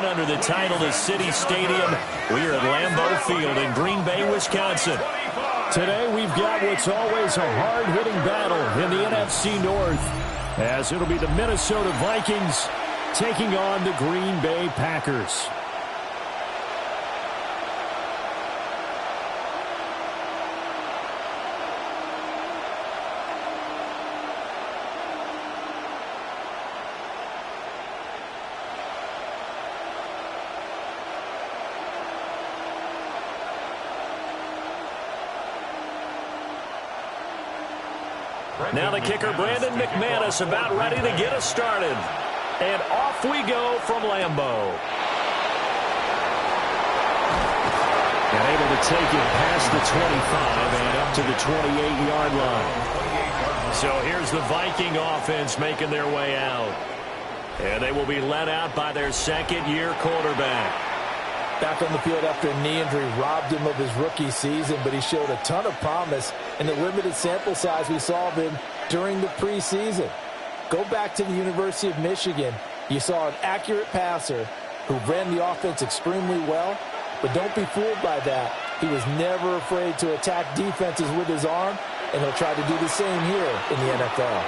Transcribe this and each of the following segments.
under the title of City Stadium. We are at Lambeau Field in Green Bay, Wisconsin. Today we've got what's always a hard-hitting battle in the NFC North, as it'll be the Minnesota Vikings taking on the Green Bay Packers. Now the kicker, Brandon McManus, about ready to get us started. And off we go from Lambeau. And able to take it past the 25 and up to the 28-yard line. So here's the Viking offense making their way out. And they will be led out by their second-year quarterback. Back on the field after a knee injury robbed him of his rookie season, but he showed a ton of promise in the limited sample size we saw of him during the preseason. Go back to the University of Michigan. You saw an accurate passer who ran the offense extremely well, but don't be fooled by that. He was never afraid to attack defenses with his arm, and he'll try to do the same here in the NFL.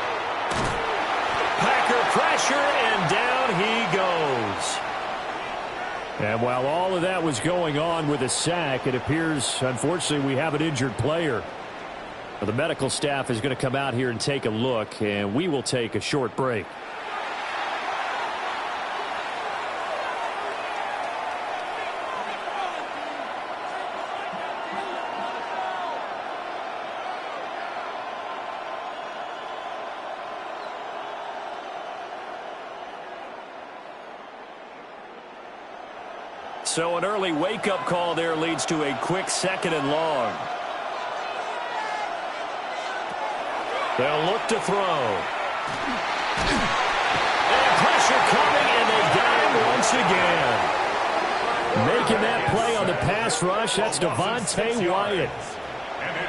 Packer pressure, and down he goes. And while all of that was going on with a sack, it appears, unfortunately, we have an injured player. The medical staff is going to come out here and take a look, and we will take a short break. So an early wake-up call there leads to a quick 2nd and long. They'll look to throw. And pressure coming, and they got him once again. Making that play on the pass rush, that's Devontae Wyatt.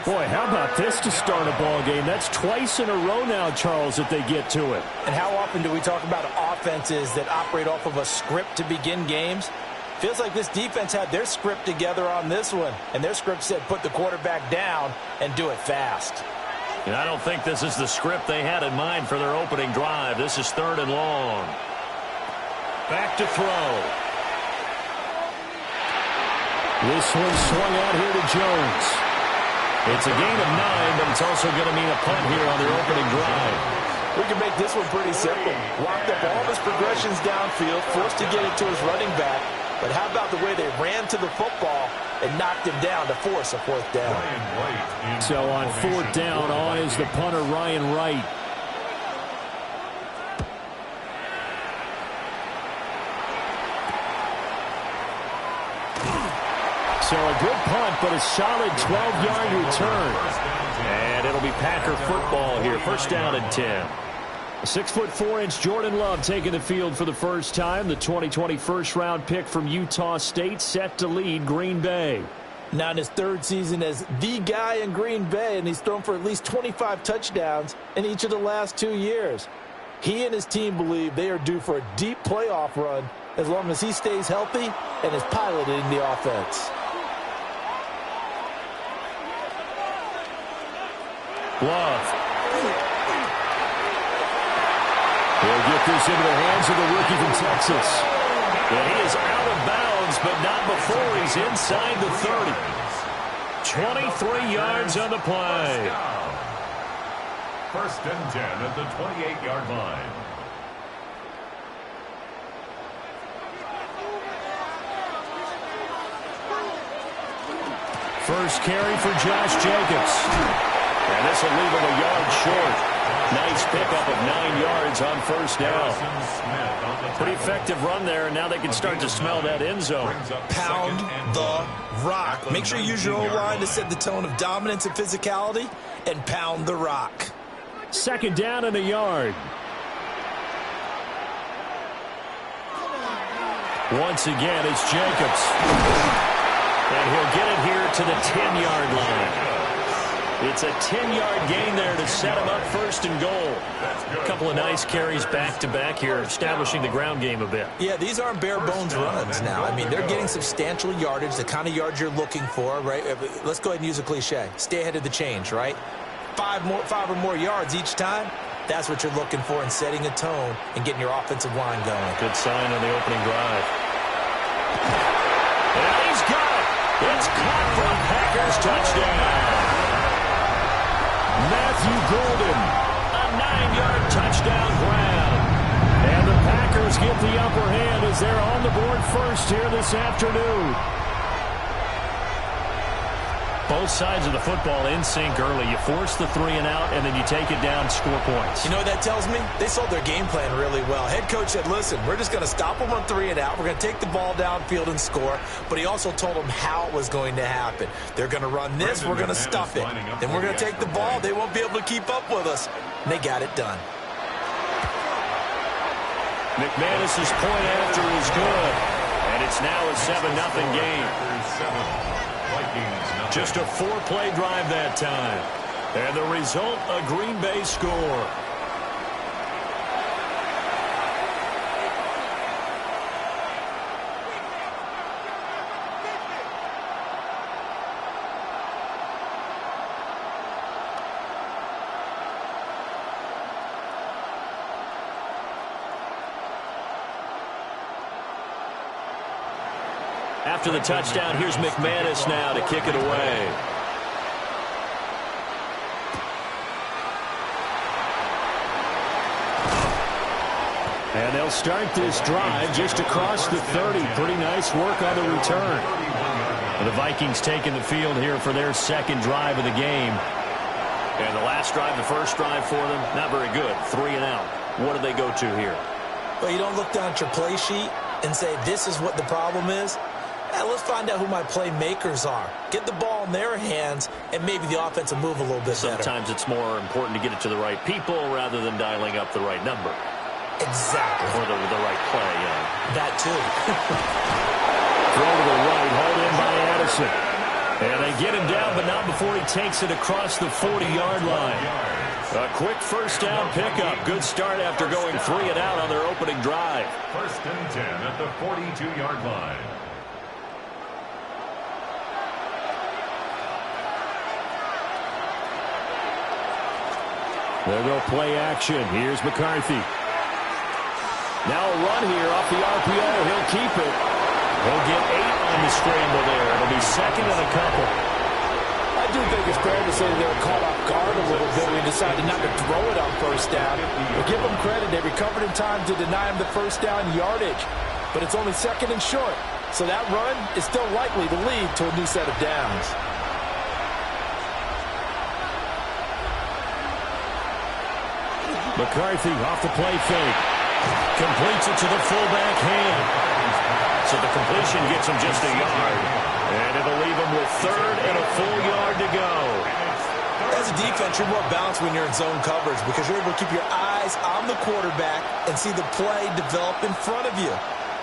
Boy, how about this to start a ball game? That's twice in a row now, Charles, that they get to it. And how often do we talk about offenses that operate off of a script to begin games? Feels like this defense had their script together on this one, and their script said put the quarterback down and do it fast. And I don't think this is the script they had in mind for their opening drive. This is 3rd and long. Back to throw. This one swung out here to Jones. It's a gain of 9, but it's also going to mean a punt here on their opening drive. We can make this one pretty simple. Locked up all of his progressions downfield, forced to get it to his running back. But how about the way they ran to the football and knocked him down to force a 4th down? So on 4th down, on is the punter, Ryan Wright. So a good punt, but a solid 12-yard return. And it'll be Packer football here. 1st down and 10. 6'4" Jordan Love taking the field for the first time. The 2020 first-round pick from Utah State set to lead Green Bay. Now in his 3rd season as the guy in Green Bay, and he's thrown for at least 25 touchdowns in each of the last 2 years. He and his team believe they are due for a deep playoff run as long as he stays healthy and is piloted in the offense. Love. He'll get this into the hands of the rookie from Texas. And he is out of bounds, but not before he's inside the 30. 23 yards on the play. 1st and 10 at the 28-yard line. First carry for Josh Jacobs. And this will leave him a yard short. Nice pickup of 9 yards on 1st down. Pretty effective run there, and now they can start to smell that end zone. Pound the rock. Make sure you use your O-line to set the tone of dominance and physicality, and pound the rock. 2nd down and a yard. Once again, it's Jacobs. And he'll get it here to the 10-yard line. It's a 10-yard gain there to set him up first and goal. A couple of nice carries back-to-back here, establishing the ground game a bit. Yeah, these aren't bare-bones runs now. I mean, they're getting substantial yardage, the kind of yards you're looking for, right? Let's go ahead and use a cliche. Stay ahead of the change, right? Five or more yards each time. That's what you're looking for in setting a tone and getting your offensive line going. Good sign on the opening drive. And he's got it. It's caught for a Packers touchdown. Matthew Golden, A 9-yard touchdown grab. and the Packers get the upper hand as they're on the board first here this afternoon. Both sides of the football in sync early. You force the 3 and out, and then you take it down, score points. You know what that tells me? They sold their game plan really well. Head coach said, listen, we're just going to stop them on 3 and out. We're going to take the ball downfield and score. But he also told them how it was going to happen. They're going to run this. We're going to stuff it. Then we're going to take the ball. They won't be able to keep up with us. And they got it done. McManus's point after is good. And it's now a 7-0 game. Just a 4-play drive that time. And the result, a Green Bay score. After the touchdown, here's McManus now to kick it away. And they'll start this drive just across the 30. Pretty nice work on the return. And the Vikings taking the field here for their second drive of the game. And the last drive, the first drive for them, not very good. 3 and out. What do they go to here? Well, you don't look down at your play sheet and say, this is what the problem is. Let's find out who my playmakers are. Get the ball in their hands, and maybe the offense will move a little bit better. Sometimes it's more important to get it to the right people rather than dialing up the right number. Exactly. Or the right play, yeah. That too. Throw to the right, hauled in by Addison. And they get him down, but not before he takes it across the 40-yard line. A quick first down pickup. Good start after going 3 and out on their opening drive. 1st and 10 at the 42-yard line. They'll go play action. Here's McCarthy. Now a run here off the RPO. He'll keep it. He'll get 8 on the scramble there. It'll be second and a couple. I do think it's fair to say they were caught off guard a little bit when he decided not to throw it on first down. But give them credit. They recovered in time to deny him the first down yardage. But it's only second and short. So that run is still likely to lead to a new set of downs. McCarthy off the play fake. Completes it to the fullback hand. So the completion gets him just a yard. And it'll leave him with 3rd and a full yard to go. As a defense, you're more balanced when you're in zone coverage because you're able to keep your eyes on the quarterback and see the play develop in front of you.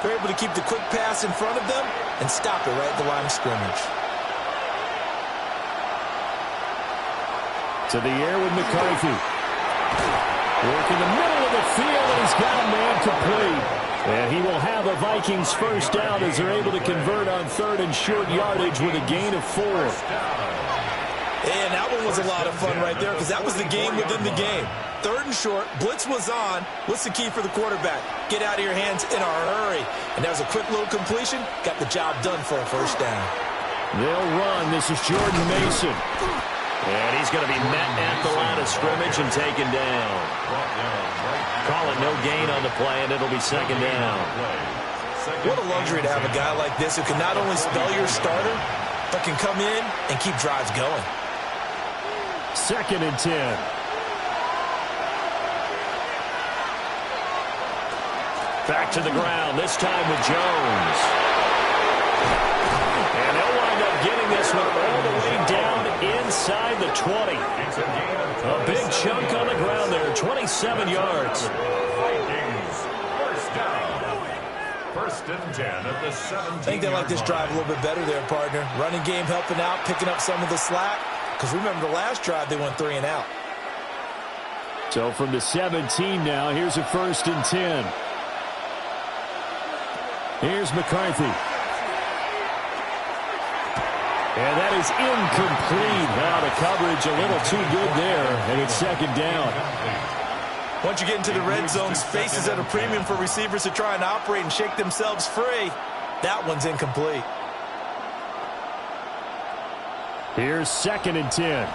You're able to keep the quick pass in front of them and stop it right at the line of scrimmage. To the air with McCarthy. Work in the middle of the field, and he's got a man complete. And he will have a Vikings first down as they're able to convert on 3rd and short yardage with a gain of 4. And that one was a lot of fun right there because that was the game within the game. 3rd and short, blitz was on. What's the key for the quarterback? Get out of your hands in a hurry. And that was a quick little completion. Got the job done for a first down. They'll run. This is Jordan Mason. And he's going to be met at the line of scrimmage and taken down. Call it no gain on the play, and it'll be second down. What a luxury to have a guy like this who can not only spell your starter, but can come in and keep drives going. 2nd and 10. Back to the ground, this time with Jones. And they'll wind up getting this one all the way down inside the 20. A big chunk on the ground there, 27 yards. First down. 1st and 10 at the 17. I think they like this drive a little bit better there, partner. Running game helping out, picking up some of the slack. because remember the last drive they went 3 and out. So from the 17 now, here's a 1st and 10. Here's McCarthy. And that is incomplete. Now the coverage a little too good there, and it's 2nd down. Once you get into the red zone, space is at a premium for receivers to try and operate and shake themselves free. That one's incomplete. Here's 2nd and 10.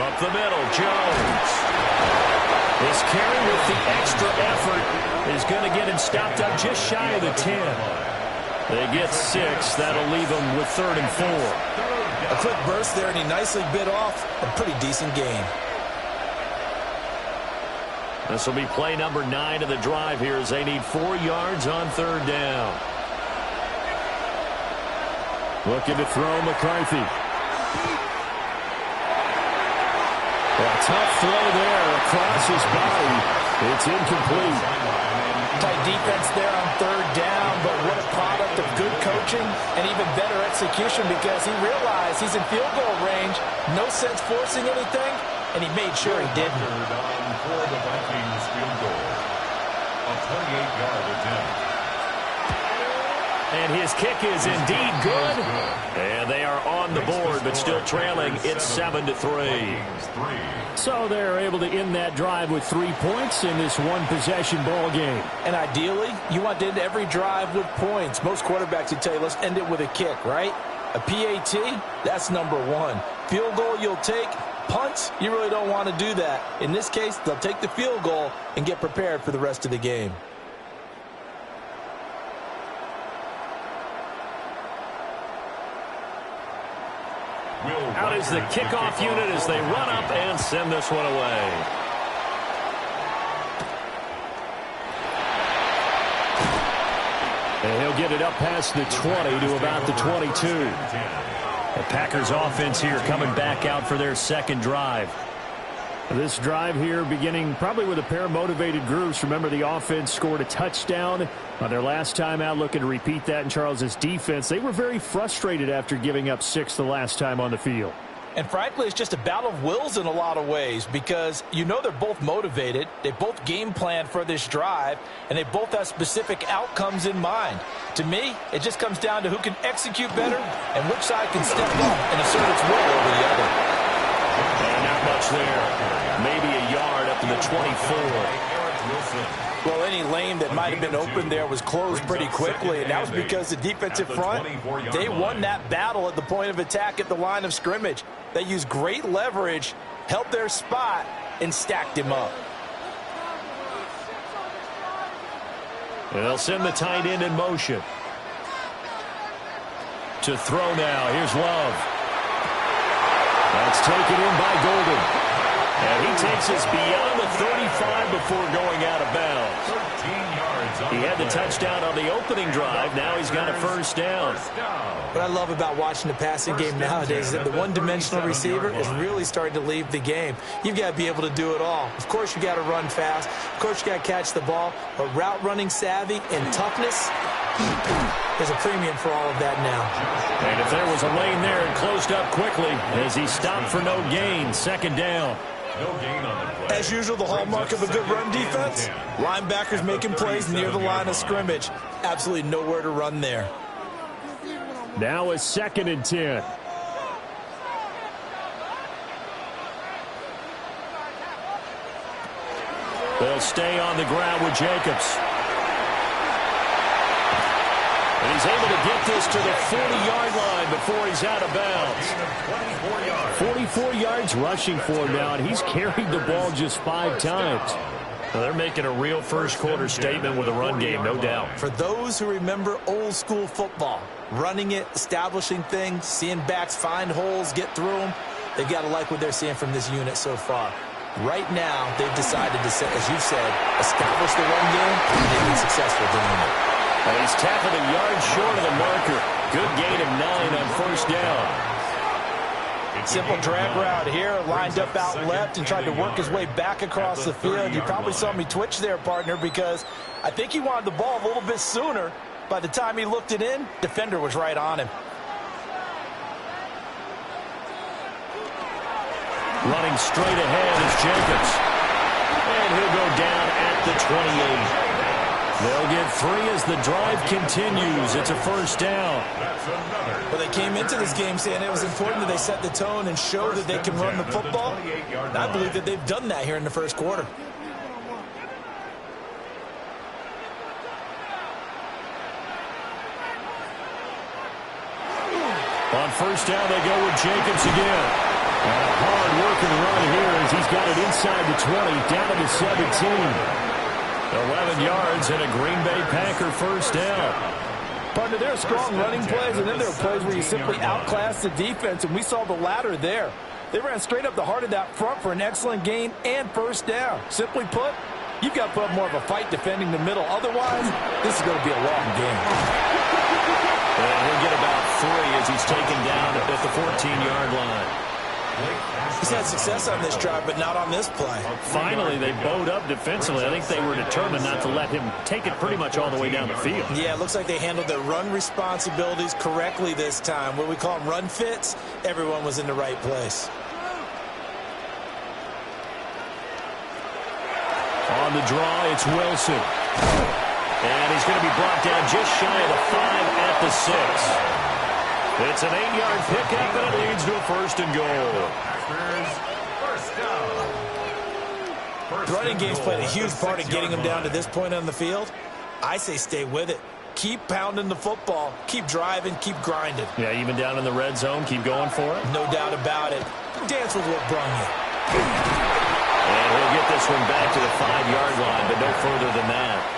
Up the middle, Jones. This carry with the extra effort is going to get him stopped up just shy of the 10. They get 6. That'll leave them with 3rd and 4. A quick burst there, and he nicely bit off a pretty decent gain. This will be play number 9 of the drive here as they need 4 yards on 3rd down. Looking to throw McCarthy. A tough throw there across his body. It's incomplete. Tight defense there on 3rd down, but what a product of good coaching and even better execution because he realized he's in field goal range. No sense forcing anything, and he made sure he didn't. For the Vikings field goal. A 28-yard attempt. And his kick is indeed good. And they are on the board, but still trailing. It's 7-3. So they're able to end that drive with 3 points in this one-possession ball game. And ideally, you want to end every drive with points. Most quarterbacks would tell you, let's end it with a kick, right? A PAT, that's number 1. Field goal you'll take. Punts, you really don't want to do that. In this case, they'll take the field goal and get prepared for the rest of the game. Out is the kickoff unit as they run up and send this one away. And he'll get it up past the 20 to about the 22. The Packers offense here coming back out for their 2nd drive. This drive here beginning probably with a pair of motivated groups. Remember, the offense scored a touchdown on their last time out, looking to repeat that in Charles's defense. They were very frustrated after giving up 6 the last time on the field. And frankly, it's just a battle of wills in a lot of ways because you know they're both motivated. They both game planned for this drive, and they both have specific outcomes in mind. To me, it just comes down to who can execute better and which side can step up and assert its will over the other. And not much there. Maybe a yard up to the 24. Well, any lane that might have been open there was closed pretty quickly, and that was because the defensive front, they won that battle at the point of attack at the line of scrimmage. They used great leverage, held their spot, and stacked him up. And they'll send the tight end in motion. To throw now. Here's Love. That's taken in by Golden. And he takes us beyond the 35 before going out of bounds. 13 yards. He had the touchdown on the opening drive. Now he's got a 1st down. What I love about watching the passing game nowadays is that the one-dimensional receiver is really starting to leave the game. You've got to be able to do it all. Of course, you got to run fast. Of course, you got to catch the ball. But route running savvy and toughness, there's a premium for all of that now. And if there was a lane there, it closed up quickly as he stopped for no gain. 2nd down. No gain on the play. As usual, the hallmark of a good run defense, linebackers making plays near the line of scrimmage. Absolutely nowhere to run there. Now a 2nd and 10. They'll stay on the ground with Jacobs. And he's able to get this to the 40-yard line before he's out of bounds. 44 yards rushing for him now, and he's carried the ball just 5 times. Well, they're making a real first-quarter statement with a run game, no doubt. For those who remember old-school football, running it, establishing things, seeing backs find holes, get through them, they've got to like what they're seeing from this unit so far. Right now, they've decided to, as you said, establish the run game, and they've been successful doing it. And he's tackled a yard short of the marker. Good gain of 9 on 1st down. Simple drag route here, lined up out left and tried to work his way back across the field. You probably saw me twitch there, partner, because I think he wanted the ball a little bit sooner. By the time he looked it in, defender was right on him. Running straight ahead is Jacobs. And he'll go down at the 28. They'll get 3 as the drive continues. It's a first down. Well, they came into this game saying it was important that they set the tone and show that they can run the football. And I believe that they've done that here in the first quarter. On first down, they go with Jacobs again. And a hard-working run here as he's got it inside the 20, down to the 17. 11 yards and a Green Bay Packer first down. Partner, there are strong running plays, and then there are plays where you simply outclass the defense, and we saw the latter there. They ran straight up the heart of that front for an excellent gain and first down. Simply put, you've got to put up more of a fight defending the middle. Otherwise, this is going to be a long game. And he'll get about 3 as he's taken down at the 14-yard line. He's had success on this drive, but not on this play. Finally, they bowed up defensively. I think they were determined not to let him take it pretty much all the way down the field. Yeah, it looks like they handled their run responsibilities correctly this time. What we call them run fits, everyone was in the right place. On the draw, it's Wilson. And he's going to be brought down just shy of the 5 at the 6. It's an 8-yard pickup, and it leads to a first and goal. The running game's played a huge part in getting them down to this point on the field. I say stay with it. Keep pounding the football. Keep driving. Keep grinding. Yeah, even down in the red zone, keep going for it. No doubt about it. Dance with what brung you. And he'll get this one back to the 5-yard line, but no further than that.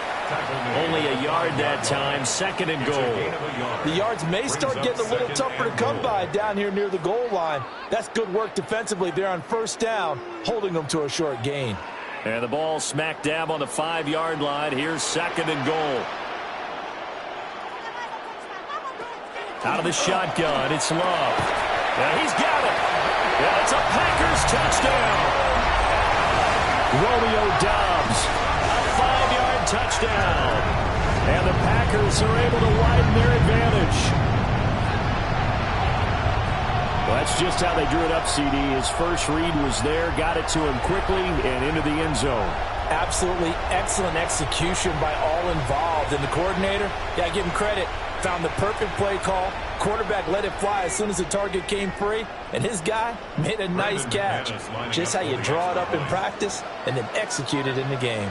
Only a yard that time, second and goal. The yards may start getting a little tougher to come by down here near the goal line. That's good work defensively there on first down, holding them to a short gain. And the ball smack dab on the 5-yard line. Here's second and goal. Out of the shotgun, it's Love. And he's got it. And it's a Packers touchdown. Romeo Doubs. Touchdown. And the Packers are able to widen their advantage. Well, that's just how they drew it up, CD. His first read was there, got it to him quickly, and into the end zone. Absolutely excellent execution by all involved. And the coordinator, yeah, give him credit, found the perfect play call. Quarterback let it fly as soon as the target came free, and his guy made a nice catch. Just how you draw it up in practice and then execute it in the game.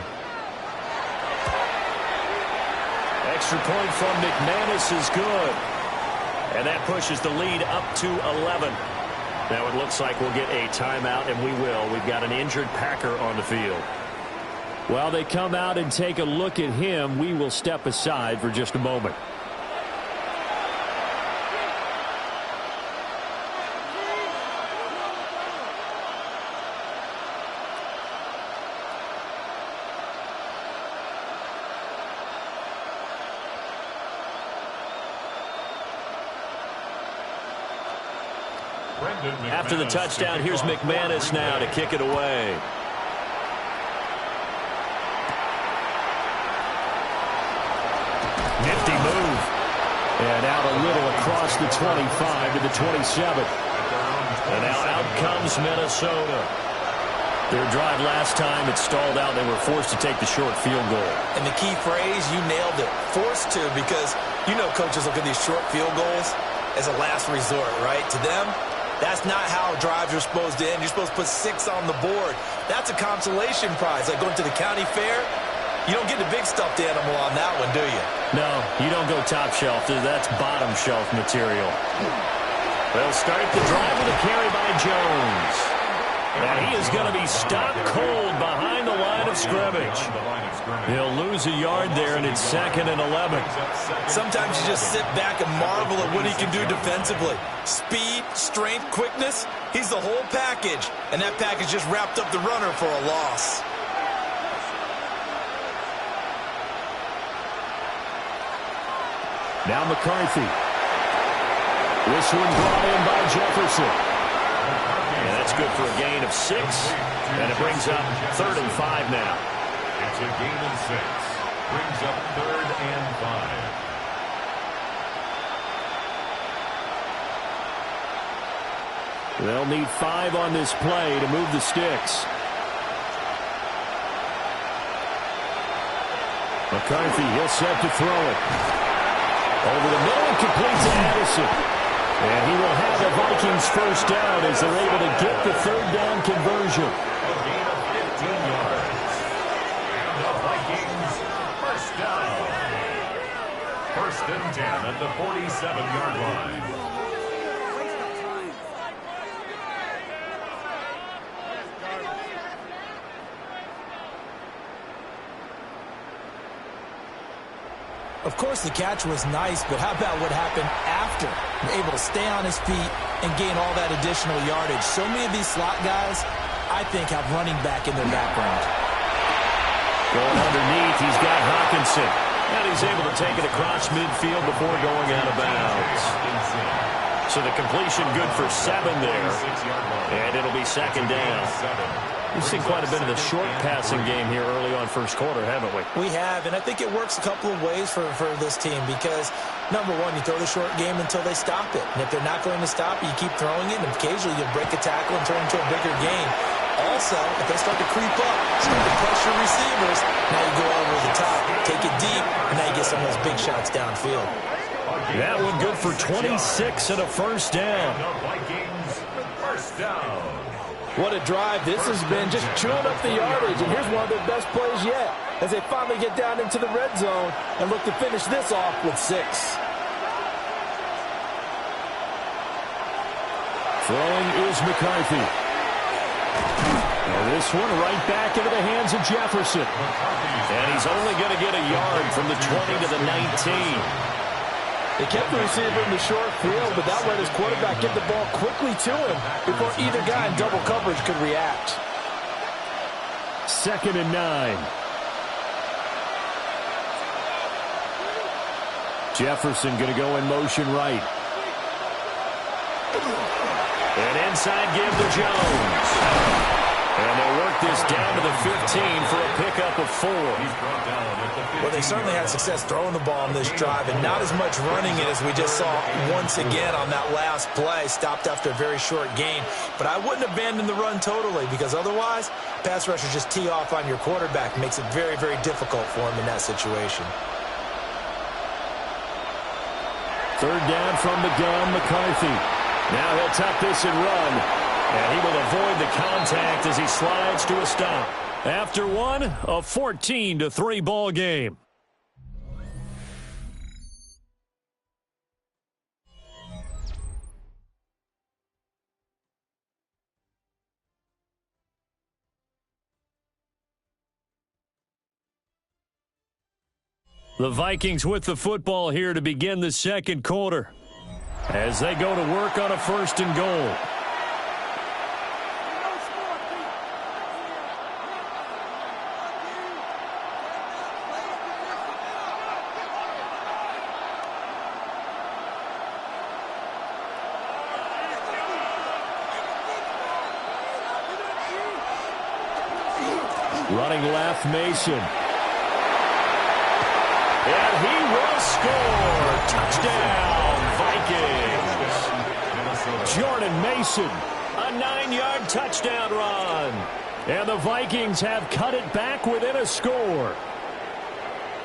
Extra point from McManus is good. And that pushes the lead up to 11. Now it looks like we'll get a timeout, and we will. We've got an injured Packer on the field. While they come out and take a look at him, we will step aside for just a moment. After the touchdown, here's McManus now to kick it away. Nifty move. And out a little across the 25 to the 27. And now out comes Minnesota. Their drive last time, it stalled out. They were forced to take the short field goal. And the key phrase, you nailed it. Forced to, because you know coaches look at these short field goals as a last resort, right? To them, that's not how drives are supposed to end. You're supposed to put 6 on the board. That's a consolation prize. Like going to the county fair, you don't get the big stuffed animal on that one, do you? No, you don't go top shelf. That's bottom shelf material. They'll start the drive with a carry by Jones. And he is going to be stopped cold behind the line of scrimmage. He'll lose a yard there, and it's second and 11. Sometimes you just sit back and marvel at what he can do defensively. Speed, strength, quickness, he's the whole package. And that package just wrapped up the runner for a loss. Now McCarthy. This one brought in by Jefferson. And that's good for a gain of 6. And it brings up 3rd and 5 now. It's a gain of 6. Brings up 3rd and 5. They'll need 5 on this play to move the sticks. McCarthy, he'll set to throw it. Over the middle and complete to Addison. And he will have the Vikings first down as they're able to get the third down conversion. A gain of 15 yards. And the Vikings first down. First and 10 at the 47-yard line. Of course, the catch was nice, but how about what happened after? Able to stay on his feet and gain all that additional yardage. So many of these slot guys, I think, have running back in their background. Going underneath, he's got Hawkinson. And he's able to take it across midfield before going out of bounds. So the completion good for 7 there. And it'll be second down. We've seen quite a bit of the short passing game here early on first quarter, haven't we? We have, and I think it works a couple of ways for this team because, number one, you throw the short game until they stop it. And if they're not going to stop it, you keep throwing it, and occasionally you'll break a tackle and turn into a bigger game. Also, if they start to creep up, start to pressure receivers, now you go over the top, take it deep, and now you get some of those big shots downfield. That one good for 26 and a first down. Vikings first down. What a drive this has been, just chewing up the yardage. And here's one of their best plays yet as they finally get down into the red zone and look to finish this off with 6. Throwing is McCarthy. And this one right back into the hands of Jefferson. And he's only going to get a yard from the 20 to the 19. They kept the receiver in the short field, but that let his quarterback get the ball quickly to him before either guy in double coverage could react. 2nd and 9. Jefferson going to go in motion right. And inside give to Jones. And they'll work this down to the 15 for a pickup of 4. Well, they certainly had success throwing the ball on this drive and not as much running it as we just saw once again on that last play. Stopped after a very short gain. But I wouldn't abandon the run totally because otherwise, pass rushers just tee off on your quarterback. Makes it very, very difficult for him in that situation. Third down from the gun, McCarthy. Now he'll tuck this and run. And he will avoid the contact as he slides to a stop. After one, a 14-3 ball game. The Vikings with the football here to begin the second quarter as they go to work on a 1st and goal. Running left, Mason. And he will score. Touchdown, Vikings. Jordan Mason, a 9-yard touchdown run. And the Vikings have cut it back within a score.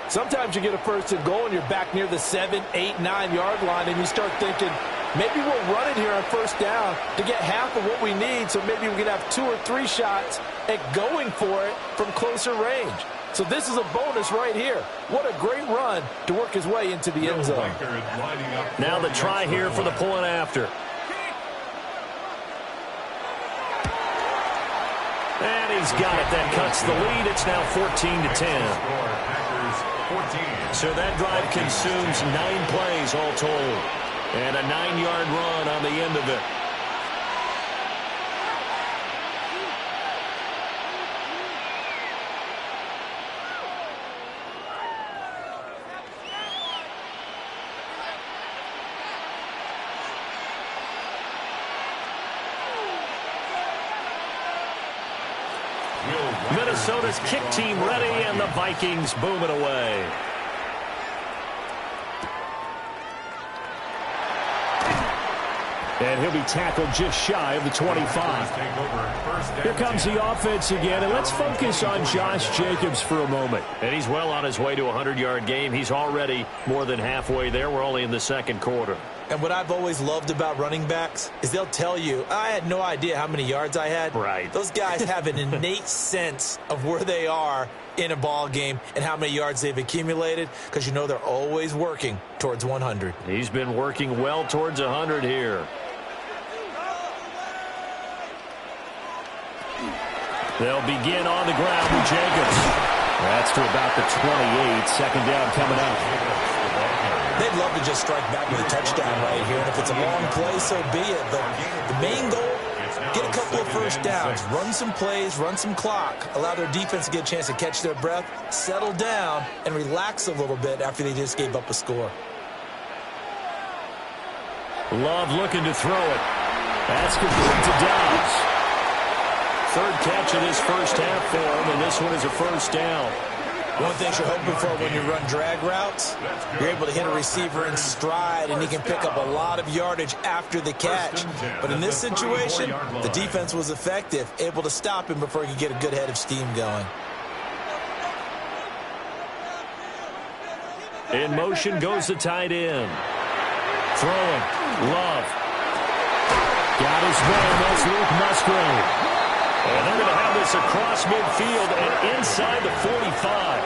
Sometimes you get a 1st and goal and you're back near the 7, 8, 9-yard line and you start thinking, maybe we'll run it here on 1st down to get half of what we need, so maybe we can have 2 or 3 shots at going for it from closer range. So this is a bonus right here. What a great run to work his way into the end zone. Now the try here for the point after. And he's got it. That cuts the lead. It's now 14-10. So that drive consumes 9 plays all told. And a 9-yard run on the end of it. Minnesota's kick team ready, and the Vikings boom it away. And he'll be tackled just shy of the 25. Here comes the offense again, and let's focus on Josh Jacobs for a moment. And he's well on his way to a 100-yard game. He's already more than halfway there. We're only in the second quarter. And what I've always loved about running backs is they'll tell you, I had no idea how many yards I had. Right. Those guys have an innate sense of where they are in a ball game and how many yards they've accumulated, because you know they're always working towards 100. He's been working well towards 100 here. They'll begin on the ground with Jacobs. That's to about the 28. Second down coming up. They'd love to just strike back with a touchdown right here, and if it's a long play, so be it. But the main goal, get a couple of first downs, run some plays, run some clock, allow their defense to get a chance to catch their breath, settle down, and relax a little bit after they just gave up a score. Love looking to throw it. That's complete to Dobbs. Third catch of this first half for him, and this one is a first down. One thing you're hoping for when you run drag routes, you're able to hit a receiver in stride, and he can pick up a lot of yardage after the catch. But in this situation, the defense was effective, able to stop him before he could get a good head of steam going. In motion goes the tight end. Throwing. Love. Got his man. That's Luke Musgrave. And they're going to have this across midfield and inside the 45.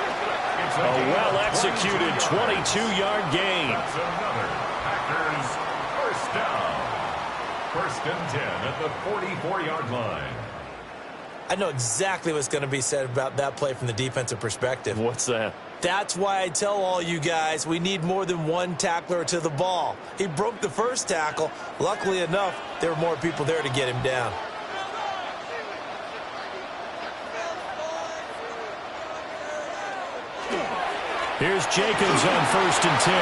A well-executed 22-yard gain. That's another Packers first down. First and 10 at the 44-yard line. I know exactly what's going to be said about that play from the defensive perspective. What's that? That's why I tell all you guys we need more than one tackler to the ball. He broke the first tackle. Luckily enough, there were more people there to get him down. Here's Jacobs on first and 10.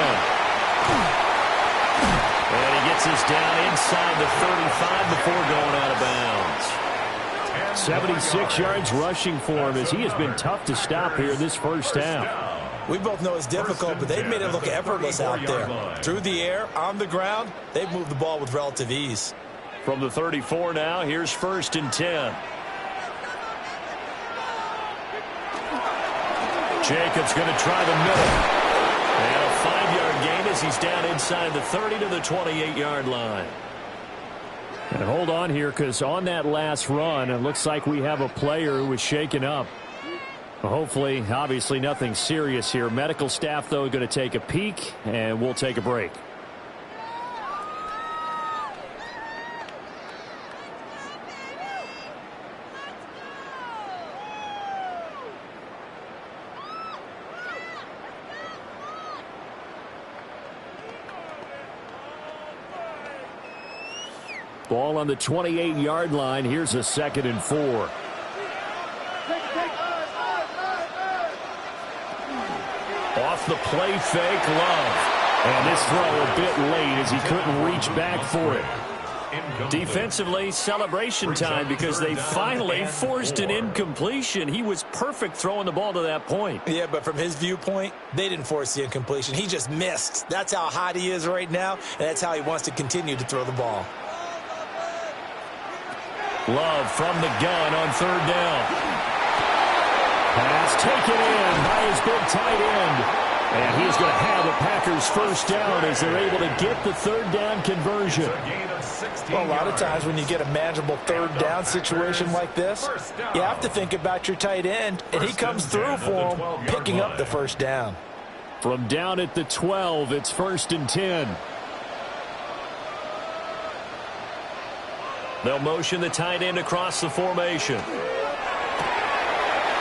And he gets us down inside the 35 before going out of bounds. 76 yards rushing for him as he has been tough to stop here in this first half. We both know it's difficult, but they've made it look effortless out there. Through the air, on the ground, they've moved the ball with relative ease. From the 34 now, here's first and 10. Jacobs going to try the middle. And a 5-yard gain as he's down inside the 30 to the 28-yard line. And hold on here, because on that last run, it looks like we have a player who was shaken up. Hopefully, obviously nothing serious here. Medical staff, though, going to take a peek, and we'll take a break. Ball on the 28-yard line. Here's a 2nd and 4. Off the play fake, Love. And this throw a bit late as he couldn't reach back for it. Defensively, celebration time because they finally forced an incompletion. He was perfect throwing the ball to that point. Yeah, but from his viewpoint, they didn't force the incompletion. He just missed. That's how hot he is right now, and that's how he wants to continue to throw the ball. Love from the gun on third down. Pass taken in by his big tight end. And he is going to have the Packers first down as they're able to get the third down conversion. Well, a lot of times when you get a manageable third down situation like this, you have to think about your tight end, and he comes through for him, picking up the first down. From down at the 12, it's first and 10. They'll motion the tight end across the formation.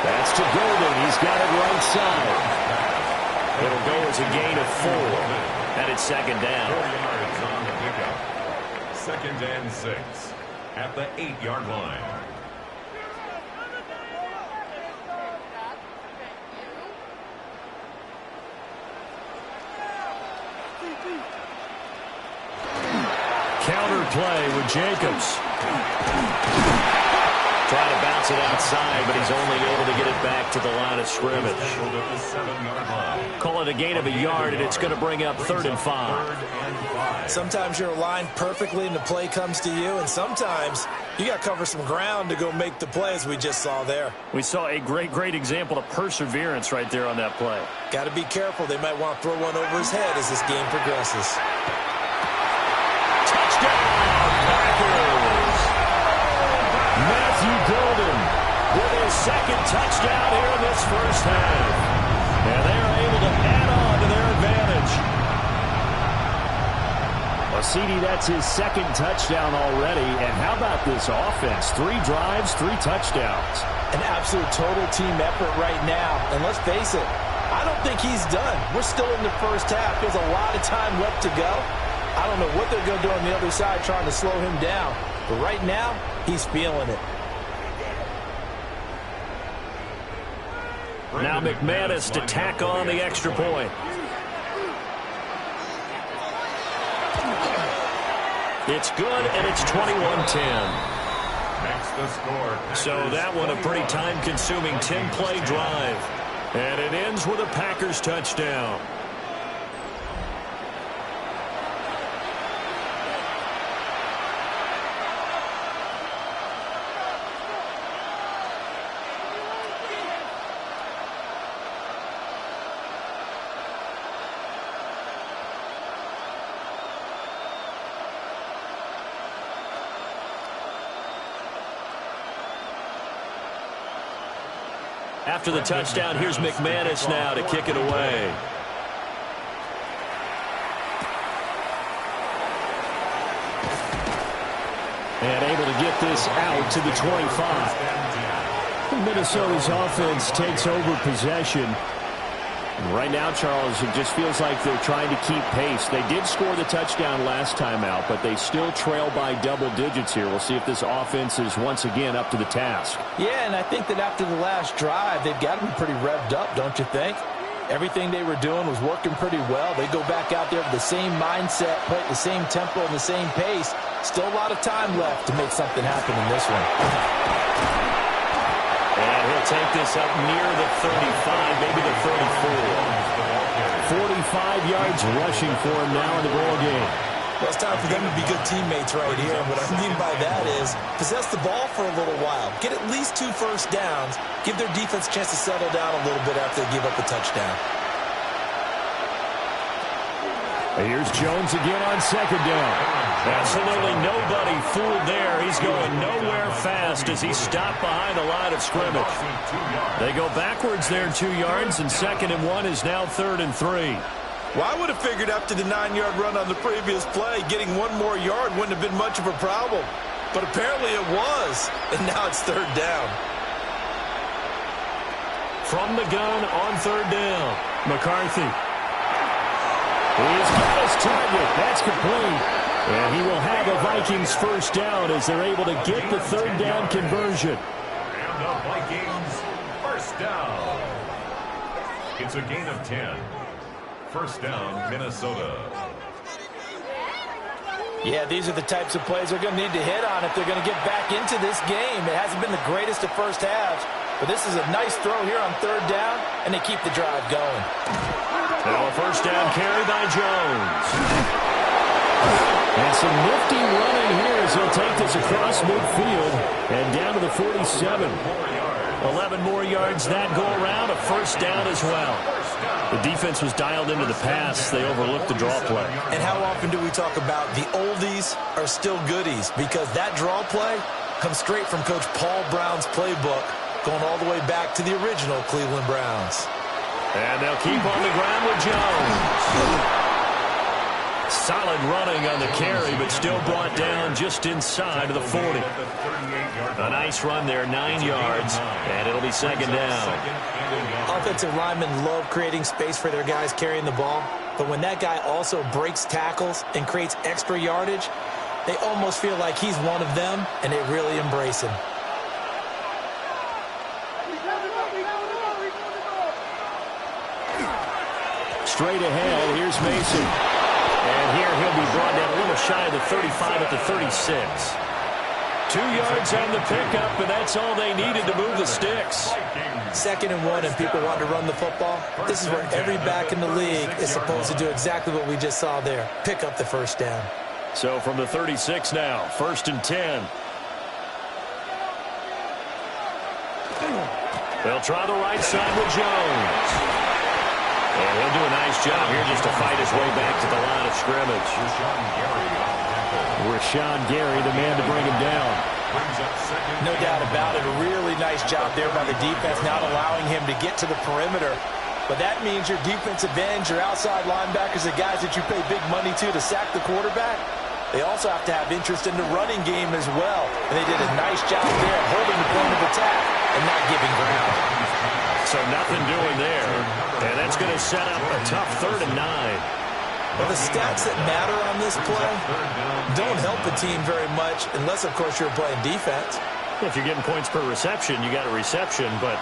That's to Golden. He's got it right side. It'll go as a gain of 4. And it's second down. 4 yards on the pickup. Second and 6 at the 8-yard line. Counter play with Jacobs. Trying to bounce it outside, but he's only able to get it back to the line of scrimmage. Call it a gain of a yard, and it's going to bring up 3rd and 5. Sometimes you're aligned perfectly and the play comes to you, and sometimes you got to cover some ground to go make the play, as we just saw there. We saw a great example of perseverance right there on that play. Got to be careful. They might want to throw one over his head as this game progresses. Touchdown, Packers! Matthew Golden with his 2nd touchdown here in this first half. And they're able to add on to their advantage. Well, CD, that's his 2nd touchdown already. And how about this offense? 3 drives, 3 touchdowns. An absolute total team effort right now. And let's face it, I don't think he's done. We're still in the first half. There's a lot of time left to go. I don't know what they're going to do on the other side trying to slow him down. But right now, he's feeling it. Now McManus to tack on the extra point. It's good, and it's 21-10. So that one a pretty time-consuming 10-play drive. And it ends with a Packers touchdown. After the touchdown, here's McManus now to kick it away. And able to get this out to the 25. Minnesota's offense takes over possession. And right now, Charles, it just feels like they're trying to keep pace. They did score the touchdown last time out, but they still trail by double digits here. We'll see if this offense is once again up to the task. Yeah, and I think that after the last drive, they've got to be pretty revved up, don't you think? Everything they were doing was working pretty well. They go back out there with the same mindset, play at the same tempo and the same pace. Still a lot of time left to make something happen in this one. And he'll take this up near the 35, maybe the 34. 45 yards rushing for him now in the ball game. Well, it's time for them to be good teammates right here. And what I mean by that is possess the ball for a little while. Get at least 2 first downs. Give their defense a chance to settle down a little bit after they give up a touchdown. Here's Jones again on 2nd down. Absolutely nobody fooled there. He's going nowhere fast as he's stopped behind the line of scrimmage. They go backwards there 2 yards, and 2nd and 1 is now 3rd and 3. Well, I would have figured after the 9-yard run on the previous play, getting 1 more yard wouldn't have been much of a problem. But apparently it was, and now it's 3rd down. From the gun on 3rd down, McCarthy. He's got his target. That's complete. And he will have a Vikings first down as they're able to get the 3rd down conversion. And the Vikings first down. It's a gain of 10. First down, Minnesota. Yeah, these are the types of plays they're going to need to hit on if they're going to get back into this game. It hasn't been the greatest of first halves, but this is a nice throw here on 3rd down, and they keep the drive going. Now a first down carry by Jones. And some nifty running here as he'll take this across midfield and down to the 47. 11 more yards that go around, a first down as well. The defense was dialed into the pass. They overlooked the draw play. And how often do we talk about the oldies are still goodies? Because that draw play comes straight from Coach Paul Brown's playbook, going all the way back to the original Cleveland Browns. And they'll keep on the ground with Jones. Solid running on the carry, but still brought down just inside of the 40. A nice run there, 9 yards, and it'll be 2nd down. Offensive linemen love creating space for their guys carrying the ball, but when that guy also breaks tackles and creates extra yardage, they almost feel like he's one of them, and they really embrace him. Straight ahead, here's Mason. And here he'll be brought down a little shy of the 35 at the 36. 2 yards on the pickup, and that's all they needed to move the sticks. 2nd and 1, and people want to run the football. This is where every back in the league is supposed to do exactly what we just saw there. Pick up the first down. So from the 36 now, 1st and 10. They'll try the right side with Jones. And he'll do a nice job here just to fight his way back to the line of scrimmage. Rashawn Gary, the man to bring him down. No doubt about it. A really nice job there by the defense, not allowing him to get to the perimeter. But that means your defensive ends, your outside linebackers, the guys that you pay big money to sack the quarterback, they also have to have interest in the running game as well. And they did a nice job there holding the point of attack and not giving ground. So nothing doing there. And that's going to set up a tough 3rd and 9. Well, the stats that matter on this play don't help the team very much unless, of course, you're playing defense. If you're getting points per reception, you got a reception, but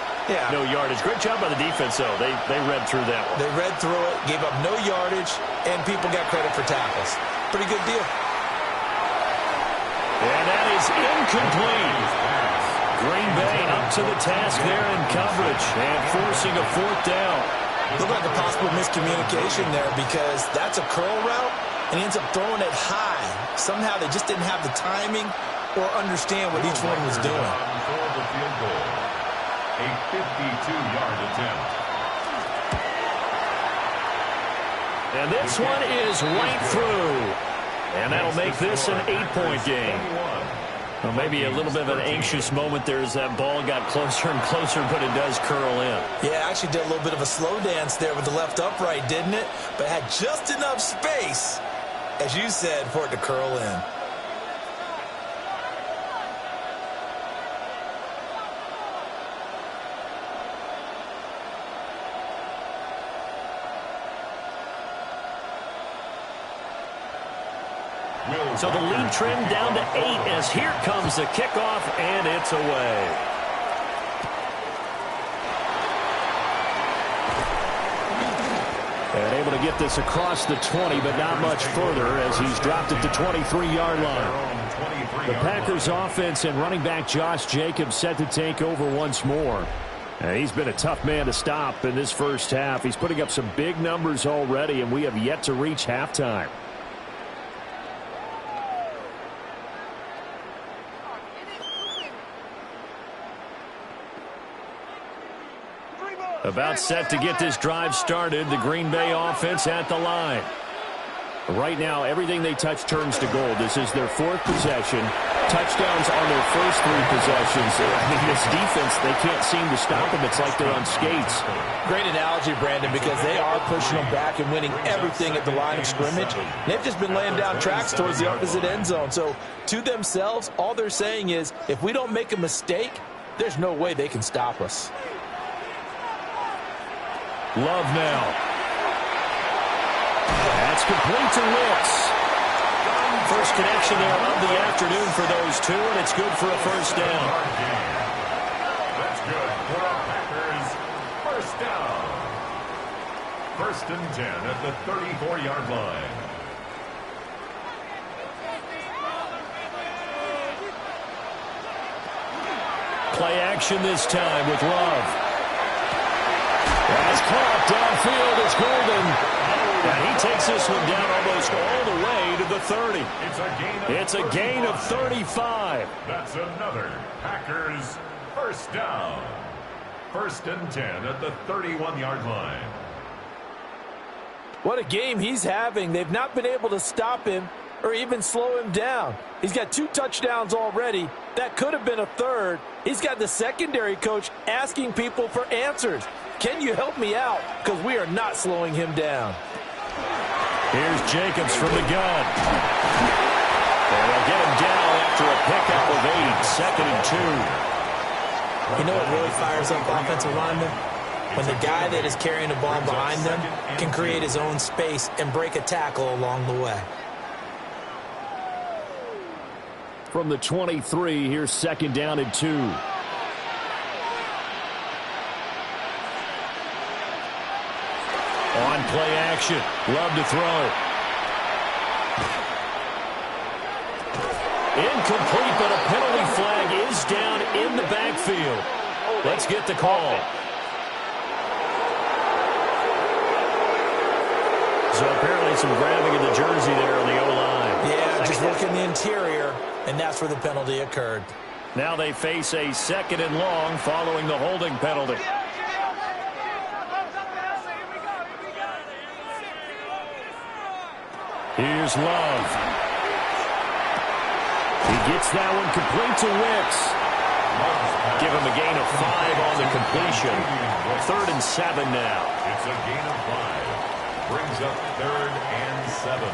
no yardage. Great job by the defense, though. They read through that one. They read through it, gave up no yardage, and people got credit for tackles. Pretty good deal. And that is incomplete. Green Bay up to the task there in coverage and forcing a 4th down. Looked like a possible miscommunication there because that's a curl route, and he ends up throwing it high. Somehow they just didn't have the timing or understand what each one was doing. A 52-yard attempt. And this one is right through. And that'll make this an 8-point game. Well, maybe a little bit of an anxious moment there as that ball got closer and closer, but it does curl in. Yeah, actually did a little bit of a slow dance there with the left upright, didn't it? But had just enough space, as you said, for it to curl in. So the lead trimmed down to 8 as here comes the kickoff, and it's away. And able to get this across the 20, but not much further as he's dropped at the 23-yard line. The Packers offense and running back Josh Jacobs set to take over once more. And he's been a tough man to stop in this first half. He's putting up some big numbers already, and we have yet to reach halftime. About set to get this drive started. The Green Bay offense at the line. Right now, everything they touch turns to gold. This is their 4th possession. Touchdowns on their first 3 possessions. I mean, this defense, they can't seem to stop them. It's like they're on skates. Great analogy, Brandon, because they are pushing them back and winning everything at the line of scrimmage. They've just been laying down tracks towards the opposite end zone. So, to themselves, all they're saying is, if we don't make a mistake, there's no way they can stop us. Love now. That's complete to Wicks. First connection there of the afternoon for those two, and it's good for a first down. That's good for the Packers. First down. 1st and 10 at the 34-yard line. Play action this time with Love. That's caught downfield. It's Golden. And he takes this one down almost all the way to the 30. It's a gain of 35. That's another Packers first down. 1st and 10 at the 31-yard line. What a game he's having. They've not been able to stop him or even slow him down. He's got 2 touchdowns already. That could have been a 3rd. He's got the secondary coach asking people for answers. Can you help me out? Because we are not slowing him down. Here's Jacobs from the gun. And they'll get him down after a pickup of 8. 2nd and 2. You know what really fires up offensive linemen? When the guy that is carrying the ball behind them can create his own space and break a tackle along the way. From the 23, here's 2nd down and 2. On play action. Love to throw. Incomplete, but a penalty flag is down in the backfield. Let's get the call. So apparently some grabbing of the jersey there on the O-line. Yeah, just look in the interior, and that's where the penalty occurred. Now they face a 2nd and long following the holding penalty. Here's Love. He gets that one complete to Wicks. Give him a gain of 5 on the completion. 3rd and 7 now. It's a gain of 5. Brings up 3rd and 7.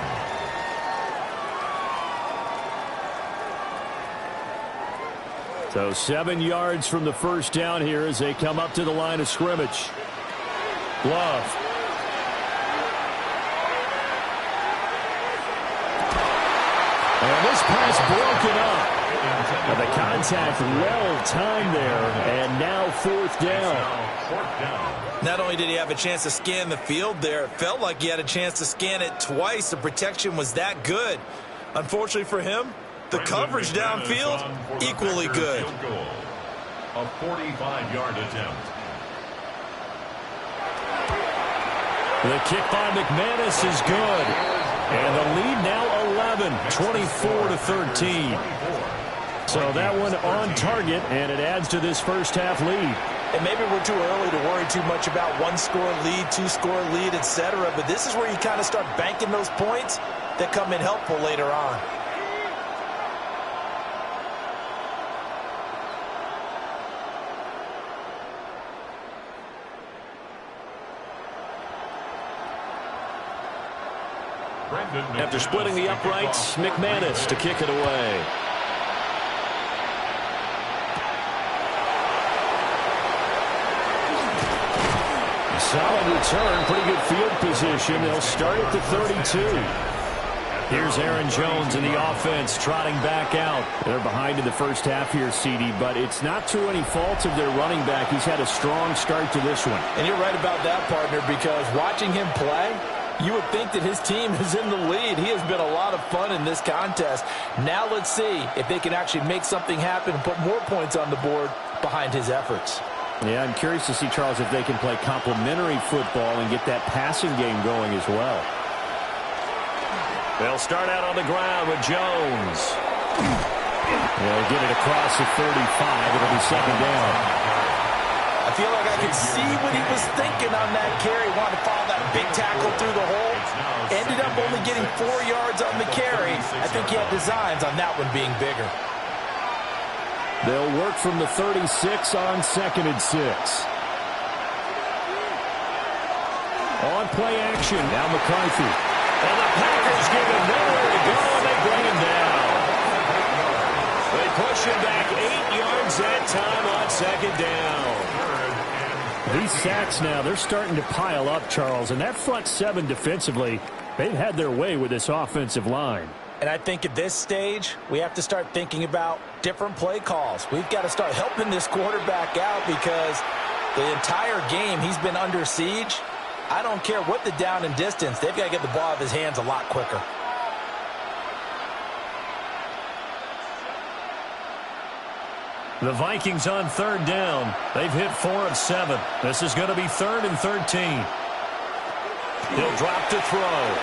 So 7 yards from the first down here as they come up to the line of scrimmage. Love. And this pass broken up. And the contact well timed there, and now 4th down. Not only did he have a chance to scan the field there, it felt like he had a chance to scan it twice. The protection was that good. Unfortunately for him, the coverage downfield, equally good. A 45-yard attempt. The kick by McManus is good. And the lead now 11, 24-13. So that one on target, and it adds to this first half lead. And maybe we're too early to worry too much about 1-score lead, 2-score lead, etc. But this is where you kind of start banking those points that come in helpful later on. After splitting the uprights, McManus to kick it away. Solid return, pretty good field position. They'll start at the 32. Here's Aaron Jones in the offense trotting back out. They're behind in the first half here, CD, but it's not through any fault of their running back. He's had a strong start to this one. And you're right about that, partner, because watching him play, you would think that his team is in the lead. He has been a lot of fun in this contest. Now let's see if they can actually make something happen and put more points on the board behind his efforts. Yeah, I'm curious to see, Charles, if they can play complementary football and get that passing game going as well. They'll start out on the ground with Jones. They'll get it across the 35. It'll be 2nd down. I feel like I could see what he was thinking on that carry. Wanted to follow that big tackle through the hole. Ended up only getting 4 yards on the carry. I think he had designs on that one being bigger. They'll work from the 36 on 2nd and 6. On play action, now McCarthy. And the Packers give him nowhere to go, and they bring him down. They push him back 8 yards that time on 2nd down. These sacks now, they're starting to pile up, Charles, and that front 7 defensively, they've had their way with this offensive line. And I think at this stage, we have to start thinking about different play calls. We've got to start helping this quarterback out because the entire game he's been under siege. I don't care what the down and distance. They've got to get the ball out of his hands a lot quicker. The Vikings on 3rd down. They've hit 4 of 7. This is going to be 3rd and 13. He'll drop to throw.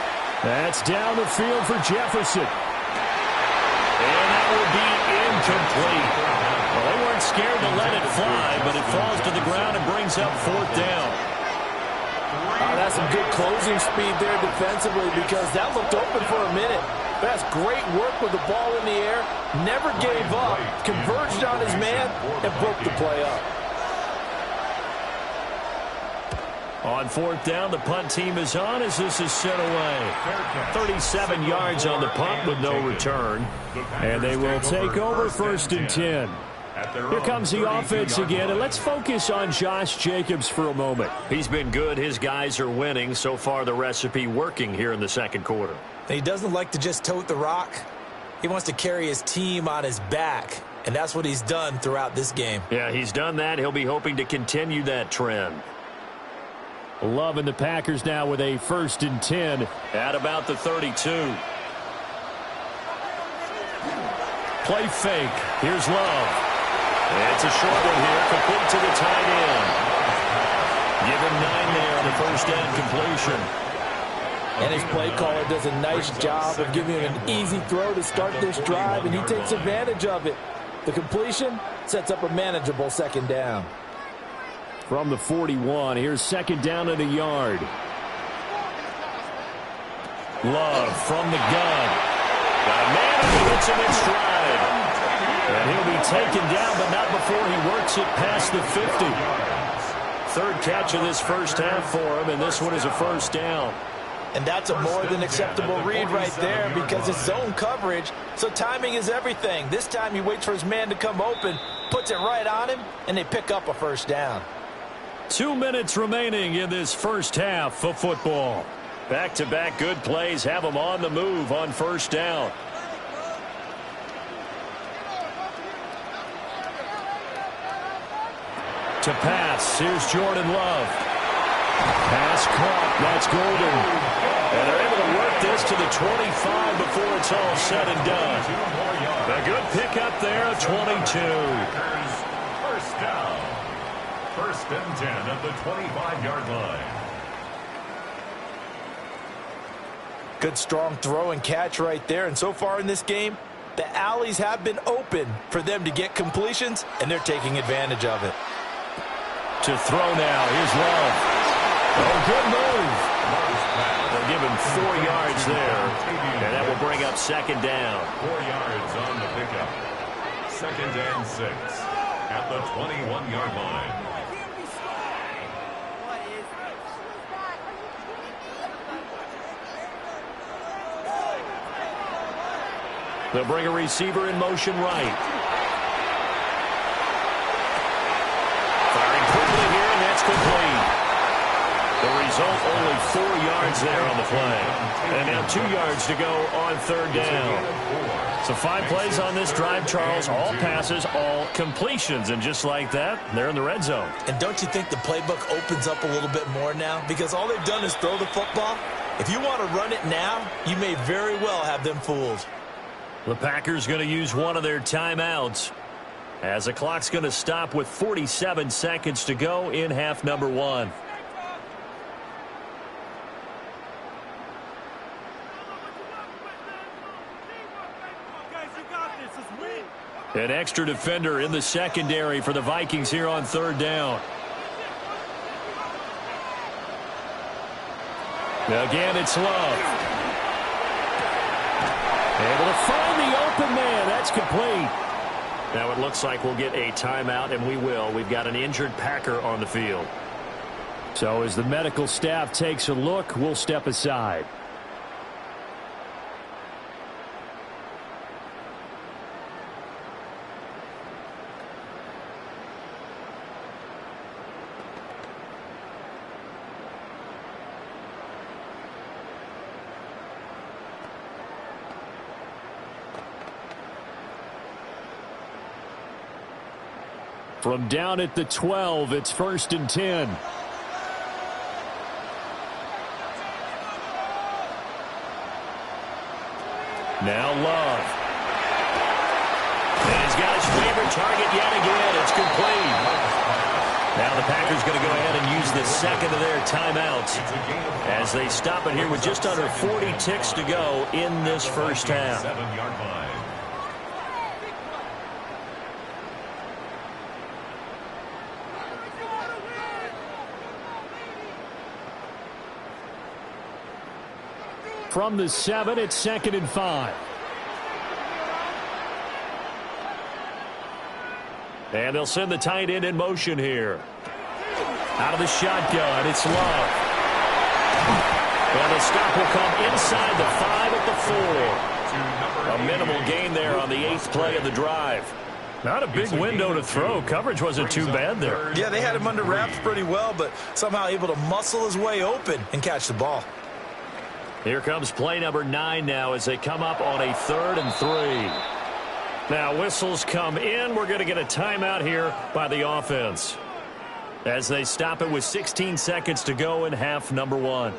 That's down the field for Jefferson. And that will be incomplete. Well, they weren't scared to let it fly, but it falls to the ground and brings up 4th down. That's some good closing speed there defensively because that looked open for a minute. But that's great work with the ball in the air. Never gave up, converged on his man, and broke the play up. On 4th down, the punt team is on as this is sent away. 37 yards on the punt with no return. And they will take over 1st and 10. Here comes the offense again, and let's focus on Josh Jacobs for a moment. He's been good. His guys are winning. So far, the recipe working here in the 2nd quarter. He doesn't like to just tote the rock. He wants to carry his team on his back, and that's what he's done throughout this game. Yeah, he's done that. He'll be hoping to continue that trend. Loving the Packers now with a 1st and 10 at about the 32. play fake. Here's Love. It's a short one here, complete to the tight end. Give him 9 there on the first down completion. And his play caller does a nice job of giving him an easy throw to start this drive, and he takes advantage of it. The completion sets up a manageable second down. From the 41, here's second down and a yard. Love from the gun. Got a man who hits him in stride. And he'll be taken down, but not before he works it past the 50. Third catch of this first half for him, and this one is a first down. And that's a more than acceptable read right there because it's zone coverage, so timing is everything. This time he waits for his man to come open, puts it right on him, and they pick up a first down. 2 minutes remaining in this first half of football. Back-to-back good plays have them on the move on first down. To pass, here's Jordan Love. Pass caught, that's Golden. And they're able to work this to the 25 before it's all said and done. A good pickup there, a 22. First down. First and 10 at the 25-yard line. Good strong throw and catch right there. And so far in this game, the alleys have been open for them to get completions, and they're taking advantage of it. To throw now, here's Love. Oh, good move. They'll give him 4 yards there, and that will bring up second down. 4 yards on the pickup. Second and 6 at the 21-yard line. They'll bring a receiver in motion right. Firing quickly here, and that's complete. The result, only 4 yards there on the play. And now 2 yards to go on third down. So 5 plays on this drive, Charles. All passes, all completions. And just like that, they're in the red zone. And don't you think the playbook opens up a little bit more now? Because all they've done is throw the football. If you want to run it now, you may very well have them fooled. The Packers going to use one of their timeouts as the clock's going to stop with 47 seconds to go in half number 1. An extra defender in the secondary for the Vikings here on third down. Again, it's Love. Able to find the open man. That's complete. Now it looks like we'll get a timeout, and we will. We've got an injured Packer on the field. So as the medical staff takes a look, we'll step aside. From down at the 12, it's first and 10. Now Love. And he's got his favorite target yet again. It's complete. Now the Packers going to go ahead and use the second of their timeouts as they stop it here with just under 40 ticks to go in this first half. 7-yard line. From the 7, it's second and 5. And they'll send the tight end in motion here. Out of the shotgun, it's Love. And the stop will come inside the 5 at the 4. A minimal gain there on the 8th play of the drive. Not a big window to throw. Coverage wasn't too bad there. Yeah, they had him under wraps pretty well, but somehow able to muscle his way open and catch the ball. Here comes play number 9 now as they come up on a 3rd and 3. Now whistles come in. We're going to get a timeout here by the offense as they stop it with 16 seconds to go in half number 1.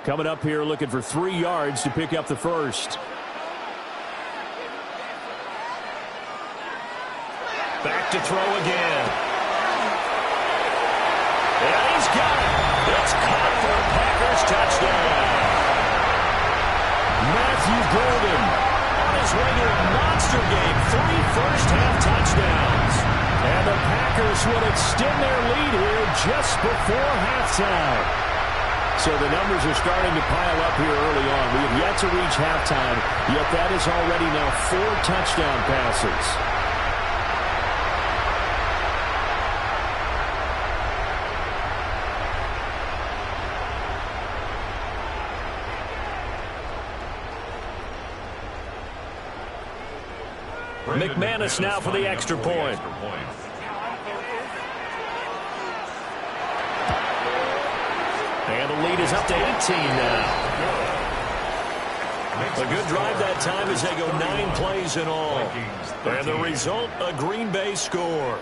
Coming up here looking for 3 yards to pick up the first. Back to throw again. And he's got it. It's caught for a Packers touchdown. Matthew Golden On his way to a monster game. 3 first-half touchdowns. And the Packers will extend their lead here just before halftime. So the numbers are starting to pile up here early on. We have yet to reach halftime, yet that is already now 4 touchdown passes. McManus now for the extra point. And the lead is up to 18 now. A good drive that time as they go 9 plays in all. And the result, a Green Bay score.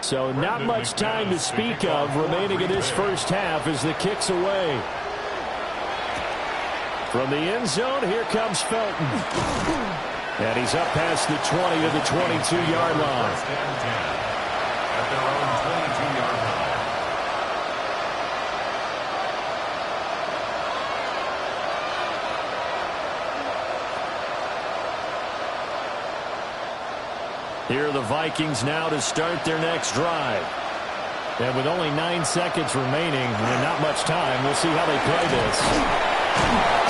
So not much time to speak of remaining in this first half as the kick's away. From the end zone, here comes Felton. And he's up past the 20 to the 22-yard line. At their own 22-yard line. Here are the Vikings now to start their next drive. And with only 9 seconds remaining and not much time, we'll see how they play this.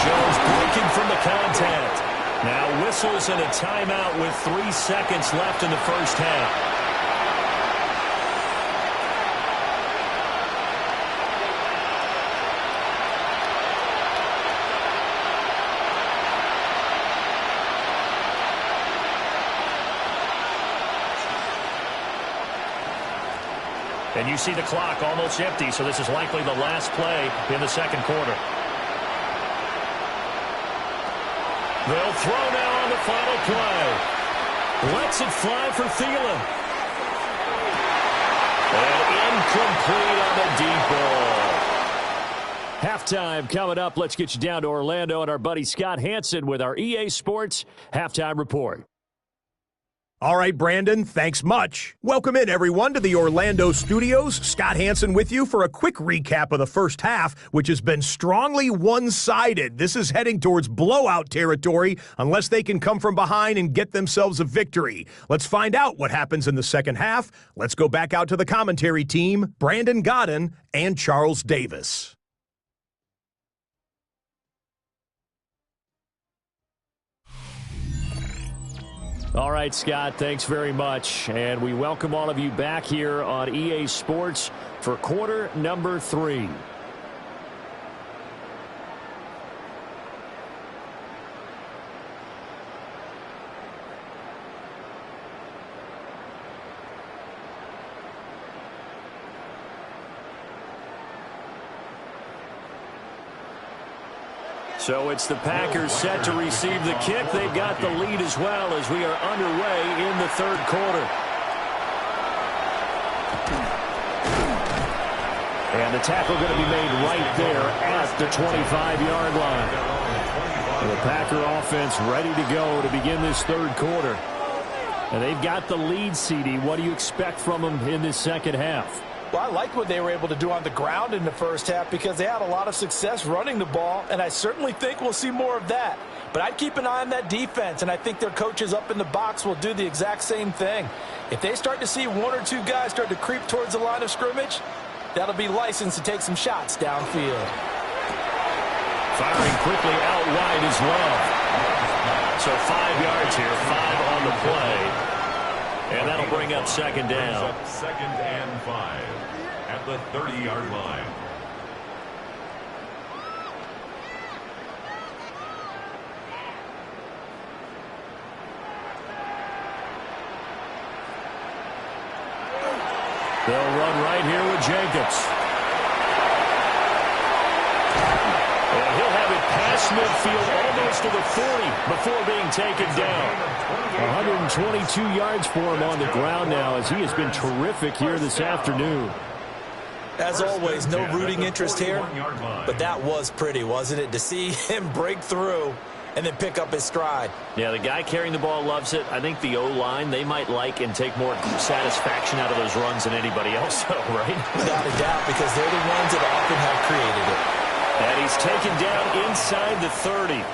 Jones breaking from the contact. Now whistles and a timeout with 3 seconds left in the first half. And you see the clock almost empty, so this is likely the last play in the second quarter. They'll throw now on the final play. Lets it fly for Thielen. And incomplete on the deep ball. Halftime coming up. Let's get you down to Orlando and our buddy Scott Hansen with our EA Sports Halftime Report. All right, Brandon, thanks much. Welcome in, everyone, to the Orlando studios. Scott Hansen with you for a quick recap of the first half, which has been strongly one-sided. This is heading towards blowout territory unless they can come from behind and get themselves a victory. Let's find out what happens in the second half. Let's go back out to the commentary team, Brandon Godden and Charles Davis. All right, Scott, thanks very much. And we welcome all of you back here on EA Sports for quarter number 3. So it's the Packers set to receive the kick. They've got the lead as well as we are underway in the third quarter. And the tackle going to be made right there at the 25-yard line. The Packer offense ready to go to begin this third quarter. And they've got the lead, CD. What do you expect from them in this second half? Well, I like what they were able to do on the ground in the first half because they had a lot of success running the ball, and I certainly think we'll see more of that. But I'd keep an eye on that defense, and I think their coaches up in the box will do the exact same thing. If they start to see 1 or 2 guys start to creep towards the line of scrimmage, that'll be licensed to take some shots downfield. Firing quickly out wide as well. So 5 yards here, 5 on the play. And that'll bring up second down. Second and 5 at the 30-yard line. They'll run right here with Jacobs. And he'll have it past midfield almost to the 40 before being taken down. 122 yards for him on the ground now as he has been terrific here this afternoon. As always, no rooting interest here, but that was pretty, wasn't it? To see him break through and then pick up his stride. Yeah, the guy carrying the ball loves it. I think the O-line, they might like and take more satisfaction out of those runs than anybody else, though, right? Without a doubt, because they're the ones that often have created it. And he's taken down inside the 30.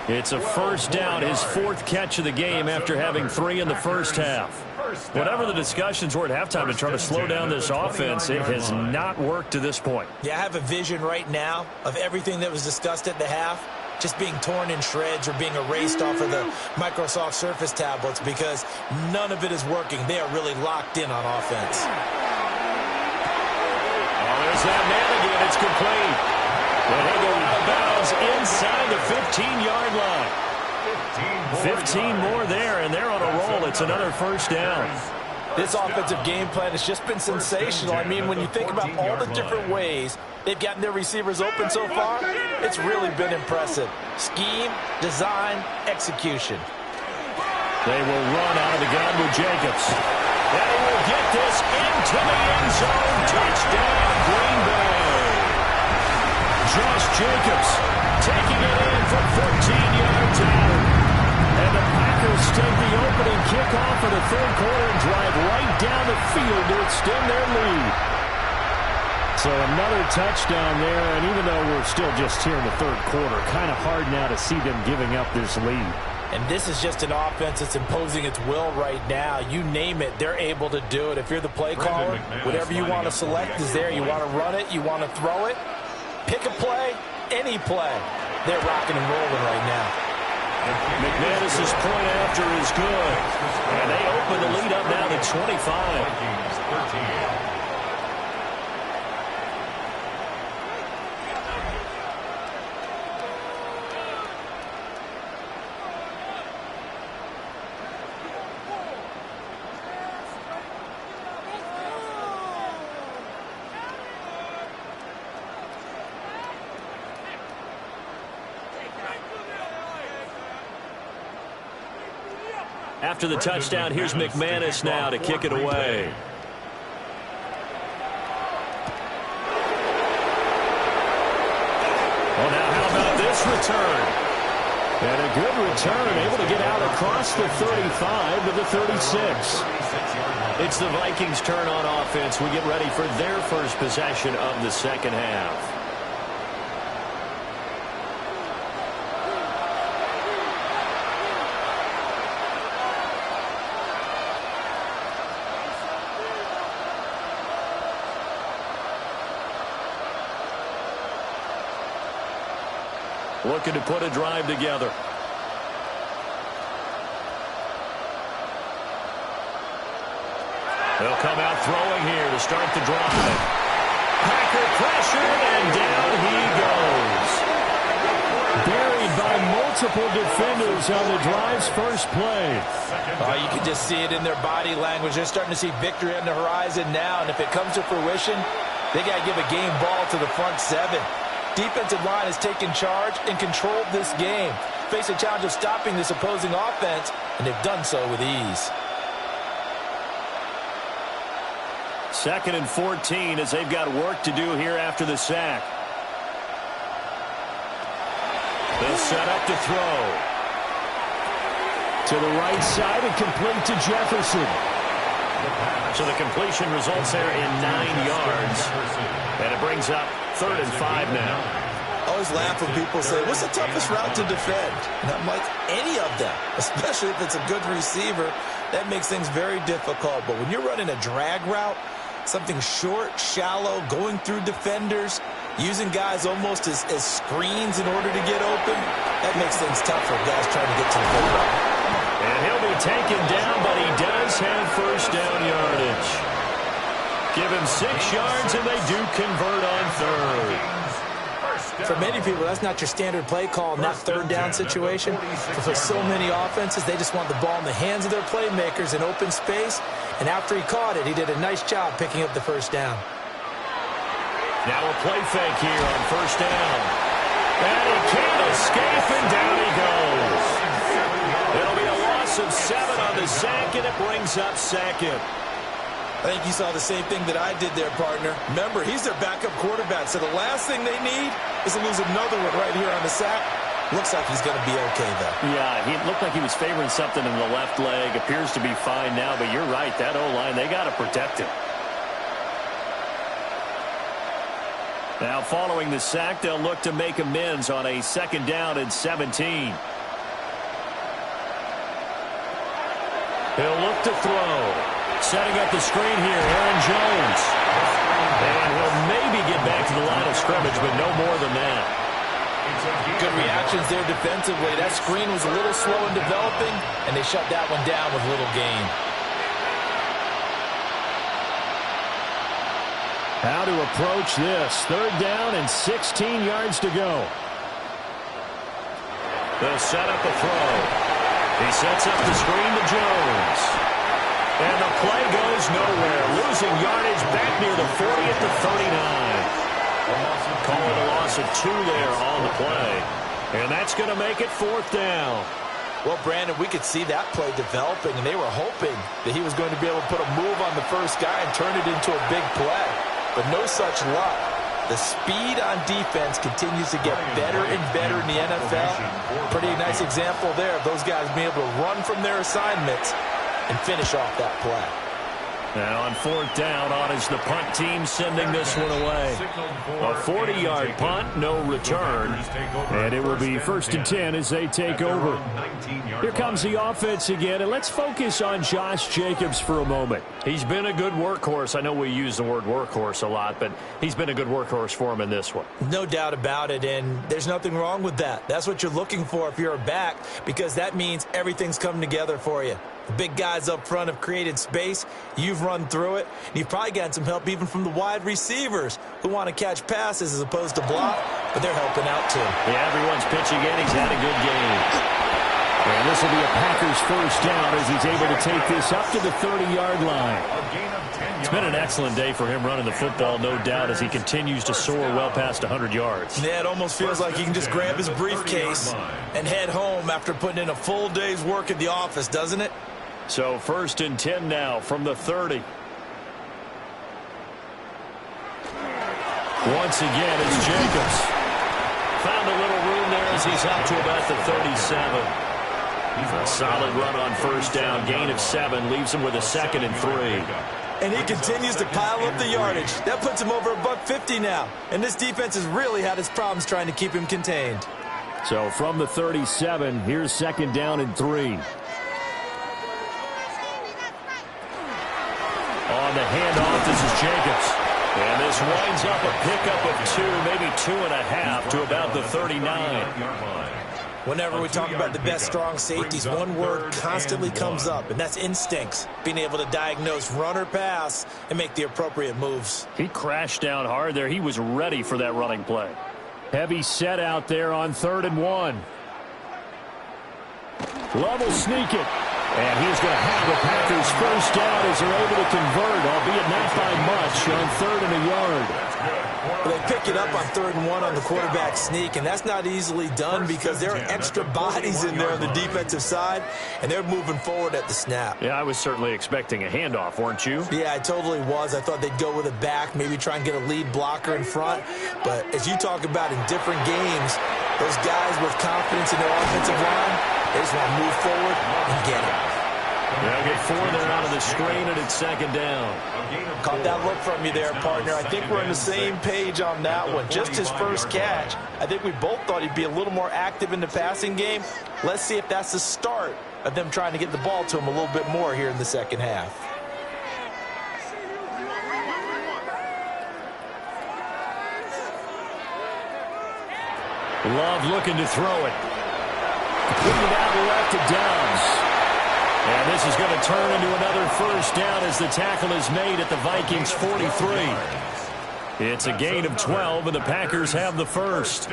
It's a first down, his fourth catch of the game after having 3 in the first half. Whatever the discussions were at halftime to try to slow down this offense, it has not worked to this point. Yeah, I have a vision right now of everything that was discussed at the half just being torn in shreds or being erased off of the Microsoft Surface tablets because none of it is working. They are really locked in on offense. Oh, there's that man again. It's complete. And they go out of bounds inside the 15-yard line. 15 more there, and they're on a roll. It's another first down. This offensive game plan has just been sensational. I mean, when you think about all the different ways they've gotten their receivers open so far, it's really been impressive. Scheme, design, execution. They will run out of the gun with Jacobs. They will get this into the end zone. Touchdown, Green Bay. Josh Jacobs taking it in from 14 yards out. And the Packers take the opening kickoff for the third quarter and drive right down the field to extend their lead. So another touchdown there, and even though we're still just here in the third quarter, kind of hard now to see them giving up this lead. And this is just an offense that's imposing its will right now. You name it, they're able to do it. If you're the play caller, whatever you want to select is there. You want to run it, you want to throw it. Pick a play, any play. They're rocking and rolling right now. McManus's point after is good. And they open the lead up now to 25. After the touchdown, here's McManus now to kick it away. Well, now how about this return? And a good return, able to get out across the 35 to the 36. It's the Vikings' turn on offense. We get ready for their first possession of the second half. Looking to put a drive together. They'll come out throwing here to start the drive. Packer pressure, and down he goes. Buried by multiple defenders on the drive's first play. You can just see it in their body language. They're starting to see victory on the horizon now, and if it comes to fruition, they got to give a game ball to the front seven. Defensive line has taken charge and controlled this game. Face a challenge of stopping this opposing offense, and they've done so with ease. 2nd and 14 as they've got work to do here after the sack. They'll set up to throw. To the right side and complete to Jefferson. So the completion results there in 9 yards. And it brings up 3rd and 5 now. I always laugh when people say, what's the toughest route to defend? And I'm like, any of them, especially if it's a good receiver. That makes things very difficult. But when you're running a drag route, something short, shallow, going through defenders, using guys almost as screens in order to get open, that makes things tough for guys trying to get to the football. And he'll be taken down, but he does have first down yardage. Give him 6 yards, and they do convert on 3rd. For many people, that's not your standard play call in that 3rd down situation. But for so many offenses, they just want the ball in the hands of their playmakers in open space, And after he caught it, he did a nice job picking up the first down. Now a play fake here on first down. And he can't escape, and down he goes. It'll be a loss of 7 on the sack, and it brings up second. I think you saw the same thing that I did there, partner. Remember, he's their backup quarterback, so the last thing they need is to lose another one right here on the sack. Looks like he's going to be okay, though. Yeah, he looked like he was favoring something in the left leg. Appears to be fine now, but you're right. That O-line, they got to protect him. Now, following the sack, they'll look to make amends on a second down and 17. He'll look to throw. Setting up the screen here, Aaron Jones. And he'll maybe get back to the line of scrimmage, but no more than that. Good reactions there defensively. That screen was a little slow in developing, and they shut that one down with little gain. How to approach this. Third down and 16 yards to go. They'll set up a throw. He sets up the screen to Jones. And the play goes nowhere. Losing yardage back near the 40 at the 39. Call it a loss of 2 there on the play. And that's going to make it 4th down. Well, Brandon, we could see that play developing, and they were hoping that he was going to be able to put a move on the first guy and turn it into a big play. But no such luck. The speed on defense continues to get better and better in the NFL. Pretty nice example there of those guys being able to run from their assignments and finish off that play. Now on 4th down, on is the punt team sending this one away. A 40-yard punt, no return. And it will be 1st and 10 as they take over. Here comes the offense again, and let's focus on Josh Jacobs for a moment. He's been a good workhorse. I know we use the word workhorse a lot, but he's been a good workhorse for him in this one. No doubt about it, and there's nothing wrong with that. That's what you're looking for if you're a back, because that means everything's coming together for you. The big guys up front have created space. You've run through it. And you've probably gotten some help even from the wide receivers who want to catch passes as opposed to block, but they're helping out too. Yeah, everyone's pitching in. He's had a good game. And this will be a Packers first down as he's able to take this up to the 30-yard line. It's been an excellent day for him running the football, no doubt, as he continues to soar well past 100 yards. Yeah, it almost feels like he can just grab his briefcase and head home after putting in a full day's work at the office, doesn't it? So 1st and 10 now from the 30. Once again, it's Jacobs. Found a little room there as he's out to about the 37. A solid run on first down. Gain of 7 leaves him with a 2nd and 3. And he continues to pile up the yardage. That puts him over $150 now. And this defense has really had its problems trying to keep him contained. So from the 37, here's 2nd down and 3. On the handoff, this is Jacobs. And this winds up a pickup of 2, maybe 2.5 to about the 39. Whenever we talk about the best strong safeties, one word constantly comes up, and that's instincts. Being able to diagnose run or pass and make the appropriate moves. He crashed down hard there. He was ready for that running play. Heavy set out there on 3rd and 1. Love will sneak it. And he's going to have the Packers first down as they're able to convert, albeit not by much, on 3rd and a yard. They pick it up on 3rd and 1 on the quarterback sneak, and that's not easily done because there are extra bodies in there on the defensive side, and they're moving forward at the snap. Yeah, I was certainly expecting a handoff, weren't you? Yeah, I totally was. I thought they'd go with a back, maybe try and get a lead blocker in front. But as you talk about in different games, those guys with confidence in their offensive line, they just want to move forward and get it. They'll get 4 there out of the screen, and it's 2nd down. Caught that look from you there, partner. I think we're on the same page on that one. Just his first catch. I think we both thought he'd be a little more active in the passing game. Let's see if that's the start of them trying to get the ball to him a little bit more here in the second half. Love looking to throw it. Putting it out left to Downs. And this is going to turn into another first down as the tackle is made at the Vikings 43. It's a gain of 12, and the Packers have the first.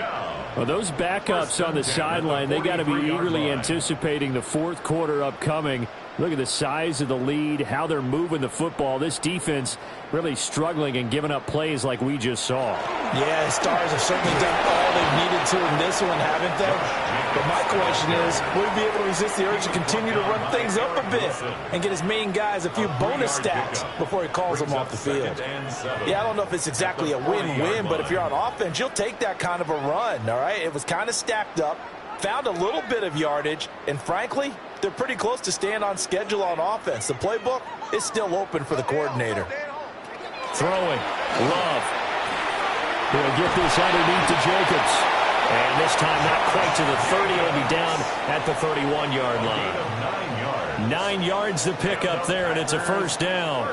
Well, those backups on the sideline, they got to be eagerly anticipating the 4th quarter upcoming Look at the size of the lead, how they're moving the football. This defense really struggling and giving up plays like we just saw. Yeah, the Stars have certainly done all they've needed to in this one, haven't they? But my question is, will he be able to resist the urge to continue to run things up a bit and get his main guys a few bonus stacks before he calls them off the field? Yeah, I don't know if it's exactly a win-win, but if you're on offense, you'll take that kind of a run, all right? It was kind of stacked up, found a little bit of yardage, and frankly, they're pretty close to staying on schedule on offense. The playbook is still open for the coordinator. Throwing. Love. He'll get this underneath to Jacobs. And this time not quite to the 30. It'll be down at the 31-yard line. 9 yards to pick up there, and it's a first down.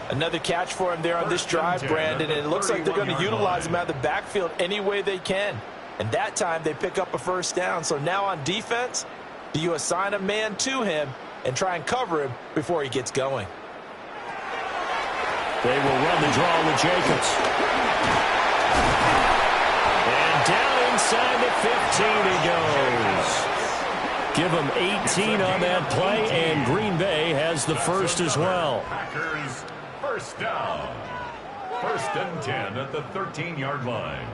Another catch for him there on this drive, Brandon, and it looks like they're going to utilize him out of the backfield any way they can. And that time they pick up a first down. So now on defense, do you assign a man to him and try and cover him before he gets going? They will run the draw with Jacobs. And down inside the 15 he goes. Give him 18 on that play, and Green Bay has the first as well. Packers first down. 1st and 10 at the 13-yard line.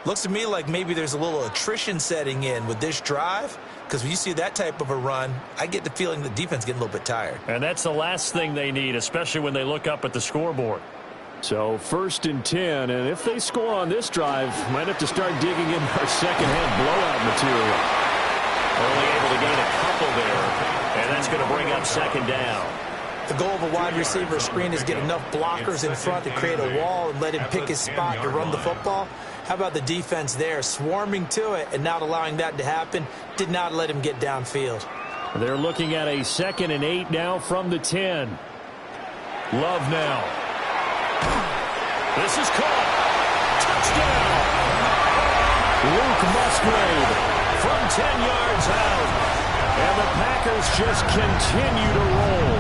Looks to me like maybe there's a little attrition setting in with this drive, because when you see that type of a run, I get the feeling the defense getting a little bit tired. And that's the last thing they need, especially when they look up at the scoreboard. So 1st and 10, and if they score on this drive, might have to start digging in our second-half blowout material. Only able to gain a couple there, and that's going to bring up 2nd down. The goal of a wide receiver screen is get enough blockers in front to create a wall and let him pick his spot to run the football. How about the defense there, swarming to it and not allowing that to happen? Did not let him get downfield. They're looking at a 2nd and 8 now from the 10. Love now. This is caught. Touchdown. Luke Musgrave From 10 yards out. And the Packers just continue to roll.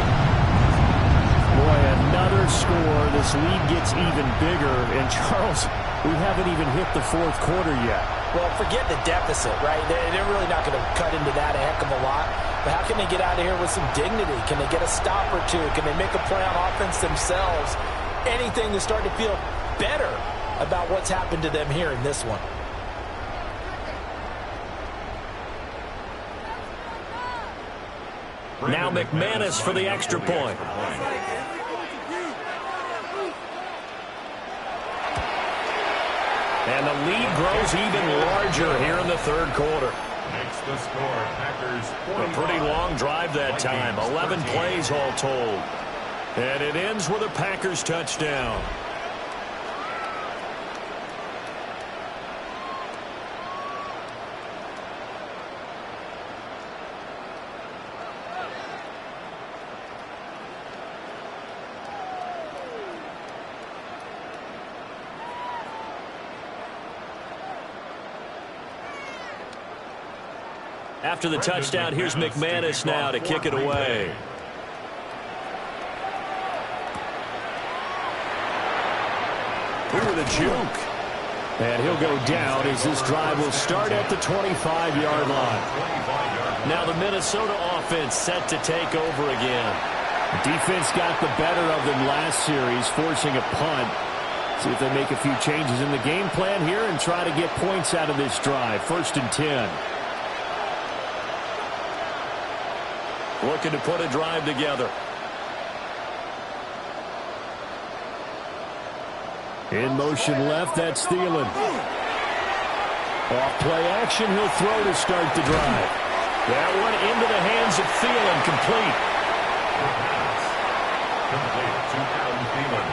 Boy, another score. This lead gets even bigger. And Charles, we haven't even hit the 4th quarter yet. Well, forget the deficit, right? They're really not going to cut into that a heck of a lot. But how can they get out of here with some dignity? Can they get a stop or two? Can they make a play on offense themselves? Anything to start to feel better about what's happened to them here in this one. Now McManus for the extra point. And the lead grows even larger here in the 3rd quarter. Makes the score. Packers 45. A pretty long drive that time. 11 plays all told. And it ends with a Packers touchdown. After the touchdown, here's McManus now to kick it away. Ooh, the juke. And he'll go down as this drive will start at the 25-yard line. Now the Minnesota offense set to take over again. Defense got the better of them last series, forcing a punt. See if they make a few changes in the game plan here and try to get points out of this drive. 1st and 10. Looking to put a drive together. In motion left, that's Thielen. Off play action, he'll throw to start the drive. That one into the hands of Thielen, complete. Complete to Adam Thielen.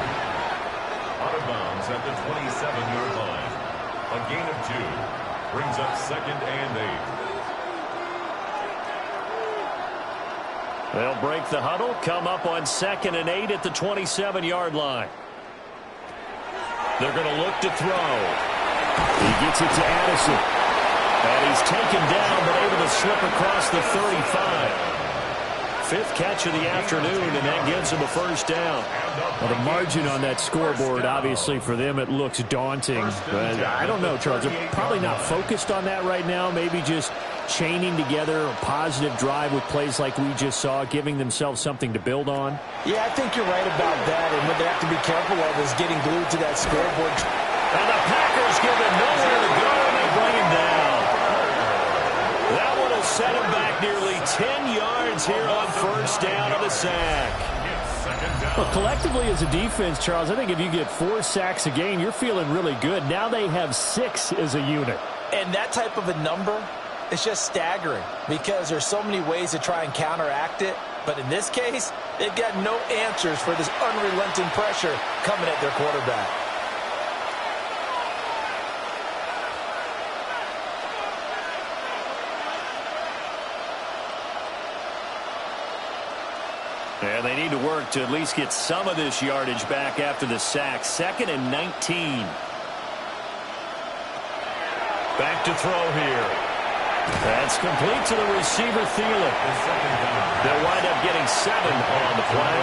Out of bounds at the 27-yard line. A gain of 2. Brings up 2nd and 8. They'll break the huddle, come up on 2nd and 8 at the 27-yard line. They're going to look to throw. He gets it to Addison. And he's taken down but able to slip across the 35. fifth catch of the afternoon, and that gets him a first down. Well, the margin on that scoreboard, obviously, for them, it looks daunting. But I don't know, Charles. They're probably not focused on that right now. Maybe just chaining together a positive drive with plays like we just saw, giving themselves something to build on. Yeah, I think you're right about that. And what they have to be careful of is getting glued to that scoreboard. And the Packers give him nowhere to go, and they bring him down. That one will set him back nearly 10 yards here on first down on the sack. Well, collectively as a defense, Charles, I think if you get 4 sacks a game, you're feeling really good. Now they have 6 as a unit. And that type of a number is just staggering because there's so many ways to try and counteract it. But in this case, they've got no answers for this unrelenting pressure coming at their quarterback. And they need to work to at least get some of this yardage back after the sack. 2nd and 19. Back to throw here. That's complete to the receiver, Thielen. They'll wind up getting 7 on the play.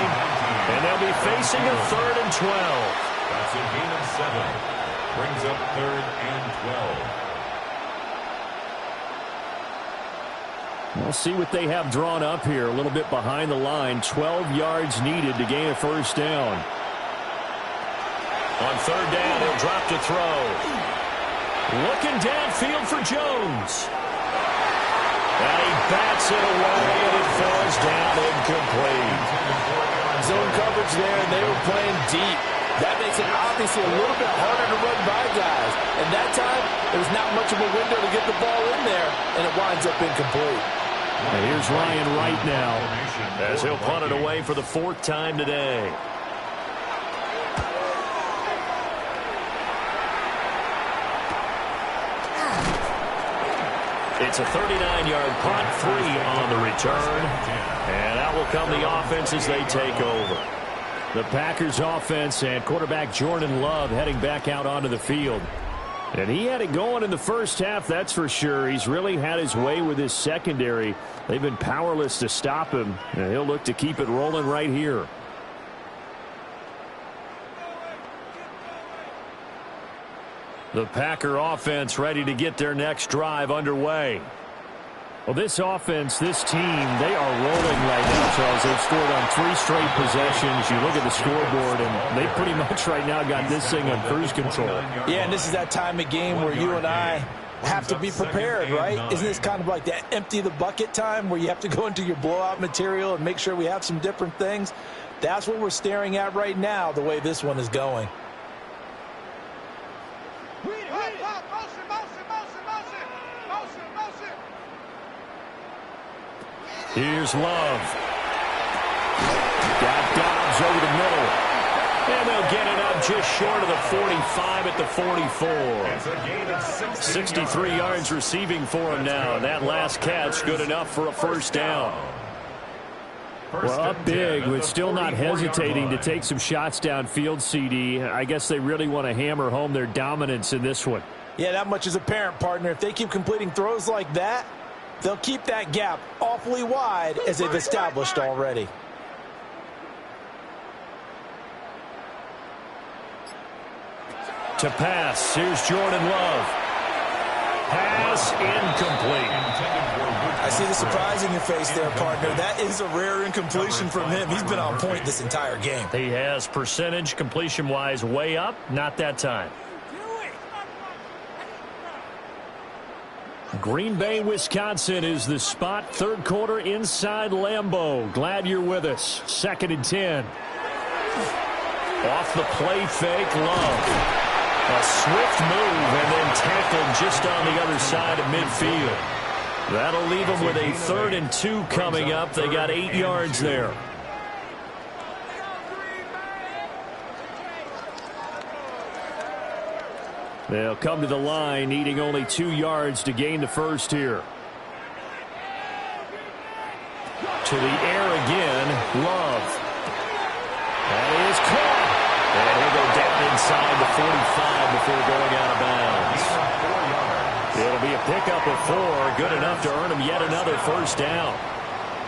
And they'll be facing a 3rd and 12. That's a gain of 7. Brings up 3rd and 12. We'll see what they have drawn up here. A little bit behind the line. 12 yards needed to gain a first down. On 3rd down, he'll drop to throw. Looking downfield for Jones. And he bats it away, and it falls down incomplete. Zone coverage there, and they were playing deep. That makes it obviously a little bit harder to run by guys. And that time, there was not much of a window to get the ball in there, and it winds up incomplete. And here's Ryan Wright now, as he'll punt it away for the 4th time today. It's a 39-yard punt, 3 on the return. And that will come the offense as they take over. The Packers offense and quarterback Jordan Love heading back out onto the field. And he had it going in the first half, that's for sure. He's really had his way with his secondary. They've been powerless to stop him, and he'll look to keep it rolling right here. The Packer offense ready to get their next drive underway. Well, this offense, this team, they are rolling right now, Charles. They've scored on 3 straight possessions. You look at the scoreboard, and they pretty much right now got this thing on cruise control. Yeah, and this is that time of game where you and I have to be prepared, right? Isn't this kind of like that empty the bucket time where you have to go into your blowout material and make sure we have some different things? That's what we're staring at right now, the way this one is going. Here's Love. Got Dobbs over the middle. And they'll get it up just short of the 45 at the 44. 63 yards receiving for him now. And that last catch good enough for a first down. Well, up big, but still not hesitating to take some shots downfield, CD. I guess they really want to hammer home their dominance in this one. Yeah, that much is apparent, partner. If they keep completing throws like that, they'll keep that gap awfully wide as they've established already. To pass, here's Jordan Love. Pass incomplete. I see the surprise in your face there, partner. That is a rare incompletion from him. He's been on point this entire game. He has percentage completion-wise way up, not that time. Green Bay, Wisconsin is the spot. 3rd quarter inside Lambeau. Glad you're with us. 2nd and 10. Off the play fake, Love. A swift move and then tackled just on the other side of midfield. That'll leave them with a 3rd and 2 coming up. They got 8 yards there. They'll come to the line, needing only 2 yards to gain the first here. To the air again, Love. That is caught. And he'll go down inside the 45 before going out of bounds. It'll be a pickup of 4, good enough to earn him yet another first down.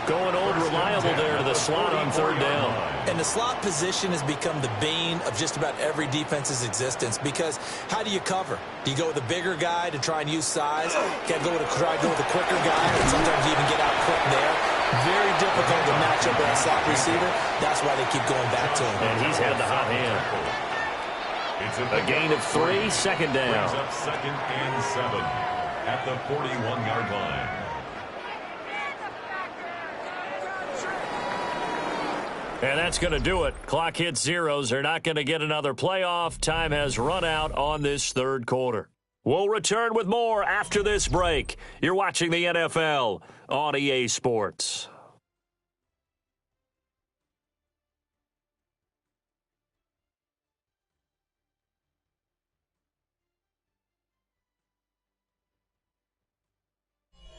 Going old reliable there to the slot on third down. And the slot position has become the bane of just about every defense's existence, because how do you cover? Do you go with a bigger guy to try and use size? Try to go with a quicker guy and sometimes even get out quick there? Very difficult to match up with that slot receiver. That's why they keep going back to him. And he's had the hot hand. A gain of 3, second down. Brings up 2nd and 7 at the 41-yard line. And that's going to do it. Clock hits zeros. They're not going to get another playoff. Time has run out on this third quarter. We'll return with more after this break. You're watching the NFL on EA Sports.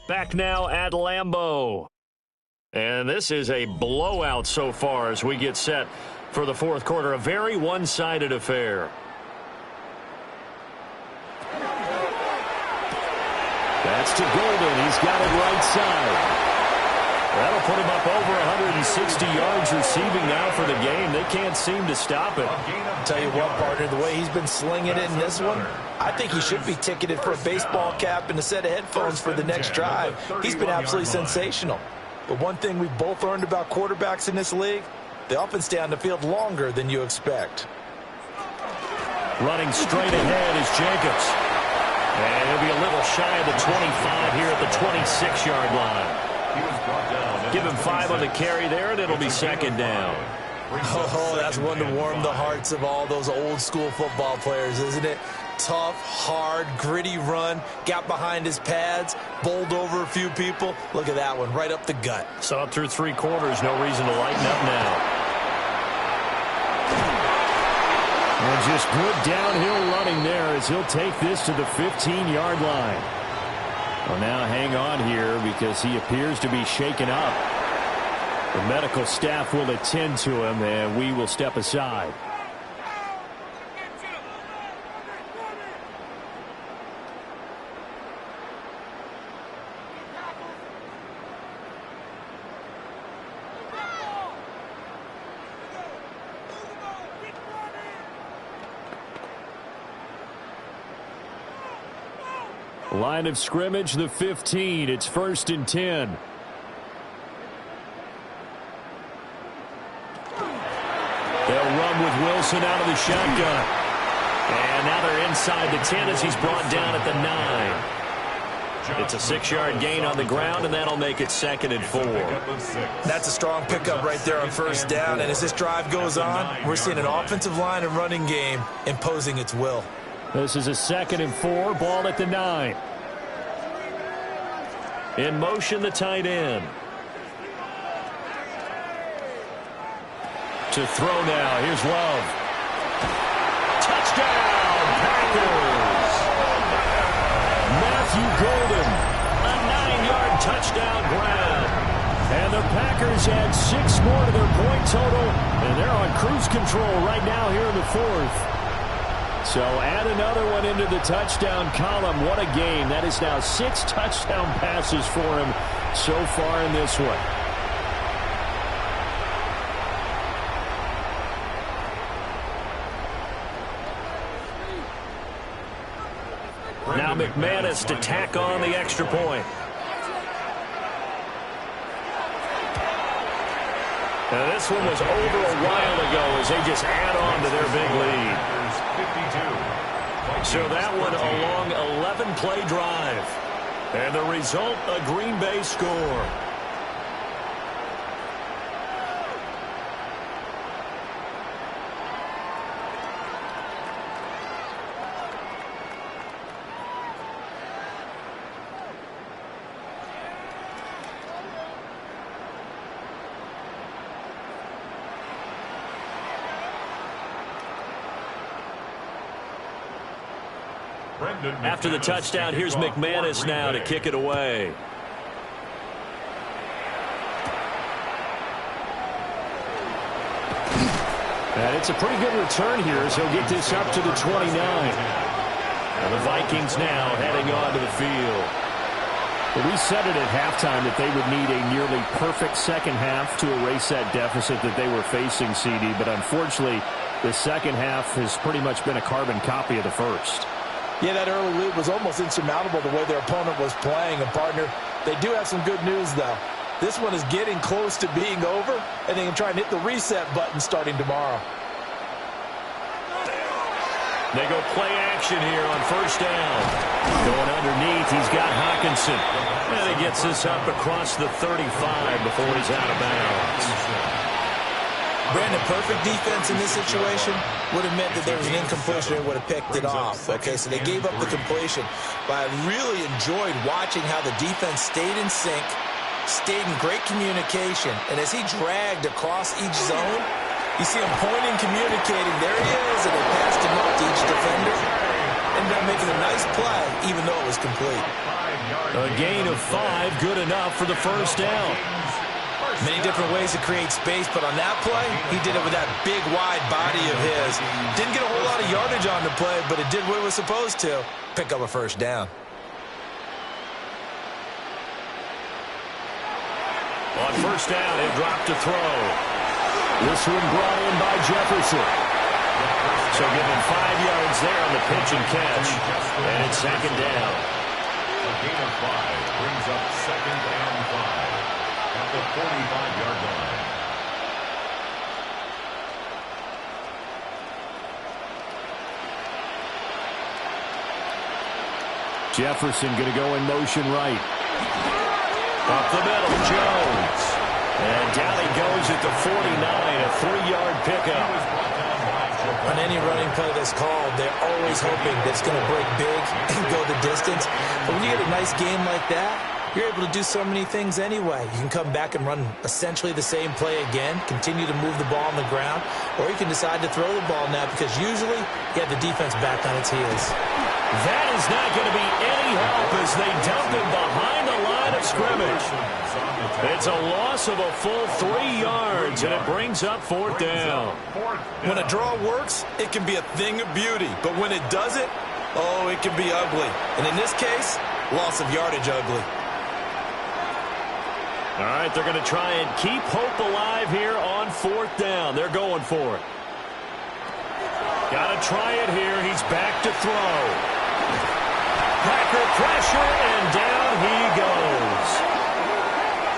Back now at Lambeau. And this is a blowout so far as we get set for the fourth quarter. A very one-sided affair. That's to Golden. He's got it right side. That'll put him up over 160 yards receiving now for the game. They can't seem to stop it. Tell you what, partner, the way he's been slinging it in this one, I think he should be ticketed for a baseball cap and a set of headphones for the next drive. He's been absolutely sensational. But one thing we've both learned about quarterbacks in this league, they often stay on the field longer than you expect. Running straight ahead is Jacobs. And he'll be a little shy of the 25 here at the 26-yard line. Give him 5 on the carry there, and it'll be second down. Oh, that's one to warm the hearts of all those old-school football players, isn't it? Tough, hard, gritty run, got behind his pads, bowled over a few people. Look at that one, right up the gut. Saw it through 3 quarters, no reason to lighten up now. And just good downhill running there as he'll take this to the 15-yard line. Well, now hang on here because he appears to be shaken up. The medical staff will attend to him, and we will step aside. Line of scrimmage, the 15. It's 1st and 10. They'll run with Wilson out of the shotgun. And now they're inside the 10 as he's brought down at the 9. It's a 6-yard gain on the ground, and that'll make it 2nd and 4. That's a strong pickup right there on 1st down. And as this drive goes on, we're seeing an offensive line and running game imposing its will. This is a 2nd and 4, ball at the 9. In motion, the tight end. To throw now, here's Love. Touchdown, Packers! Matthew Golden, a 9-yard touchdown grab. And the Packers add 6 more to their point total, and they're on cruise control right now here in the 4th. So add another one into the touchdown column. What a game. That is now 6 touchdown passes for him so far in this one. Now McManus to tack on the extra point. Now this one was over a while ago as they just add on to their big lead. So that one a long 11-play drive. And the result, a Green Bay score. After the touchdown, here's McManus now to kick it away. And it's a pretty good return here as he'll get this up to the 29. And the Vikings now heading onto the field. Well, we said it at halftime that they would need a nearly perfect second half to erase that deficit that they were facing, CD. But unfortunately, the second half has pretty much been a carbon copy of the first. Yeah, that early lead was almost insurmountable the way their opponent was playing. And, partner, they do have some good news, though. This one is getting close to being over, and they can try and hit the reset button starting tomorrow. They go play action here on first down. Going underneath, he's got Hockenson. And he gets this up across the 35 before he's out of bounds. Brandon, perfect defense in this situation would have meant that there was an incompletion and would have picked it off. Okay, so they gave up the completion. But I really enjoyed watching how the defense stayed in sync, stayed in great communication. And as he dragged across each zone, you see him pointing, communicating. There he is, and they passed him up to each defender. Ended up making a nice play, even though it was complete. A gain of 5, good enough for the first down. Many different ways to create space, but on that play, he did it with that big, wide body of his. Didn't get a whole lot of yardage on the play, but it did what it was supposed to. Pick up a first down. On first down, he'll drop to throw. This one brought in by Jefferson. So give him 5 yards there on the pitch and catch. And it's second down. A gain of 5 brings up second and 5 at the 45-yard line. Jefferson going to go in motion right. Up the middle, Jones. And down he goes at the 49, a 3-yard pickup. On any running play that's called, they're always hoping that it's going to break big and go the distance. But when you get a nice game like that, you're able to do so many things anyway. You can come back and run essentially the same play again, continue to move the ball on the ground, or you can decide to throw the ball now because usually you have the defense back on its heels. That is not going to be any help as they dump him behind the line of scrimmage. It's a loss of a full 3 yards, and it brings up fourth down. When a draw works, it can be a thing of beauty. But when it doesn't, oh, it can be ugly. And in this case, loss of yardage ugly. All right, they're going to try and keep hope alive here on fourth down. They're going for it. Got to try it here. He's back to throw. Packer pressure, and down he goes.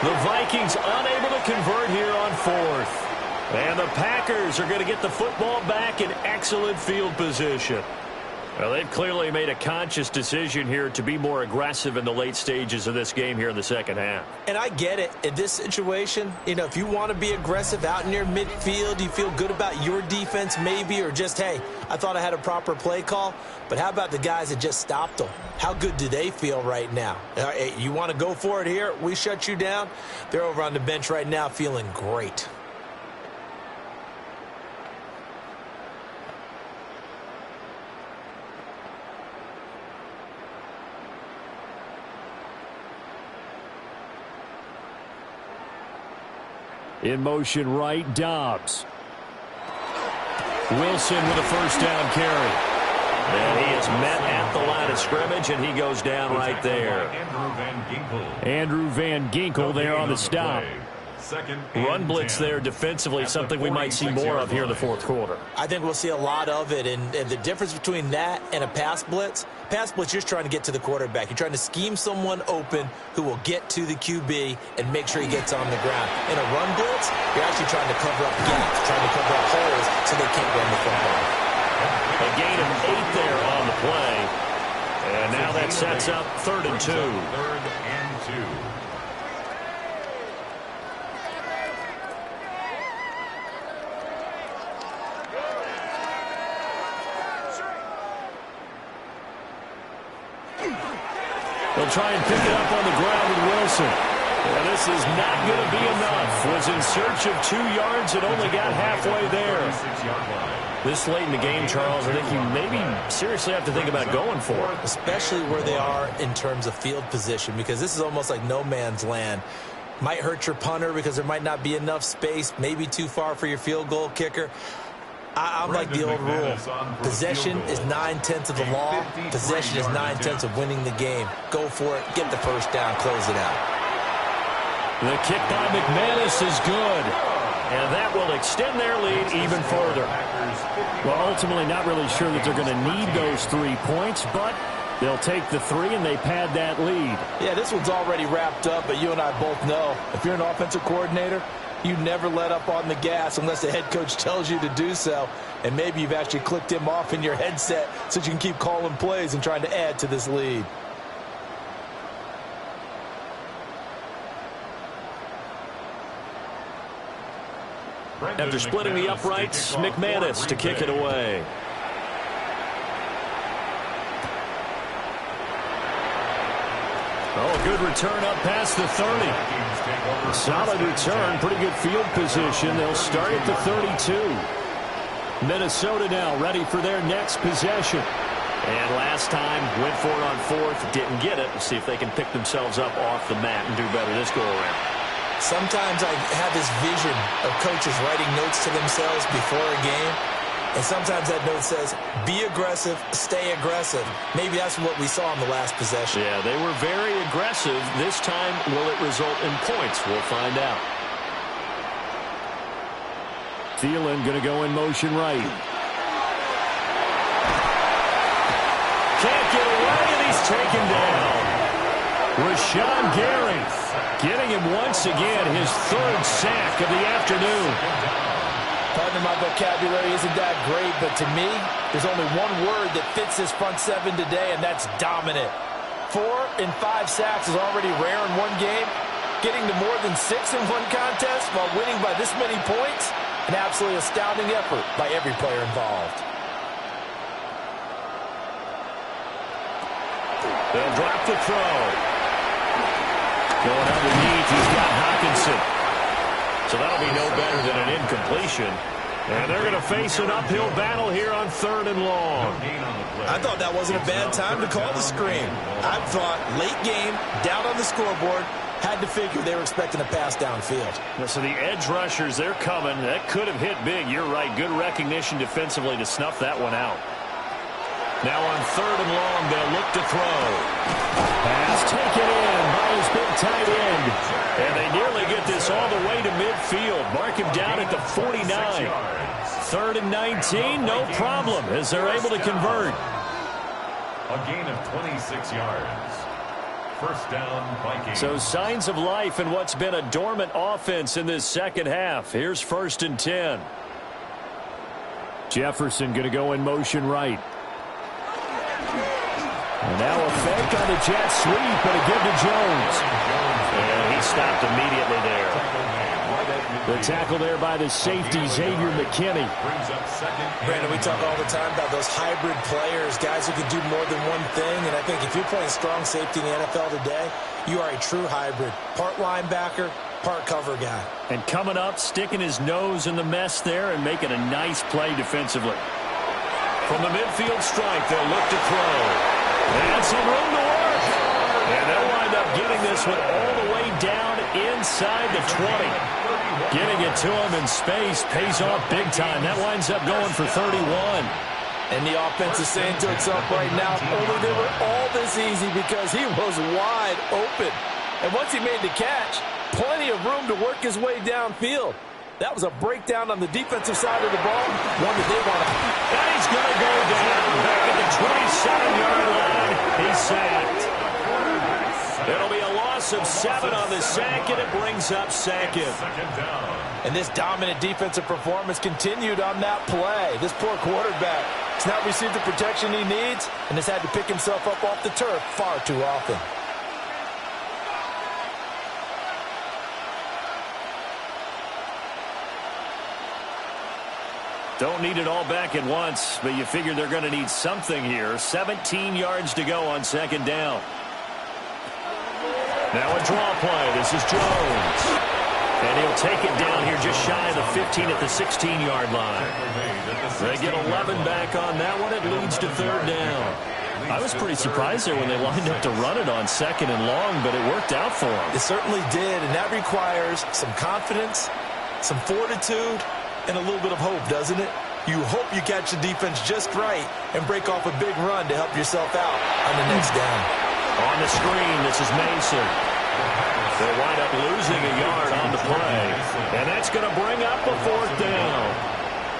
The Vikings unable to convert here on fourth. And the Packers are going to get the football back in excellent field position. Well, they've clearly made a conscious decision here to be more aggressive in the late stages of this game here in the second half. And I get it. In this situation, you know, if you want to be aggressive out in your midfield, you feel good about your defense maybe, or just, hey, I thought I had a proper play call. But how about the guys that just stopped them? How good do they feel right now? You want to go for it here? We shut you down. They're over on the bench right now feeling great. In motion right, Dobbs. Wilson with a first down carry. And he is met at the line of scrimmage, and he goes down right there. Andrew Van Ginkel there on the stop. Run blitz there defensively, something we might see more of here in the fourth quarter. I think we'll see a lot of it, and the difference between that and a pass blitz, you're just trying to get to the quarterback. You're trying to scheme someone open who will get to the QB and make sure he gets on the ground. In a run blitz, you're actually trying to cover up gaps, trying to cover up holes so they can't run the football. A gain of 8 there on the play. And now that sets up 3rd and 2. 3rd and 2. They'll try and pick it up on the ground with Wilson. And this is not going to be enough. Was in search of 2 yards and only got halfway there. This late in the game, Charles, I think you maybe seriously have to think about going for it. Especially where they are in terms of field position, because this is almost like no man's land. Might hurt your punter because there might not be enough space, maybe too far for your field goal kicker. I'm like the old rule. Possession is 9/10 of the law. Possession is 9/10 of winning the game. Go for it. Get the first down. Close it out. The kick by McManus is good. And that will extend their lead even further. Well, ultimately not really sure that they're going to need those 3 points, but they'll take the 3 and they pad that lead. Yeah, this one's already wrapped up, but you and I both know if you're an offensive coordinator, you never let up on the gas unless the head coach tells you to do so. And maybe you've actually clicked him off in your headset so you can keep calling plays and trying to add to this lead. After splitting the uprights, McManus to kick it away. Oh, good return up past the 30. Solid return, pretty good field position. They'll start at the 32. Minnesota now ready for their next possession. And last time, went for it on 4th, didn't get it. We'll see if they can pick themselves up off the mat and do better this go-around. Sometimes I have this vision of coaches writing notes to themselves before a game. And sometimes that note says, be aggressive, stay aggressive. Maybe that's what we saw in the last possession. Yeah, they were very aggressive. This time, will it result in points? We'll find out. Thielen going to go in motion right. Can't get away, and he's taken down. Rashawn Gary getting him once again, his 3rd sack of the afternoon. Pardon my vocabulary isn't that great, but to me, there's only one word that fits this front 7 today, and that's dominant. 4 and 5 sacks is already rare in one game. Getting to more than 6 in one contest while winning by this many points, an absolutely astounding effort by every player involved. They'll drop the throw. Going underneath, he's got Hawkinson. So that'll be no better than an incompletion. And they're going to face an uphill battle here on 3rd and long. I thought that wasn't a bad time to call the screen. I thought late game, down on the scoreboard, had to figure they were expecting a pass downfield. So the edge rushers, they're coming. That could have hit big. You're right. Good recognition defensively to snuff that one out. Now on 3rd and long, they'll look to throw. Pass taken in by his big tight end. And they nearly get this all the way to midfield. Mark him down at the 49. 3rd and 19, no problem, as they're able to convert. A gain of 26 yards. First down, Vikings. So signs of life in what's been a dormant offense in this second half. Here's 1st and 10. Jefferson going to go in motion right. And now a fake on the jet sweep, and a give to Jones. And he stopped immediately there. The tackle there by the safety, Xavier McKinney. Brandon, we talk all the time about those hybrid players, guys who can do more than one thing. And I think if you're playing strong safety in the NFL today, you are a true hybrid. Part linebacker, part cover guy. And coming up, sticking his nose in the mess there and making a nice play defensively. From the midfield strike, they'll look to throw. And some room to work. And they'll wind up getting this one all the way down inside the 20. Getting it to him in space pays off big time. That winds up going for 31. And the offense is saying to itself right now, only they were all this easy because he was wide open. And once he made the catch, plenty of room to work his way downfield. That was a breakdown on the defensive side of the ball, one that they want to. And he's going to go down back at the 27-yard line. He's sacked. It'll be a loss of 7 on the sack, and it brings up second. And this dominant defensive performance continued on that play. This poor quarterback has not received the protection he needs and has had to pick himself up off the turf far too often. Don't need it all back at once, but you figure they're going to need something here. 17 yards to go on second down. Now a draw play. This is Jones. And he'll take it down here just shy of the 15 at the 16-yard line. They get 11 back on that one. It leads to third down. I was pretty surprised there when they lined up to run it on second and long, but it worked out for them. It certainly did, and that requires some confidence, some fortitude, and a little bit of hope, doesn't it? You hope you catch the defense just right and break off a big run to help yourself out on the next down. On the screen, this is Mason. They'll wind up losing a yard on the play. And that's going to bring up a 4th down.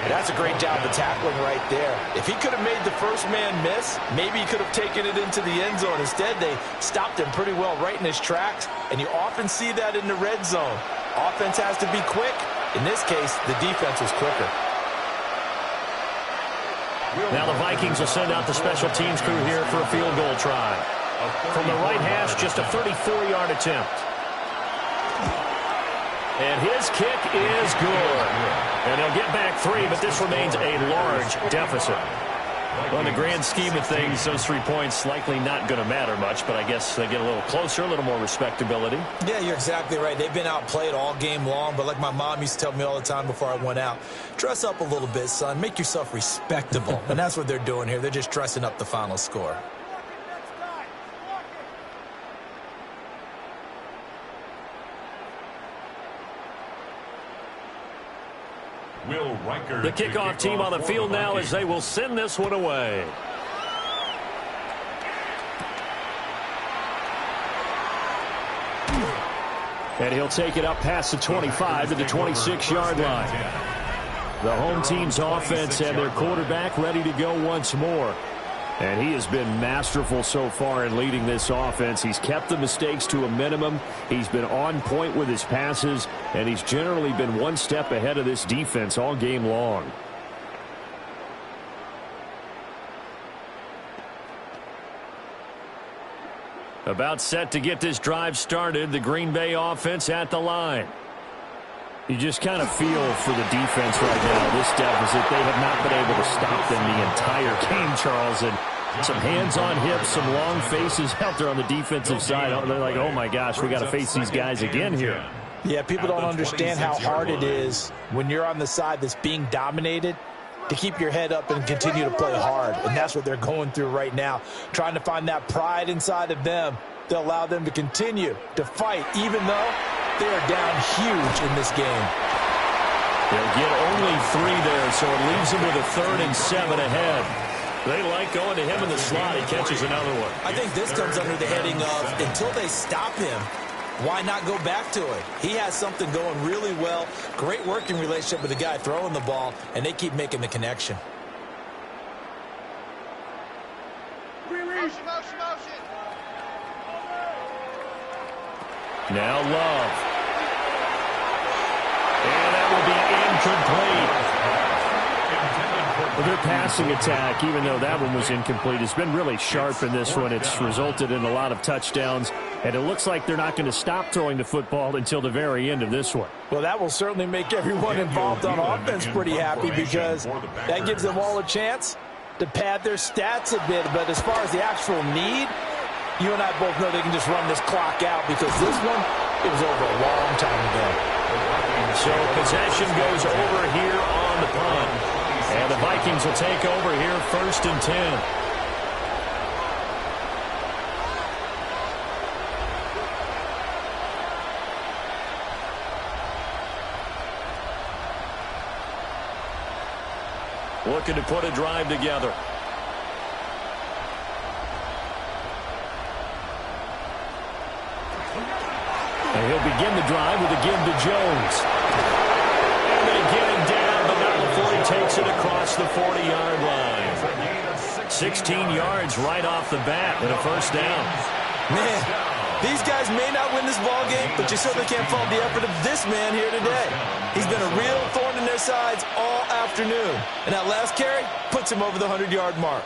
And that's a great job of tackling right there. If he could have made the first man miss, maybe he could have taken it into the end zone. Instead, they stopped him pretty well right in his tracks, and you often see that in the red zone. Offense has to be quick. In this case, the defense was quicker. Now the Vikings will send out the special teams crew here for a field goal try. From the right hash, just a 34-yard attempt. And his kick is good. And they'll get back 3, but this remains a large deficit. Well, in the grand scheme of things, those 3 points likely not going to matter much, but I guess they get a little closer, a little more respectability. Yeah, you're exactly right. They've been outplayed all game long, but like my mom used to tell me all the time before I went out, dress up a little bit, son. Make yourself respectable. And that's what they're doing here. They're just dressing up the final score. The kickoff team on the field now as they will send this one away. And he'll take it up past the 25 to the 26-yard line. The home team's offense and their quarterback ready to go once more. And he has been masterful so far in leading this offense. He's kept the mistakes to a minimum. He's been on point with his passes, and he's generally been one step ahead of this defense all game long. About set to get this drive started, the Green Bay offense at the line. You just kind of feel for the defense right now, this deficit. They have not been able to stop them the entire game, Charles. And some hands on hips, some long faces out there on the defensive side. They're like, oh, my gosh, we got to face these guys again here. Yeah, people don't understand how hard it is when you're on the side that's being dominated to keep your head up and continue to play hard. And that's what they're going through right now, trying to find that pride inside of them to allow them to continue to fight, even though they are down huge in this game. They'll get only 3 there, so it leaves them with a 3rd and 7 ahead. They like going to him in the slot. He catches another one. I think this comes under the heading of until they stop him, why not go back to it? He has something going really well. Great working relationship with the guy throwing the ball, and they keep making the connection. Motion. Now Love. And that will be incomplete. Well, their passing attack, even though that one was incomplete, has been really sharp in this one. It's resulted in a lot of touchdowns, and it looks like they're not going to stop throwing the football until the very end of this one. Well, that will certainly make everyone involved on offense pretty happy because that gives them all a chance to pad their stats a bit. But as far as the actual need, you and I both know they can just run this clock out because this one, it was over a long time ago. So possession goes over here on the punt. And the Vikings will take over here 1st and 10. Looking to put a drive together. And he'll begin the drive with a give to Jones. And they get him down, but not before he takes it across the 40-yard line. 16 yards right off the bat and a 1st down. Man, these guys may not win this ball game, but you certainly can't fault the effort of this man here today. He's been a real thorn in their sides all afternoon. And that last carry puts him over the 100-yard mark.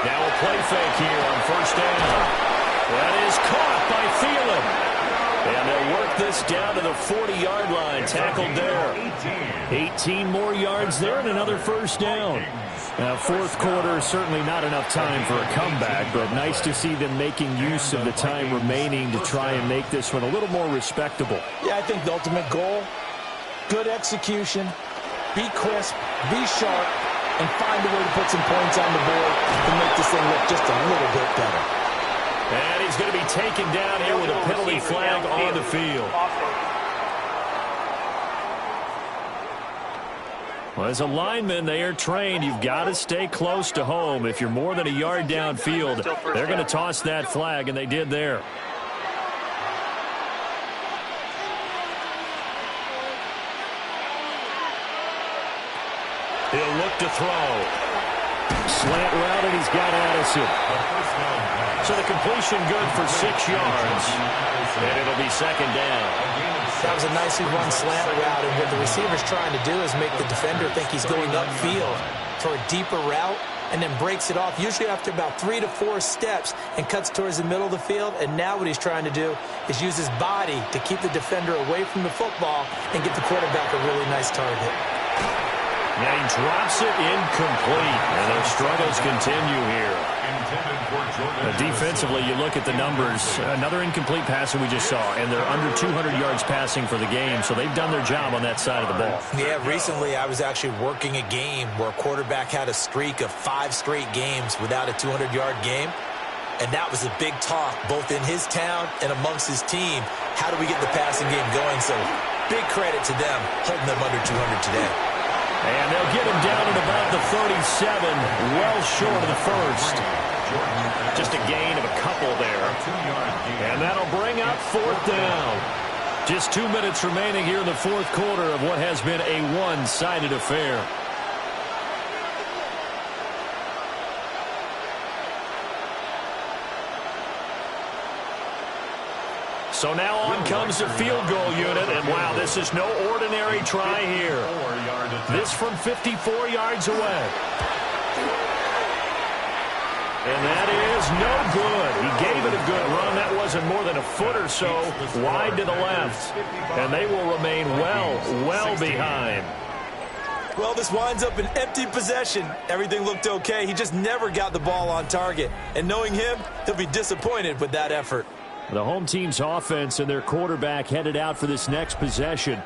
Now a play fake here on 1st down. That is caught by Thielen. And they'll work this down to the 40-yard line. Tackled there. 18 more yards there and another 1st down. Now, 4th quarter, certainly not enough time for a comeback, but nice to see them making use of the time remaining to try and make this one a little more respectable. Yeah, I think the ultimate goal, good execution, be crisp, be sharp, and find a way to put some points on the board to make this thing look just a little bit better. And he's going to be taken down here with a penalty flag on the field. Well, as a lineman, they are trained. You've got to stay close to home. If you're more than a yard downfield, they're going to toss that flag, and they did there. He'll look to throw. Slant route, and he's got Addison. So the completion good for 6 yards, and it'll be second down. That was a nicely run slant route, and what the receiver's trying to do is make the defender think he's going upfield for a deeper route and then breaks it off, usually after about 3 to 4 steps, and cuts towards the middle of the field. And now what he's trying to do is use his body to keep the defender away from the football and get the quarterback a really nice target. Yeah, he drops it incomplete, and their struggles continue here. Defensively, you look at the numbers. Another incomplete pass that we just saw, and they're under 200 yards passing for the game, so they've done their job on that side of the ball. Yeah, recently I was actually working a game where a quarterback had a streak of 5 straight games without a 200-yard game, and that was a big talk both in his town and amongst his team. How do we get the passing game going? So big credit to them holding them under 200 today. And they'll get him down at about the 37, well short of the first. Just a gain of a couple there. And that'll bring up 4th down. Just 2 minutes remaining here in the 4th quarter of what has been a one-sided affair. So now on comes the field goal unit, and wow, this is no ordinary try here. This from 54 yards away. And that is no good. He gave it a good run. That wasn't more than a foot or so wide to the left. And they will remain well behind. Well, this winds up an empty possession. Everything looked okay. He just never got the ball on target. And knowing him, he'll be disappointed with that effort. The home team's offense and their quarterback headed out for this next possession.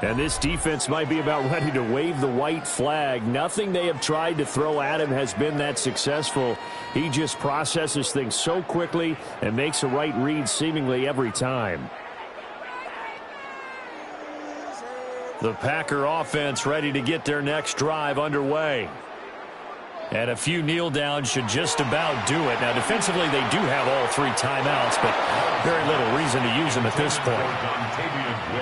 And this defense might be about ready to wave the white flag. Nothing they have tried to throw at him has been that successful. He just processes things so quickly and makes a right read seemingly every time. The Packer offense ready to get their next drive underway. And a few kneel downs should just about do it. Now, defensively, they do have all 3 timeouts, but very little reason to use them at this point.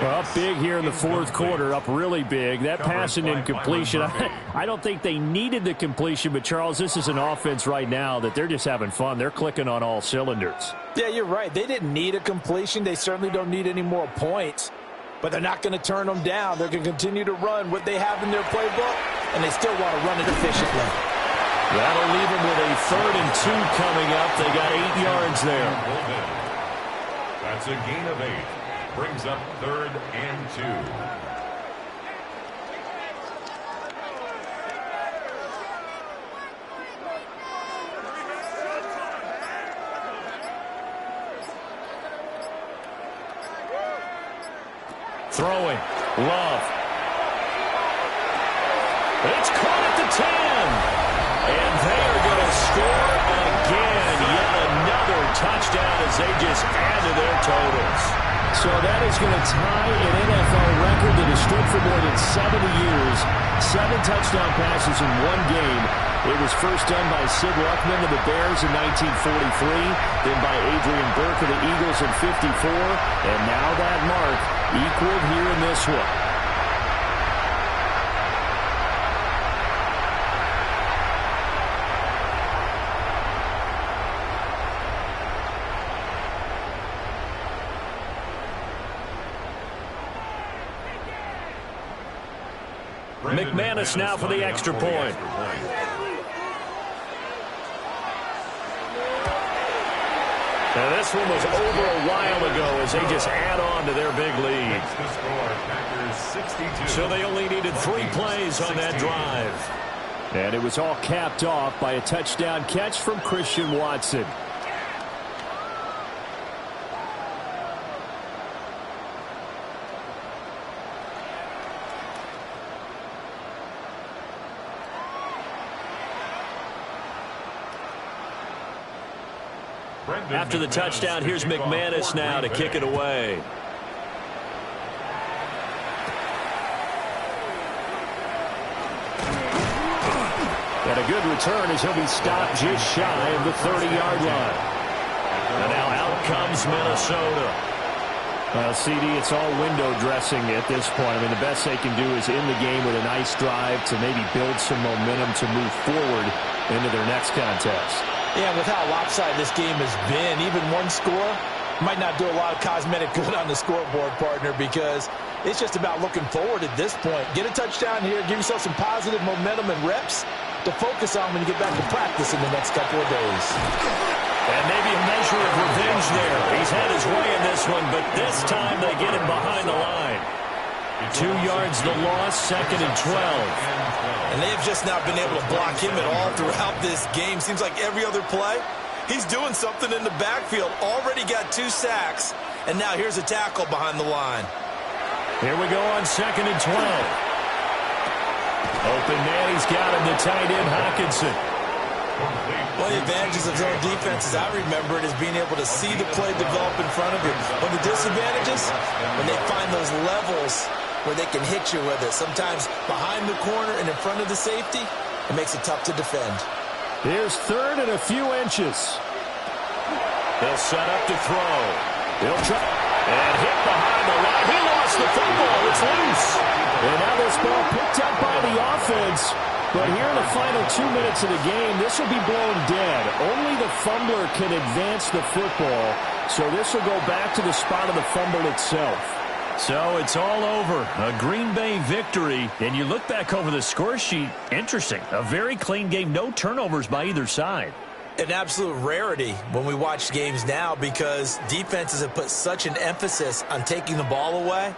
Well, up big here in the 4th quarter, up really big. That pass and incompletion, I don't think they needed the completion, but, Charles, this is an offense right now that they're just having fun. They're clicking on all cylinders. Yeah, you're right. They didn't need a completion. They certainly don't need any more points, but they're not going to turn them down. They're going to continue to run what they have in their playbook, and they still want to run it efficiently. That'll leave them with a 3rd and 2 coming up. They got 8 yards there. That's a gain of 8. Brings up 3rd and 2. Throwing. Love. It's caught at the 10. And they are going to score again. Yet another touchdown as they just add to their totals. So that is going to tie an NFL record that has stood for more than 70 years. 7 touchdown passes in 1 game. It was first done by Sid Luckman of the Bears in 1943, then by Adrian Burke of the Eagles in 54, and now that mark equaled here in this one. McManus now for the extra point. Now this one was over a while ago as they just add on to their big lead. So they only needed 3 plays on that drive. And it was all capped off by a touchdown catch from Christian Watson. After the touchdown, here's McManus now to kick it away. a good return as he'll be stopped just shy of the 30-yard line. And now out comes Minnesota. Well, CD, it's all window dressing at this point. I mean, the best they can do is in the game with a nice drive to maybe build some momentum to move forward into their next contest. Yeah, with how lopsided this game has been, even one score might not do a lot of cosmetic good on the scoreboard, partner, because it's just about looking forward at this point. Get a touchdown here, give yourself some positive momentum and reps to focus on when you get back to practice in the next couple of days. And maybe a measure of revenge there. He's had his way in this one, but this time they get him behind the line. 2 yards the loss, 2nd and 12. And they have just not been able to block him at all throughout this game. Seems like every other play, he's doing something in the backfield. Already got 2 sacks, and now here's a tackle behind the line. Here we go on 2nd and 12. Open man, he's got him, the tight end, Hockenson. One of the advantages of zone defense, as I remember it, is being able to see the play develop in front of you. One of the disadvantages, when they find those levels where they can hit you with it, sometimes behind the corner and in front of the safety, it makes it tough to defend. Here's 3rd and a few inches. They'll set up to throw. He'll try. And hit behind the line. He lost the football. It's loose. And now this ball picked up by the offense. But here in the final 2 minutes of the game, this will be blown dead. Only the fumbler can advance the football. So this will go back to the spot of the fumble itself. So it's all over. A Green Bay victory. And you look back over the score sheet. Interesting. A very clean game. No turnovers by either side. An absolute rarity when we watch games now because defenses have put such an emphasis on taking the ball away.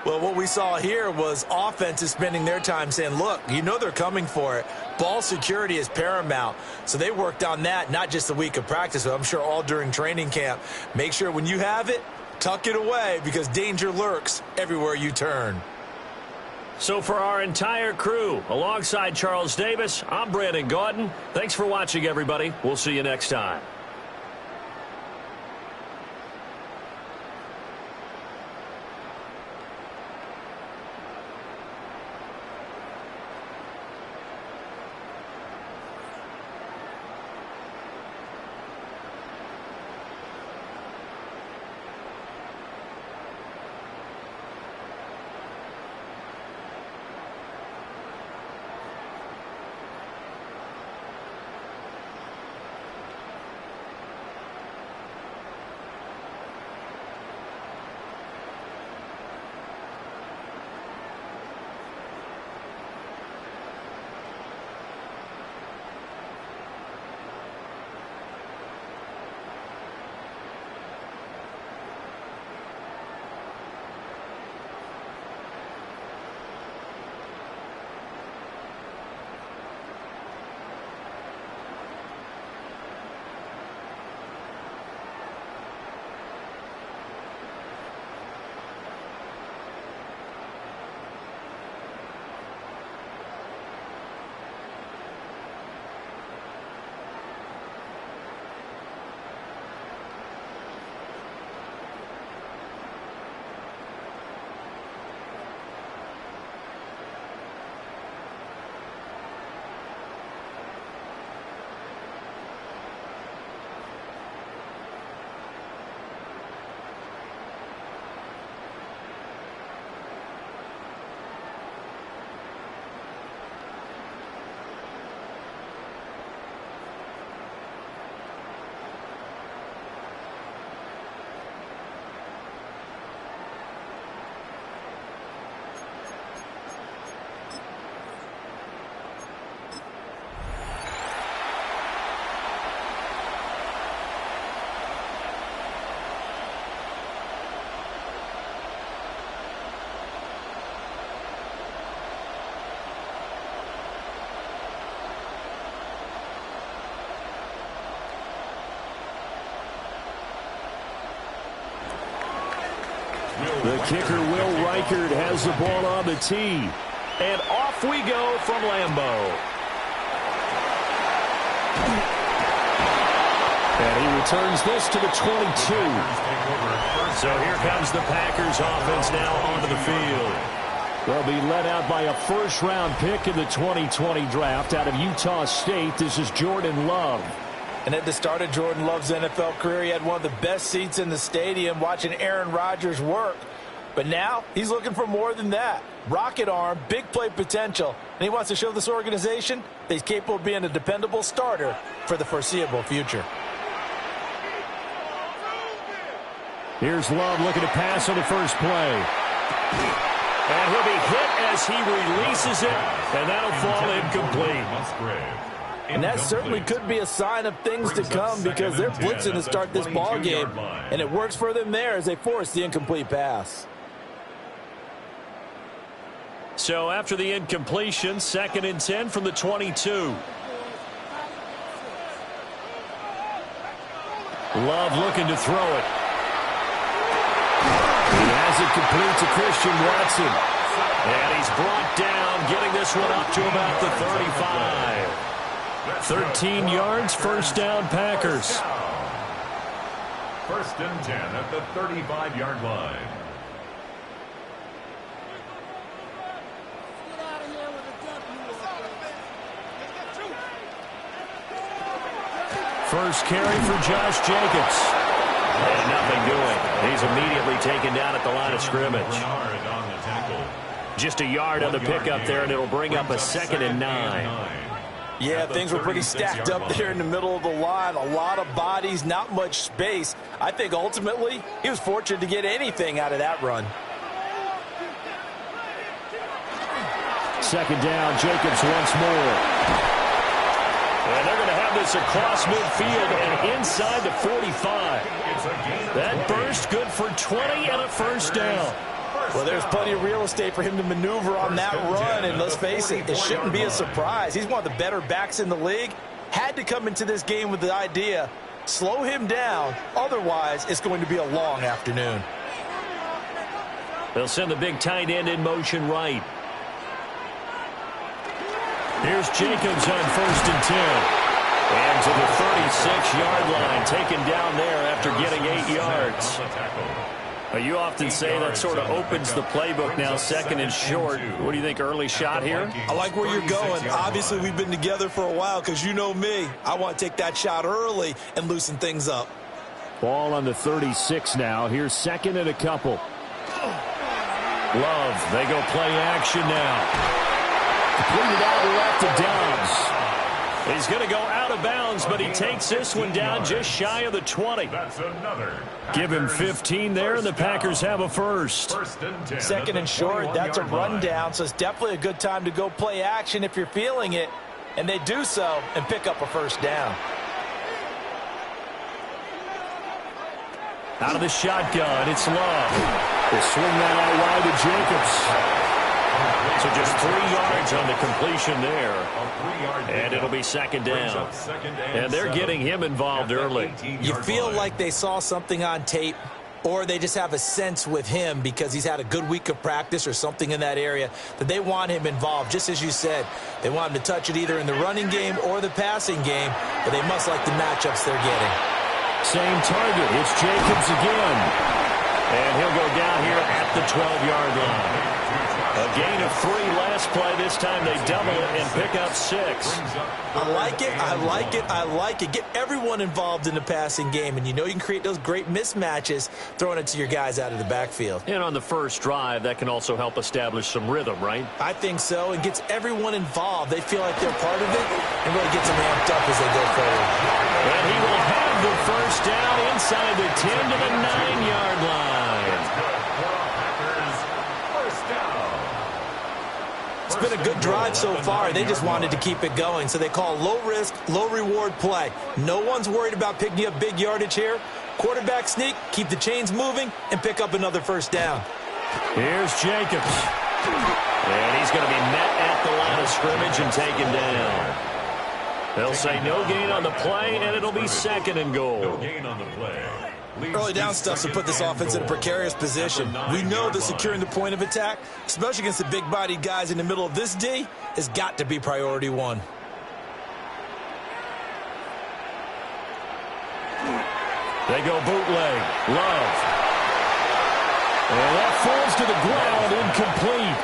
Well, what we saw here was offenses spending their time saying, look, you know they're coming for it. Ball security is paramount. So they worked on that, not just the week of practice, but I'm sure all during training camp. Make sure when you have it, tuck it away because danger lurks everywhere you turn. So for our entire crew, alongside Charles Davis, I'm Brandon Gaudin. Thanks for watching, everybody. We'll see you next time. The kicker, Will Reichert, has the ball on the tee. And off we go from Lambeau. And he returns this to the 22. So here comes the Packers offense now onto the field. Will be led out by a first-round pick in the 2020 draft out of Utah State. This is Jordan Love. And at the start of Jordan Love's NFL career, he had one of the best seats in the stadium watching Aaron Rodgers work. But now he's looking for more than that. Rocket arm, big play potential, and he wants to show this organization that he's capable of being a dependable starter for the foreseeable future. Here's Love looking to pass on the first play. And he'll be hit as he releases it, and that'll fall incomplete. And that certainly could be a sign of things to come because they're blitzing to start this ball game, and it works for them there as they force the incomplete pass. So after the incompletion, 2nd and 10 from the 22. Love looking to throw it. He has it complete to Christian Watson. And he's brought down, getting this one up to about the 35. 13 yards, first down, Packers. 1st and 10 at the 35-yard line. First carry for Josh Jacobs. And nothing doing. He's immediately taken down at the line of scrimmage. Just a yard on the pickup there, and it'll bring up a 2nd and 9. Yeah, things were pretty stacked up there in the middle of the line. A lot of bodies, not much space. I think ultimately he was fortunate to get anything out of that run. 2nd down, Jacobs once more. And they're going to have this across midfield and inside the 45. That burst good for 20 and a first down. Well, there's plenty of real estate for him to maneuver on that run, and let's face it, it shouldn't be a surprise. He's one of the better backs in the league. Had to come into this game with the idea, slow him down, otherwise it's going to be a long afternoon. They'll send the big tight end in motion right. Here's Jacobs on 1st and 10. And to the 36-yard line, taken down there after getting 8 yards. You often say that sort of opens the playbook now, 2nd and short. What do you think, early shot here? I like where you're going. Obviously, we've been together for a while because you know me. I want to take that shot early and loosen things up. Ball on the 36 now. Here's 2nd and a couple. Love, they go play action now. Completed out left to Dobbs. He's going to go out of bounds, but he takes this one down just shy of the 20. Give him 15 there, and the Packers have a first. 2nd and short, that's a rundown, so it's definitely a good time to go play action if you're feeling it. And they do so and pick up a first down. Out of the shotgun, it's Love. They swing that out wide to Jacobs. So just 3 yards on the completion there. And it'll be 2nd down. And they're getting him involved early. You feel like they saw something on tape, or they just have a sense with him because he's had a good week of practice or something in that area that they want him involved. Just as you said, they want him to touch it either in the running game or the passing game, but they must like the matchups they're getting. Same target. It's Jacobs again. And he'll go down here at the 12-yard line. A gain of 3 last play. This time they double it and pick up 6. I like it. I like it. I like it. Get everyone involved in the passing game, and you know you can create those great mismatches throwing it to your guys out of the backfield. And on the first drive, that can also help establish some rhythm, right? I think so. It gets everyone involved. They feel like they're part of it and really gets them amped up as they go forward. And he will have the first down inside the 10 to the 9-yard line. It's been a good drive so far. They just wanted to keep it going, so they call low-risk, low-reward play. No one's worried about picking up big yardage here. Quarterback sneak, keep the chains moving, and pick up another first down. Here's Jacobs. And he's going to be met at the line of scrimmage and taken down. They'll say no gain on the play, and it'll be 2nd and goal. No gain on the play. Early down stuff to put this offense in a precarious position. We know that securing the point of attack, especially against the big-bodied guys in the middle of this D, has got to be priority 1. They go bootleg. Love. And that falls to the ground, incomplete.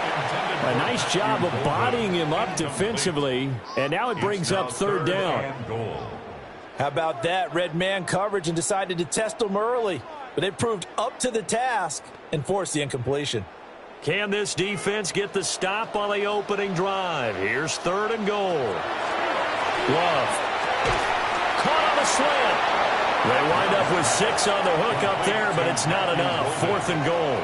job of bodying him up defensively, and now it brings up third down. How about that? Red man coverage and decided to test him early, but it proved up to the task and forced the incompletion. Can this defense get the stop on the opening drive? Here's third and goal. Love. Caught on the slant. They wind up with 6 on the hook up there, but it's not enough. Fourth and goal.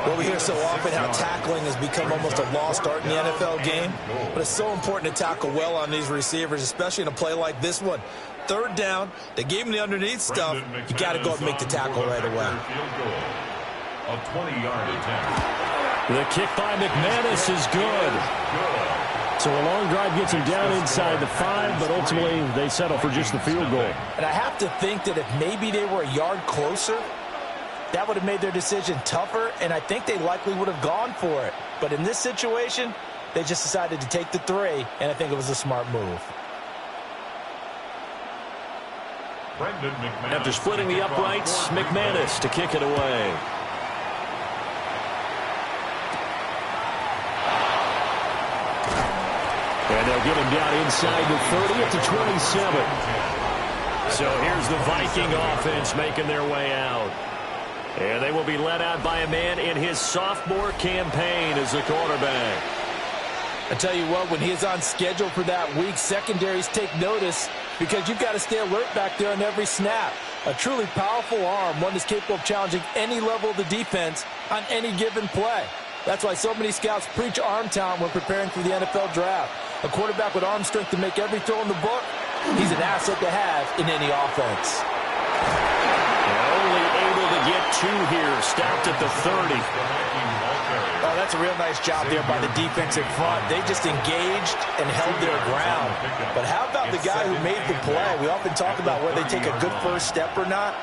Well, we hear so often how tackling has become almost a lost art in the NFL game, but it's so important to tackle well on these receivers, especially in a play like this one. Third down, they gave him the underneath stuff. You got to go and make the tackle right away. A 20-yard attempt. The kick by McManus is good. So a long drive gets him down inside the 5, but ultimately they settle for just the field goal. And I have to think that if maybe they were a yard closer, that would have made their decision tougher, and I think they likely would have gone for it. But in this situation, they just decided to take the 3, and I think it was a smart move. After splitting the uprights, McManus to kick it away. And they'll get him down inside the 30 at the 27. So here's the Viking offense making their way out. And they will be led out by a man in his sophomore campaign as the quarterback. I tell you what, when he is on schedule for that week, secondaries take notice because you've got to stay alert back there on every snap. A truly powerful arm, one that's capable of challenging any level of the defense on any given play. That's why so many scouts preach arm talent when preparing for the NFL draft. A quarterback with arm strength to make every throw in the book, he's an asset to have in any offense. Only able to get 2 here, stopped at the 30. Oh, that's a real nice job there by the defensive front. They just engaged and held their ground. But how about the guy who made the play? We often talk about whether they take a good first step or not.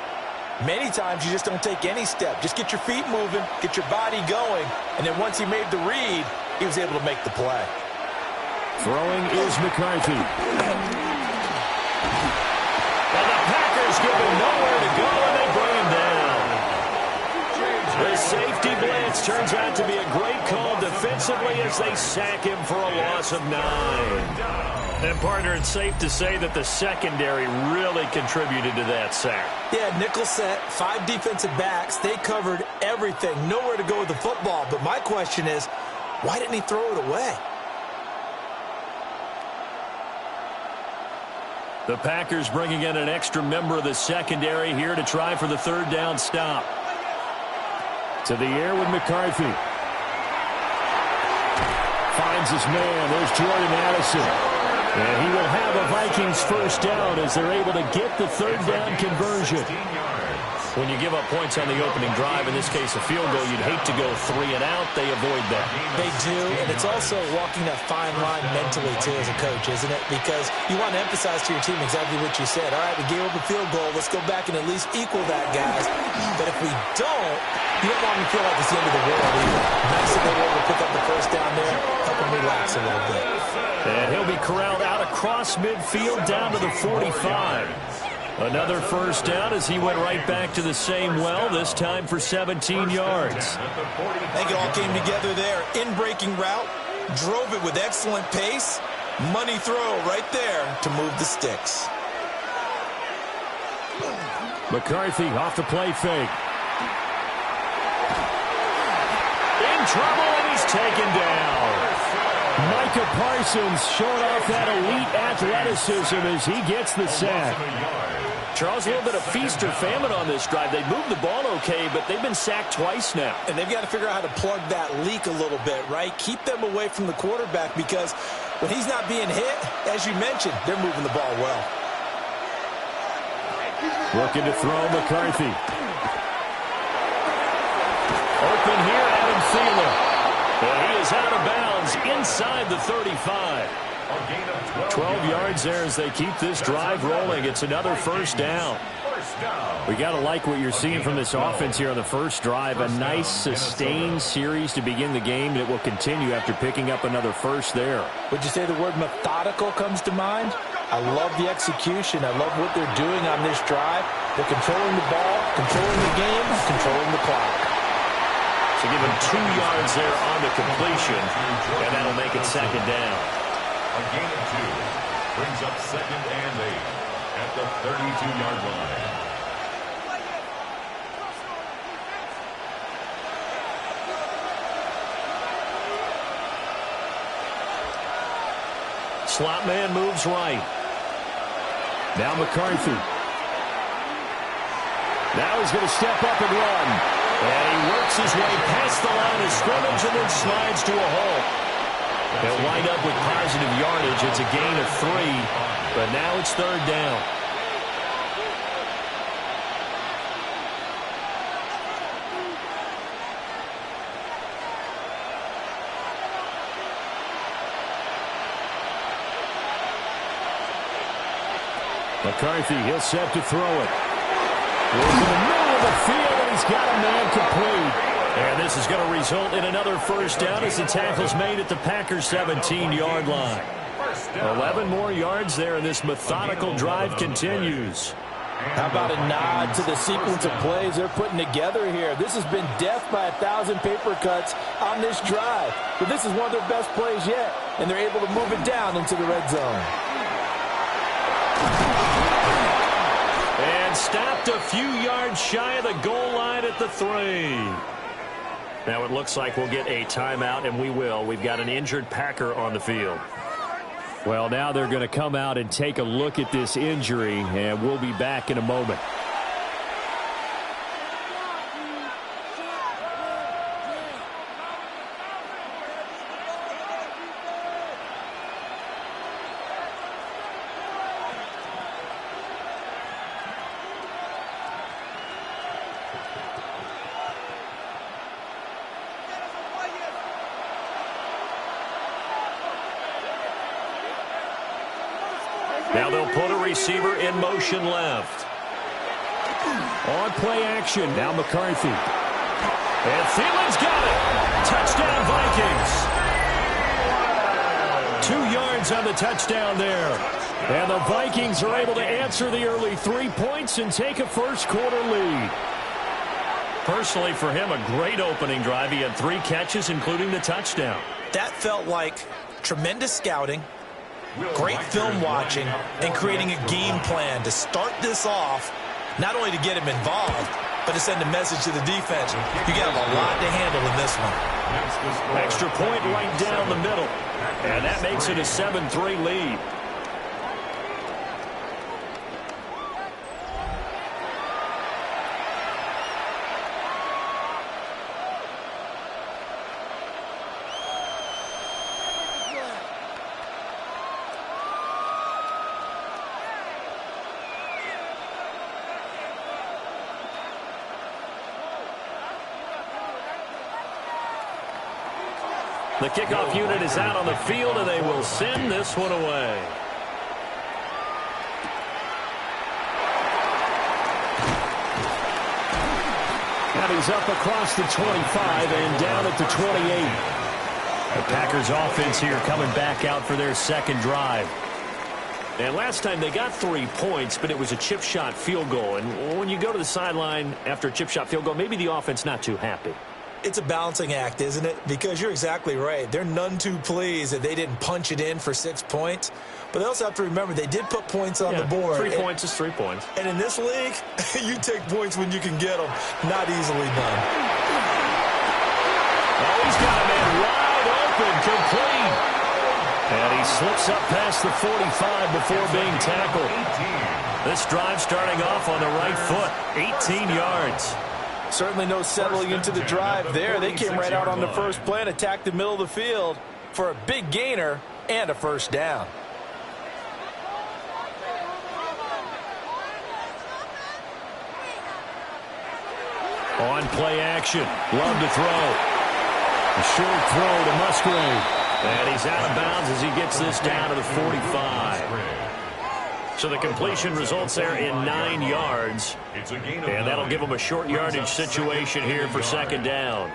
Many times you just don't take any step. Just get your feet moving, get your body going, and then once he made the read, he was able to make the play. Throwing is McCarthy. And the Packers give him nowhere to go, and they bring him down. The safety blitz turns out to be a great call defensively as they sack him for a loss of 9. And, partner, it's safe to say that the secondary really contributed to that sack. Yeah, nickel set, 5 defensive backs. They covered everything. Nowhere to go with the football. But my question is, why didn't he throw it away? The Packers bringing in an extra member of the secondary here to try for the third down stop. To the air with McCarthy. Finds his man. There's Jordan Addison. And he will have a Vikings first down as they're able to get the third down conversion. When you give up points on the opening drive, in this case a field goal, you'd hate to go 3 and out. They avoid that. They do, and it's also walking that fine line mentally, too, as a coach, isn't it? Because you want to emphasize to your team exactly what you said. All right, we gave up a field goal. Let's go back and at least equal that, guys. But if we don't, you don't want them to feel like it's the end of the world either. Nice that they were able to pick up the first down there, help them relax a little bit. And he'll be corralled out across midfield down to the 45. Another first down as he went right back to the same well, this time for 17 yards. I think it all came together there. In-breaking route, drove it with excellent pace. Money throw right there to move the sticks. McCarthy off the play fake. In trouble, and he's taken down. Micah Parsons showing off that elite athleticism as he gets the sack. Charles, a little bit of feast or famine on this drive. They moved the ball okay, but they've been sacked twice now. And they've got to figure out how to plug that leak a little bit, right? Keep them away from the quarterback because when he's not being hit, as you mentioned, they're moving the ball well. Looking to throw McCarthy. Open here, Adam Thielen. And he is out of bounds inside the 35. 12 yards there as they keep this drive rolling. It's another first down. We got to like what you're seeing from this offense here on the first drive. A nice, sustained series to begin the game that will continue after picking up another first there. Would you say the word methodical comes to mind? I love the execution. I love what they're doing on this drive. They're controlling the ball, controlling the game, controlling the clock. So give him 2 yards there on the completion, and that'll make it second down. A gain of 2 brings up 2nd and 8 at the 32-yard line. Slot man moves right. Now McCarthy. Now he's going to step up and run. And he works his way past the line of scrimmage and then slides to a hole. They'll wind up with positive yardage. It's a gain of 3, but now it's 3rd down. McCarthy, he'll set to throw it. He's in the middle of the field, and he's got a man complete. And this is going to result in another first down as the tackle's made at the Packers' 17-yard line. 11 more yards there, and this methodical drive continues. How about a nod to the sequence of plays they're putting together here? This has been death by 1,000 paper cuts on this drive. But this is one of their best plays yet, and they're able to move it down into the red zone. And stopped a few yards shy of the goal line at the 3. Now it looks like we'll get a timeout, and we will. We've got an injured Packer on the field. Well, now they're going to come out and take a look at this injury, and we'll be back in a moment. Now they'll put a receiver in motion left. On play action, now McCarthy. And Thielen's got it. Touchdown, Vikings. 2 yards on the touchdown there. And the Vikings are able to answer the early 3 points and take a first-quarter lead. Personally, for him, a great opening drive. He had 3 catches, including the touchdown. That felt like tremendous scouting, great film watching, and creating a game plan to start this off, not only to get him involved, but to send a message to the defense. You got a lot to handle in this one. Extra point right down the middle. And that makes it a 7-3 lead. The kickoff unit is out on the field, and they will send this one away. And he's up across the 25 and down at the 28. The Packers offense here coming back out for their second drive. And last time they got 3 points, but it was a chip shot field goal. And when you go to the sideline after a chip shot field goal, maybe the offense not too happy. It's a balancing act, isn't it? Because you're exactly right. They're none too pleased that they didn't punch it in for 6 points. But they also have to remember they did put points on the board. 3 points is 3 points. And in this league, you take points when you can get them. Not easily done. Oh, he's got a man wide open, complete. And he slips up past the 45 before being tackled. This drive starting off on the right foot, 18 yards. Certainly no settling into the drive there. They came right out on the first play and attacked the middle of the field for a big gainer and a first down. On play action, love to throw. A short throw to Musgrave. And he's out of bounds as he gets this down to the 45. So the completion results there in 9 yards. And that'll give them a short yardage situation here for second down.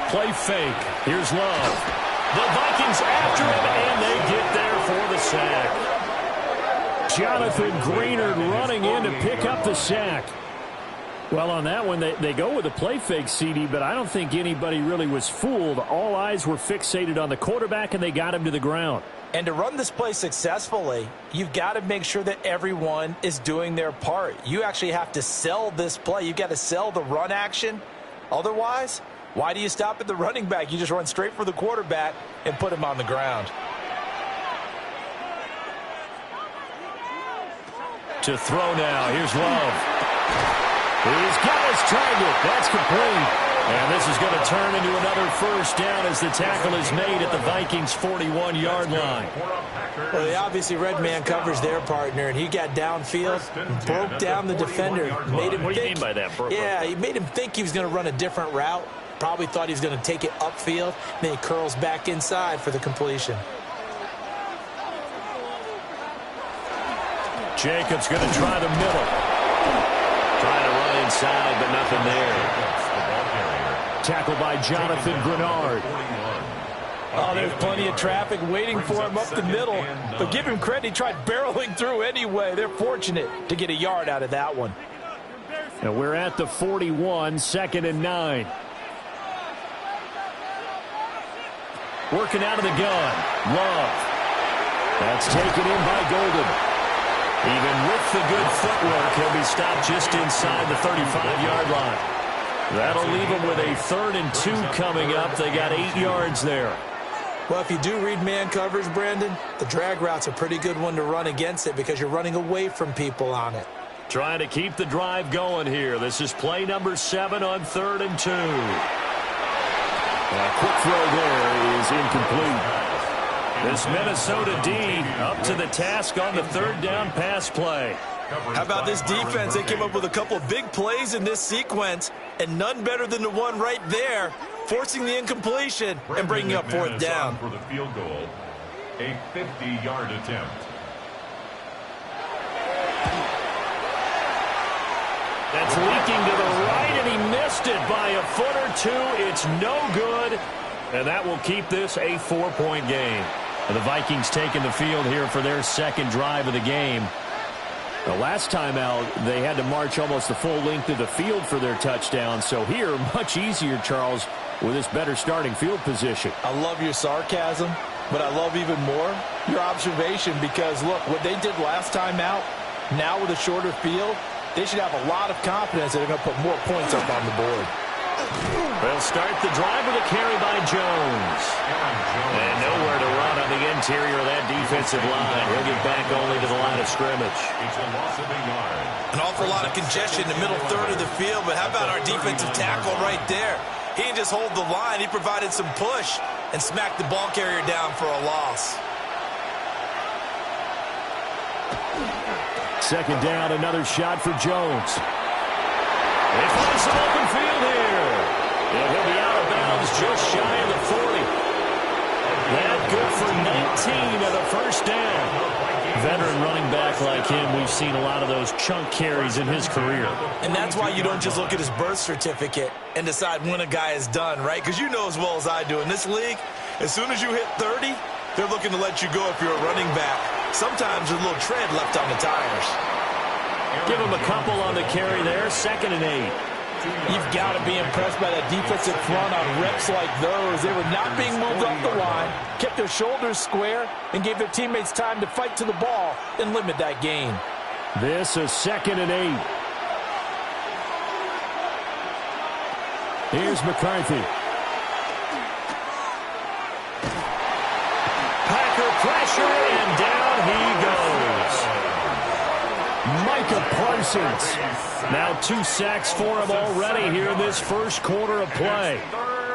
Play fake. Here's Love. The Vikings after him, and they get there for the sack. Jonathan Greenard running in to pick up the sack. Well, on that one, they go with a play fake, CD, but I don't think anybody really was fooled. All eyes were fixated on the quarterback, and they got him to the ground. And to run this play successfully, you've got to make sure that everyone is doing their part. You actually have to sell this play. You've got to sell the run action. Otherwise, why do you stop at the running back? You just run straight for the quarterback and put him on the ground. To throw now. Here's Love. He's got his target. That's complete. And this is going to turn into another first down as the tackle is made at the Vikings' 41-yard line. Well, they obviously read man coverage their partner, and he got downfield and broke down the defender. Made him what do you mean by that? Yeah, he made him think he was going to run a different route. Probably thought he was going to take it upfield. Then he curls back inside for the completion. Jacobs going to try the middle. Trying to run inside, but nothing there. Tackled by Jonathan Greenard. Oh, there's plenty of traffic waiting for him up the middle. But give him credit, he tried barreling through anyway. They're fortunate to get a yard out of that one. Now we're at the 41, 2nd and 9. Working out of the gun. Love. That's taken in by Golden. Even with the good footwork, he'll be stopped just inside the 35-yard line. That'll leave him with a 3rd and 2 coming up. They got 8 yards there. Well, if you do read man coverage, Brandon, the drag route's a pretty good one to run against it because you're running away from people on it. Trying to keep the drive going here. This is play number 7 on 3rd and 2. A quick throw there is incomplete. This Minnesota D up to the task on the 3rd down pass play. How about this defense? They came up with a couple of big plays in this sequence, and none better than the one right there, forcing the incompletion and bringing up 4th down. For the field goal, a 50-yard attempt. That's leaking to the right, and he missed it by a foot or two. It's no good, and that will keep this a 4-point game. And the Vikings taking the field here for their 2nd drive of the game. The last time out, they had to march almost the full length of the field for their touchdown. So here, much easier, Charles, with this better starting field position. I love your sarcasm, but I love even more your observation because, look, what they did last time out, now with a shorter field, they should have a lot of confidence that they're going to put more points up on the board. They'll start the drive with a carry by Jones. And nowhere to run on the interior of that defensive line. He'll get back only to the line of scrimmage. It's a loss of a yard. An awful lot of congestion in the middle third of the field, but how about our defensive tackle right there? He didn't just hold the line. He provided some push and smacked the ball carrier down for a loss. 2nd down, another shot for Jones. They find some open field here. And he'll be out of bounds just shy of the 40. That good for 19 of the 1st down. Veteran running back like him, we've seen a lot of those chunk carries in his career. And that's why you don't just look at his birth certificate and decide when a guy is done, right? Because you know as well as I do, in this league, as soon as you hit 30, they're looking to let you go if you're a running back. Sometimes there's a little tread left on the tires. Give him a couple on the carry there, 2nd and 8. You've got to be impressed by that defensive front on reps like those. They were not being moved off the line, kept their shoulders square, and gave their teammates time to fight to the ball and limit that gain. This is 2nd and 8. Here's McCarthy. Packer pressure, and down he goes. Micah Parsons. Now 2 sacks for him already here in this 1st quarter of play.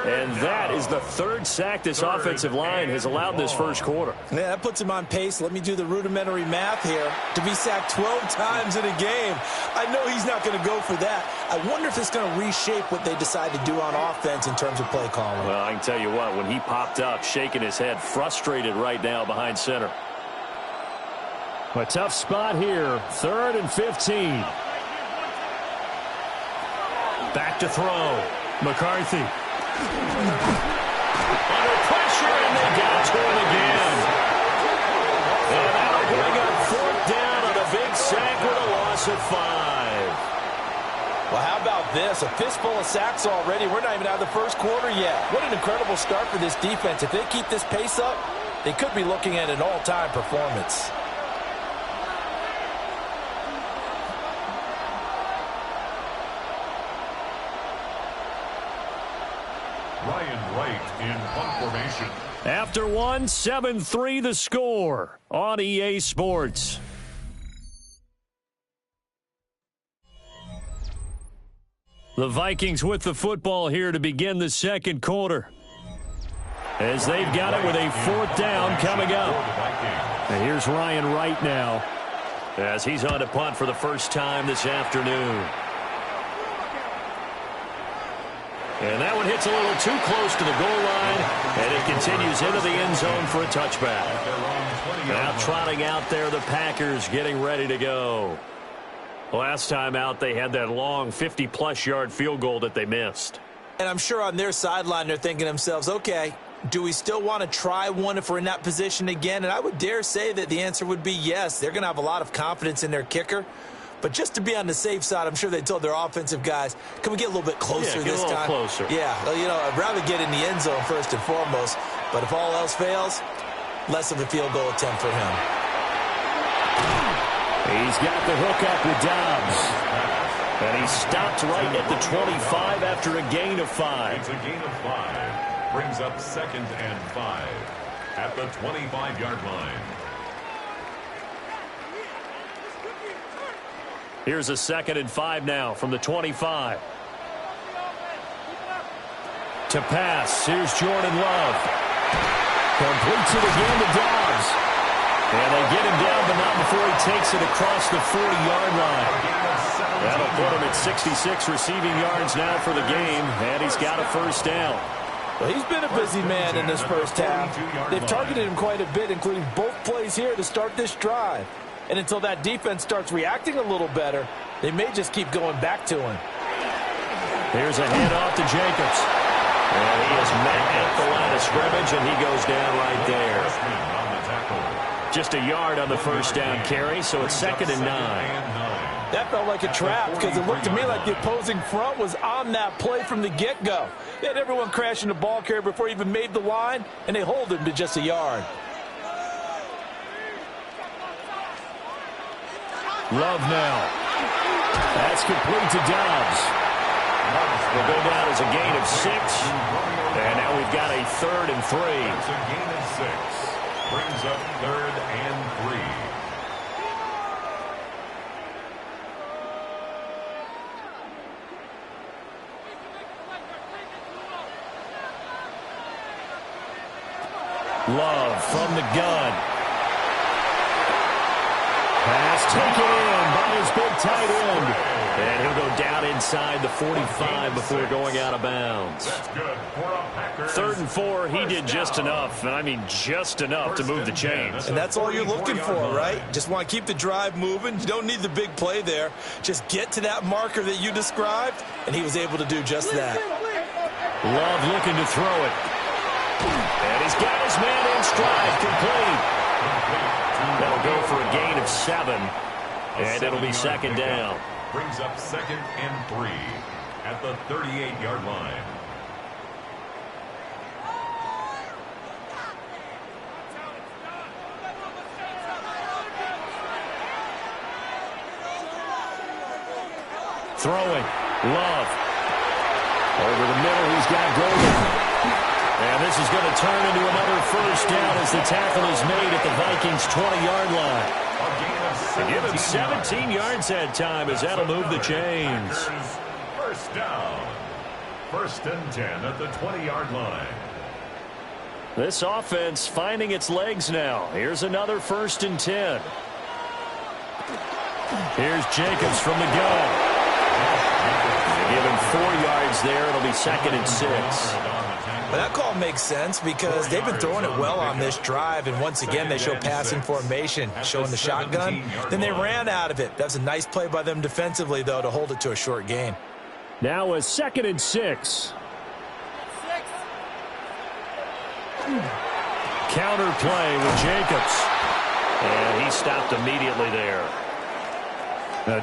And that is the 3rd sack this offensive line has allowed this 1st quarter. Yeah, that puts him on pace. Let me do the rudimentary math here. To be sacked 12 times in a game, I know he's not going to go for that. I wonder if it's going to reshape what they decide to do on offense in terms of play calling. Well, I can tell you what, when he popped up, shaking his head, frustrated right now behind center. A tough spot here, 3rd and 15. Back to throw. McCarthy. Under pressure, and they got to him again. And loss of 5. Well, how about this? A fistful of sacks already. We're not even out of the first quarter yet. What an incredible start for this defense. If they keep this pace up, they could be looking at an all-time performance. Ryan Wright in punt formation. After one, 7-3 the score on EA Sports. The Vikings with the football here to begin the second quarter, as they've got it with a 4th down coming up. And here's Ryan Wright now, as he's on to punt for the first time this afternoon. And that one hits a little too close to the goal line, and it continues into the end zone for a touchback. Now trotting out there, the Packers getting ready to go. Last time out, they had that long 50-plus yard field goal that they missed. And I'm sure on their sideline they're thinking to themselves, okay, do we still want to try one if we're in that position again? And I would dare say that the answer would be yes. They're going to have a lot of confidence in their kicker. But just to be on the safe side, I'm sure they told their offensive guys, can we get a little bit closer this time? Closer. Yeah, you know, I'd rather get in the end zone first and foremost. But if all else fails, less of a field goal attempt for him. He's got the hook up with Dobbs. And he stopped right at the 25 after a gain of 5. It's a gain of 5. Brings up 2nd and 5 at the 25-yard line. Here's a 2nd and 5 now from the 25. To pass, here's Jordan Love. Completes it again to Dobbs. And they get him down, but not before he takes it across the 40-yard line. That'll put him at 66 receiving yards now for the game, and he's got a first down. Well, he's been a busy man in this first half. They've targeted him quite a bit, including both plays here to start this drive. And until that defense starts reacting a little better, they may just keep going back to him. Here's a handoff to Jacobs. And he is met at the line of scrimmage, and he goes down right there. Just a yard on the first down carry, so it's 2nd and 9. That felt like a trap because it looked to me like the opposing front was on that play from the get-go. They had everyone crashing the ball carrier before he even made the line, and they hold him to just a yard. Love now. That's complete to Dobbs. Will go down as a gain of 6. And now we've got a 3rd and 3. It's a gain of 6. Brings up 3rd and 3. Love from the gun. Pass taken in by his big tight end. And he'll go down inside the 45 before going out of bounds. That's good for a Packers. 3rd and 4, he did just enough, and I mean just enough to move the chains. And that's all you're looking for, right? Just want to keep the drive moving. You don't need the big play there. Just get to that marker that you described, and he was able to do just that. Love looking to throw it. And he's got his man in stride, complete. That'll go for a gain of 7, and it'll be 2nd down. Brings up 2nd and 3 at the 38-yard line. Throwing. Love. Over the middle, he's got Golden. And this is going to turn into another first down as the tackle is made at the Vikings' 20-yard line. Give him 17 yards that time as that'll move the chains. First down. 1st and 10 at the 20-yard line. This offense finding its legs now. Here's another 1st and 10. Here's Jacobs from the gun. Give him 4 yards there. It'll be 2nd and 6. But that call makes sense because they've been throwing it well on this drive, and once again they show passing formation, showing the shotgun. Then they ran out of it. That's a nice play by them defensively, though, to hold it to a short gain. Now a 2nd and 6. Counter play with Jacobs. And he stopped immediately there.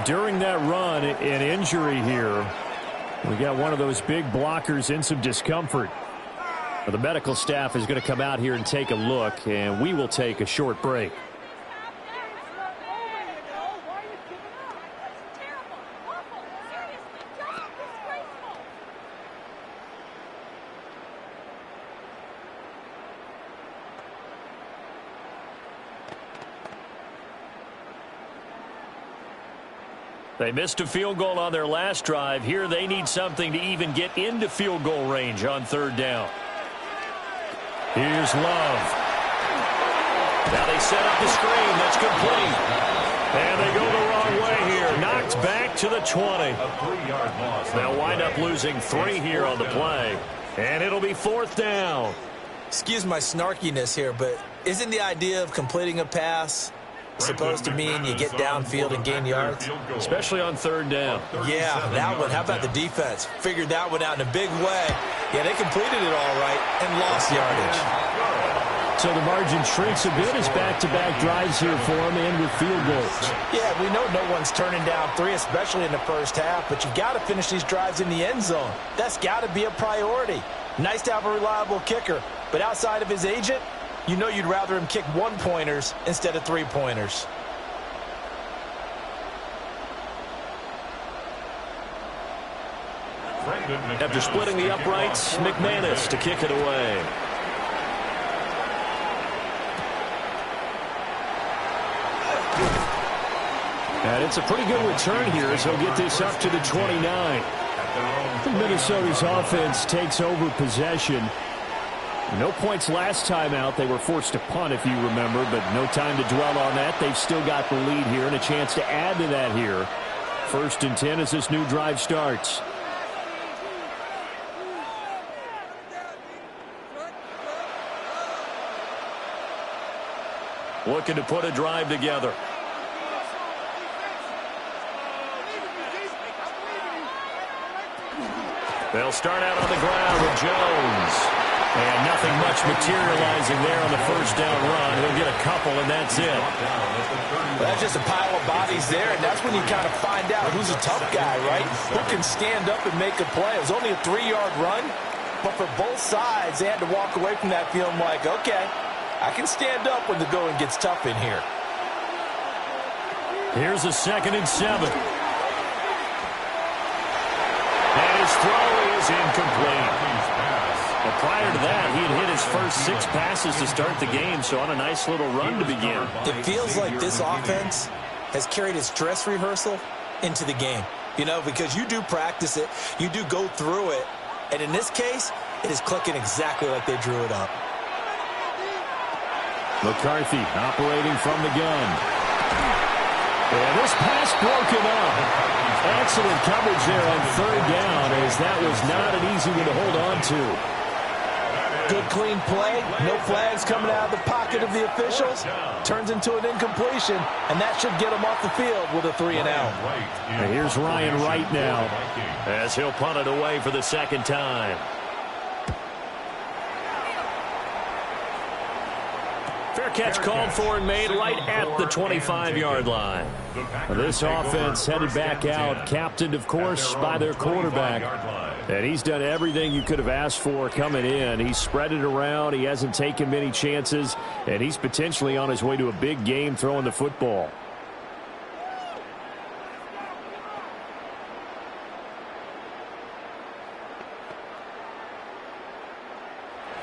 During that run, an injury here. We got one of those big blockers in some discomfort. The medical staff is going to come out here and take a look, and we will take a short break. They missed a field goal on their last drive. Here they need something to even get into field goal range on third down. Here's Love. Now they set up the screen. That's complete. And they go the wrong way here. Knocked back to the 20. They'll wind up losing 3 here on the play. And it'll be fourth down. Excuse my snarkiness here, but isn't the idea of completing a pass supposed to mean you get downfield and gain yards? Especially on third down. Yeah, that one. How about the defense? Figured that one out in a big way. Yeah, they completed it all right and lost yardage. So the margin shrinks a bit as back-to-back drives here for them and with field goals. Yeah, we know no one's turning down 3, especially in the first half, but you've got to finish these drives in the end zone. That's got to be a priority. Nice to have a reliable kicker, but outside of his agent, you know you'd rather him kick 1-pointers instead of 3-pointers. After splitting the uprights, McManus to kick it away. And it's a pretty good return here as he'll get this up to the 29. Minnesota's offense takes over possession. No points last time out. They were forced to punt, if you remember, but no time to dwell on that. They've still got the lead here and a chance to add to that here. 1st and 10 as this new drive starts. Looking to put a drive together. They'll start out on the ground with Jones. And nothing much materializing there on the first down run. He'll get a couple, and that's it. Well, that's just a pile of bodies there, and that's when you kind of find out who's a tough guy, right? Who can stand up and make a play. It was only a 3-yard run, but for both sides, they had to walk away from that feeling like, okay, I can stand up when the going gets tough in here. Here's a 2nd and 7. And his throw is incomplete. Well, prior to that, he had hit his first 6 passes to start the game, so on a nice little run to begin. It feels like this offense has carried its dress rehearsal into the game, you know, because you do practice it, you do go through it, and in this case, it is clicking exactly like they drew it up. McCarthy operating from the gun. And this pass broken up. Excellent coverage there on third down, as that was not an easy one to hold on to. Good, clean play. No flags coming out of the pocket of the officials. Turns into an incompletion, and that should get him off the field with a 3-and-out. And here's Ryan Wright now, as he'll punt it away for the 2nd time. Fair catch called for and made right at the 25-yard line. This offense headed back out, captained, of course, by their quarterback. And he's done everything you could have asked for coming in. He's spread it around. He hasn't taken many chances. And he's potentially on his way to a big game throwing the football.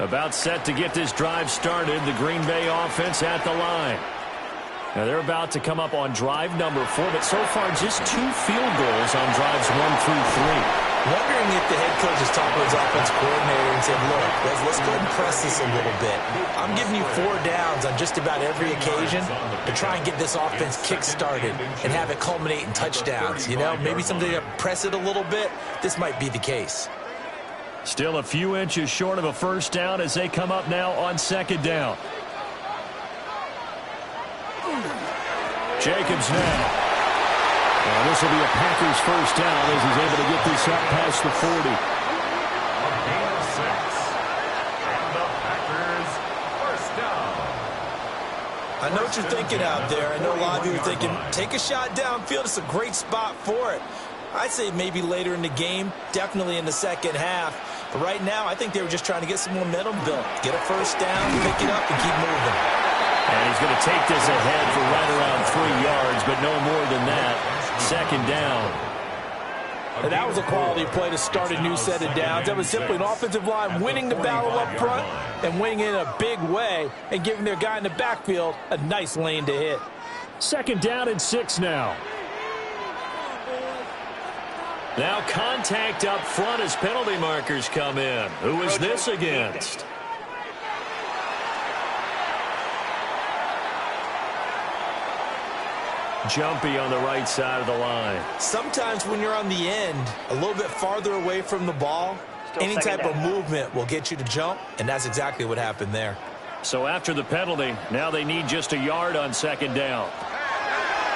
About set to get this drive started. The Green Bay offense at the line. Now they're about to come up on drive number 4, but so far just 2 field goals on drives 1 through 3. Wondering if the head coach is talking to his offense coordinator and said, look, let's go ahead and press this a little bit. I'm giving you 4 downs on just about every occasion to try and get this offense kick-started and have it culminate in touchdowns. You know, maybe something to press it a little bit. This might be the case. Still a few inches short of a first down as they come up now on 2nd down. Jacobs now. And this will be a Packers first down as he's able to get this up past the 40. A gain of 6. And the Packers first down. I know what you're thinking out there. I know a lot of you are thinking, take a shot downfield. It's a great spot for it. I'd say maybe later in the game, definitely in the second half. But right now, I think they were just trying to get some momentum built. Get a first down, pick it up, and keep moving. And he's going to take this ahead for right around 3 yards, but no more than that. Second down. And that was a quality play to start a new set of downs. That was simply an offensive line winning the battle up front and winning in a big way and giving their guy in the backfield a nice lane to hit. Second down and 6 now. Now contact up front as penalty markers come in. Who is this against? Jumpy on the right side of the line. Sometimes when you're on the end, a little bit farther away from the ball, any type of movement will get you to jump, and that's exactly what happened there. So after the penalty, now they need just a yard on second down.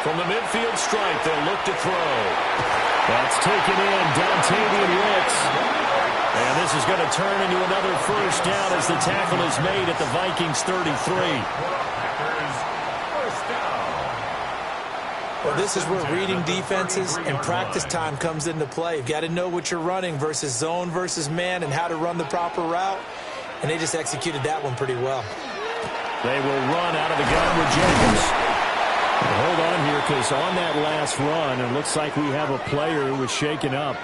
From the midfield stripe, they'll look to throw. That's taken in, Dontavian Wicks. And this is going to turn into another first down as the tackle is made at the Vikings 33. Well, this is where reading defenses and practice time comes into play. You've got to know what you're running versus zone versus man and how to run the proper route. And they just executed that one pretty well. They will run out of the gun with Jacobs. Hold on here, because on that last run, it looks like we have a player who was shaken up.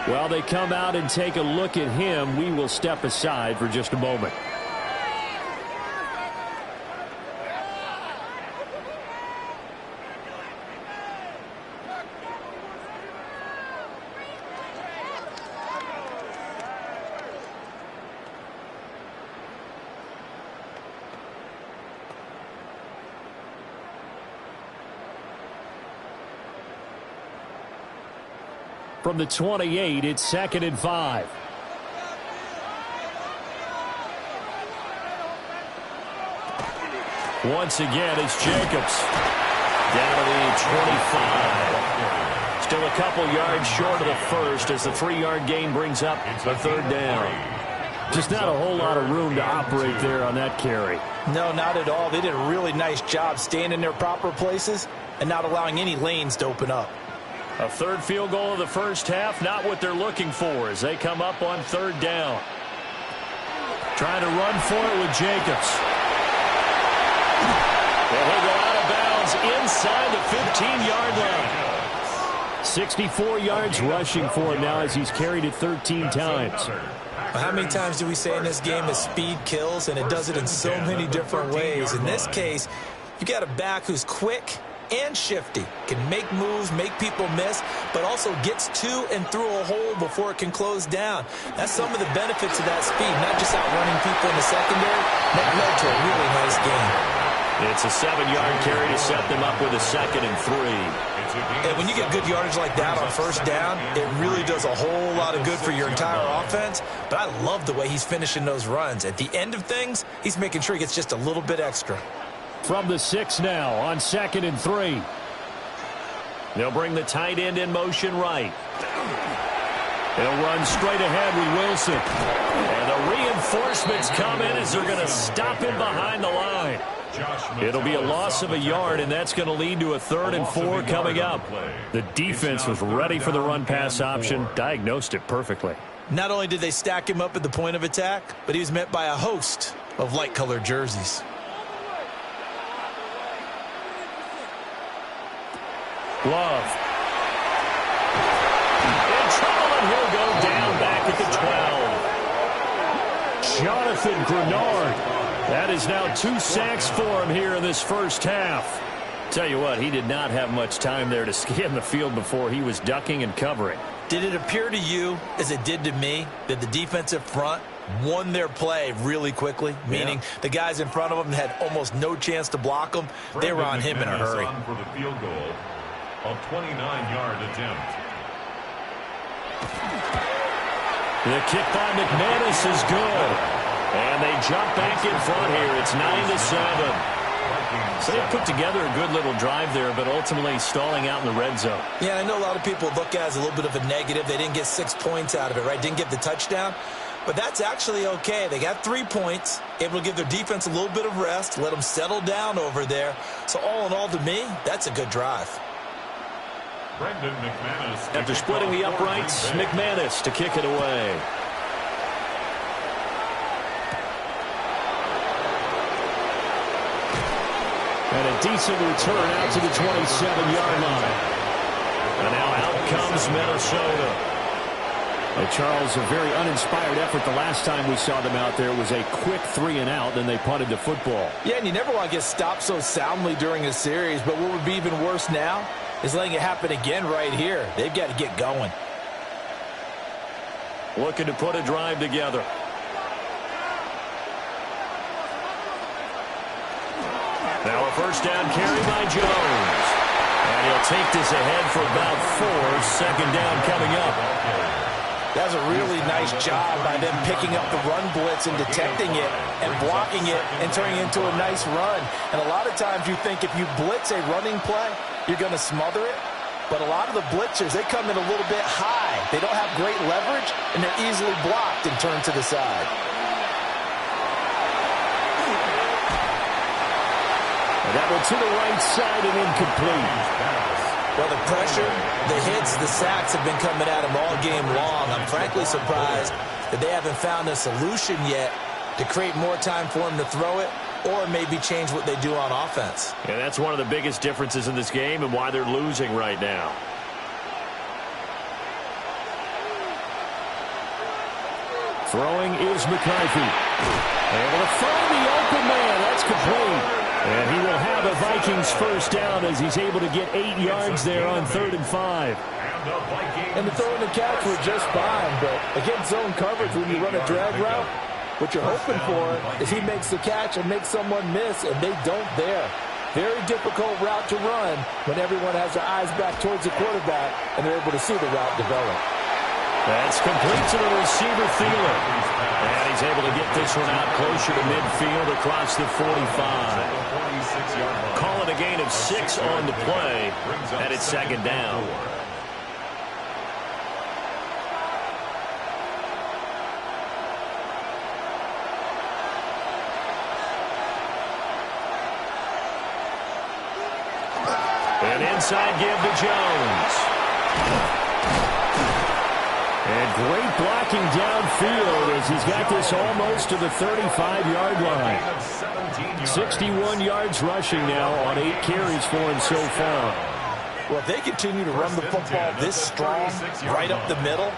While they come out and take a look at him, we will step aside for just a moment. From the 28, it's 2nd and 5. Once again, it's Jacobs. Down to the 25. Still a couple yards short of the first as the 3-yard gain brings up the third down. Just not a whole lot of room to operate there on that carry. No, not at all. They did a really nice job staying in their proper places and not allowing any lanes to open up. A third field goal of the first half, not what they're looking for as they come up on third down. Trying to run for it with Jacobs. Well, he'll go out of bounds inside the 15-yard line. 64 yards rushing for him now as he's carried it 13 times. How many times do we say in this game that speed kills, and it does it in so many different ways? In this case, you got a back who's quick and shifty, can make moves, make people miss, but also gets to and through a hole before it can close down. That's some of the benefits of that speed, not just outrunning people in the secondary, but led to a really nice game. It's a 7-yard carry to set them up with a 2nd and 3. And when you get good yardage like that on first down, it really does a whole lot of good for your entire offense. But I love the way he's finishing those runs. At the end of things, he's making sure he gets just a little bit extra. From the 6 now on 2nd and 3. They'll bring the tight end in motion right. He'll run straight ahead with Wilson. And the reinforcements come in as they're going to stop him behind the line. It'll be a loss of a yard, and that's going to lead to a 3rd and 4 coming up. The defense was ready for the run-pass option, diagnosed it perfectly. Not only did they stack him up at the point of attack, but he was met by a host of light-colored jerseys. Love. In trouble, and he'll go down back at the 12. Jonathan Grenard. That is now 2 sacks for him here in this first half. Tell you what, he did not have much time there to scan the field before he was ducking and covering. Did it appear to you, as it did to me, that the defensive front won their play really quickly? Meaning the guys in front of them had almost no chance to block them. They were on him in a hurry. For the field goal, a 29-yard attempt. The kick by McManus is good. And they jump back in front here. It's 9-7. So they put together a good little drive there, but ultimately stalling out in the red zone. Yeah, I know a lot of people look at it as a little bit of a negative. They didn't get 6 points out of it, right? Didn't get the touchdown. but that's actually okay. They got 3 points, able to give their defense a little bit of rest, let them settle down over there. So all in all, to me, that's a good drive. After splitting the uprights, McManus to kick it away. And a decent return out to the 27-yard line. And now out comes Minnesota. Hey, Charles, a very uninspired effort the last time we saw them out there. It was a quick 3-and-out, then they punted the football. Yeah, and you never want to get stopped so soundly during a series, but what would be even worse now is letting it happen again right here. They've got to get going. Looking to put a drive together. Now a first down carry by Jones. And he'll take this ahead for about 4. Second down coming up. That's a really nice job by them picking up the run blitz and detecting it and blocking it and turning it into a nice run. And a lot of times you think if you blitz a running play, you're going to smother it. But a lot of the blitzers, they come in a little bit high. They don't have great leverage, and they're easily blocked and turned to the side. And that one to the right side and incomplete. Well, the pressure, the hits, the sacks have been coming at him all game long. I'm frankly surprised that they haven't found a solution yet to create more time for him to throw it or maybe change what they do on offense. And that's one of the biggest differences in this game and why they're losing right now. Throwing is McCarthy. Able to find the open man. That's complete. And he will have a Vikings first down as he's able to get 8 yards there on 3rd and 5. And the throw and the catch were just fine, but against zone coverage when you run a drag route, what you're hoping for is he makes the catch and makes someone miss, and they don't there. Very difficult route to run when everyone has their eyes back towards the quarterback and they're able to see the route develop. That's complete to the receiver, Thielen. And he's able to get this one out closer to midfield across the 45. Call it a gain of 6 on the play, and it's second down. And inside give to Jones. And great blocking downfield as he's got this almost to the 35-yard line. 61 yards rushing now on 8 carries for him so far. Well, if they continue to run the football this strong, right up the middle,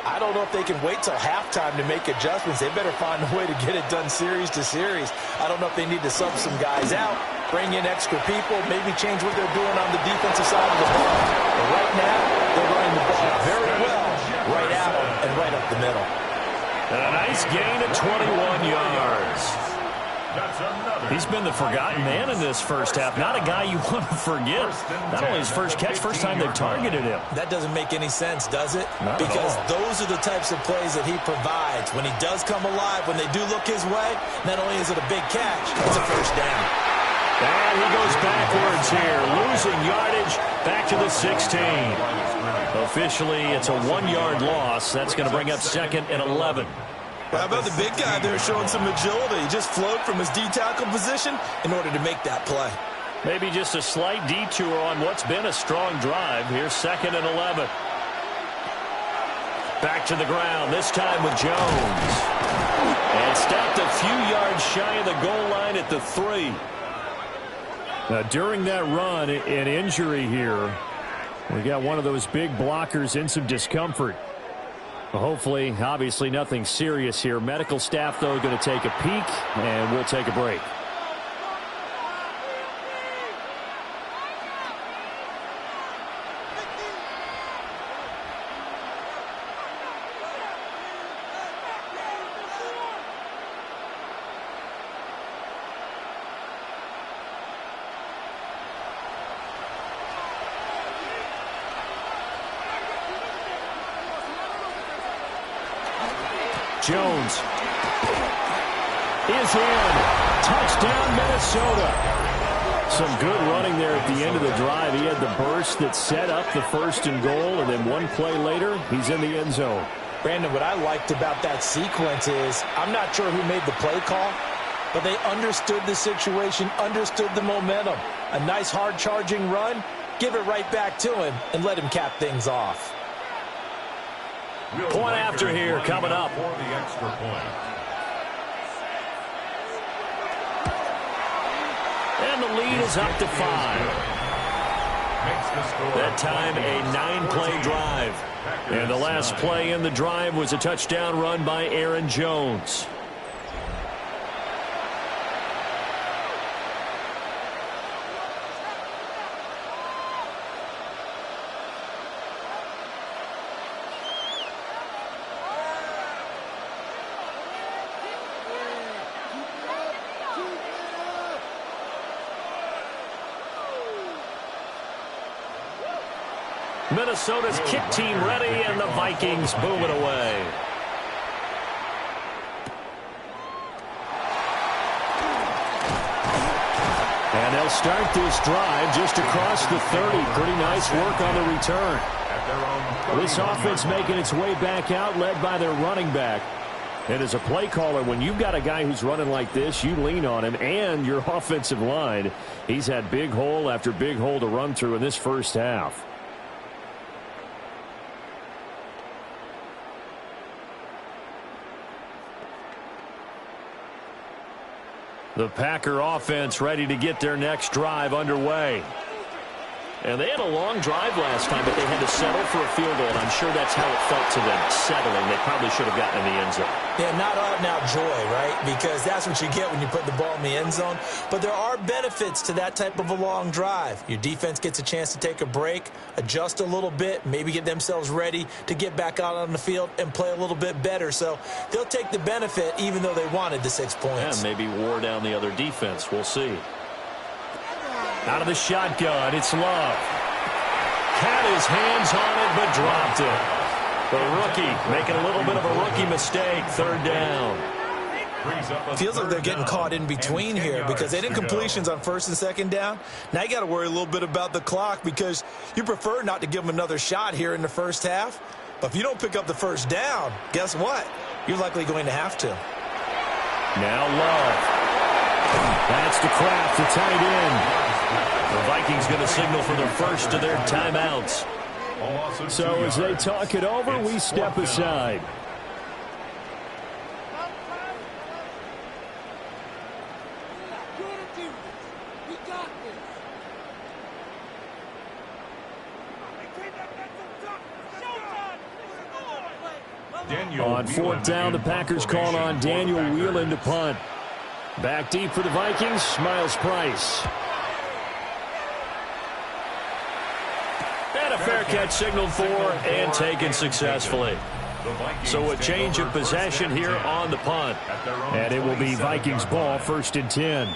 I don't know if they can wait till halftime to make adjustments. They better find a way to get it done series to series. I don't know if they need to sub some guys out, bring in extra people, maybe change what they're doing on the defensive side of the ball. But right now, they're running the ball very well, right at them and right up the middle. And a nice gain of 21 yards. He's been the forgotten man in this first half. Not a guy you want to forget. Not only his first catch, first time they've targeted him. That doesn't make any sense, does it? Not because at all. those are the types of plays that he provides. When he does come alive, when they do look his way, not only is it a big catch, it's a first down. And he goes backwards here, losing yardage back to the 16. Officially, it's a 1-yard loss. That's going to bring up 2nd and 11. How about the big guy there showing some agility? He just flowed from his D-tackle position in order to make that play. Maybe just a slight detour on what's been a strong drive. Here's 2nd and 11. Back to the ground, this time with Jones. And stopped a few yards shy of the goal line at the 3. Now, during that run, an injury here. We got one of those big blockers in some discomfort. Hopefully, obviously nothing serious here. Medical staff, though, going to take a peek, and we'll take a break. Jones is in. Touchdown, Minnesota. Some good running there at the end of the drive. He had the burst that set up the 1st and goal, and then one play later, he's in the end zone. Brandon, what I liked about that sequence is I'm not sure who made the play call, but they understood the situation, understood the momentum. A nice hard-charging run, give it right back to him, and let him cap things off. Point after here coming up. For the extra point. And the lead is up to 5. That time, a 9-play drive. And the last play in the drive was a touchdown run by Aaron Jones. Minnesota's kick team ready, and the Vikings boom it away. And they'll start this drive just across the 30. Pretty nice work on the return. This offense making its way back out, led by their running back. And as a play caller, when you've got a guy who's running like this, you lean on him and your offensive line. He's had big hole after big hole to run through in this first half. The Packer offense ready to get their next drive underway. And they had a long drive last time, but they had to settle for a field goal, and I'm sure that's how it felt to them, settling. They probably should have gotten in the end zone. Yeah, not out-and-out joy, right? Because that's what you get when you put the ball in the end zone. But there are benefits to that type of a long drive. Your defense gets a chance to take a break, adjust a little bit, maybe get themselves ready to get back out on the field and play a little bit better. So they'll take the benefit even though they wanted the 6 points. Yeah, maybe wore down the other defense. We'll see. Out of the shotgun, it's Love. Had his hands on it, but dropped it. The rookie making a little bit of a rookie mistake. 3rd down. Feels like they're getting caught in between here because they didn't completions on 1st and 2nd down. Now you got to worry a little bit about the clock because you prefer not to give them another shot here in the first half. But if you don't pick up the 1st down, guess what? You're likely going to have to. Now Love. That's to Kraft, the tight end. The Vikings going to signal for the first of their timeouts. So as they talk it over, we step aside. On 4th down, the Packers call on Daniel Whelan to punt. Back deep for the Vikings, Miles Price. And a fair catch signaled for and taken successfully. So a change of possession here on the punt. And it will be Vikings ball, 1st and 10.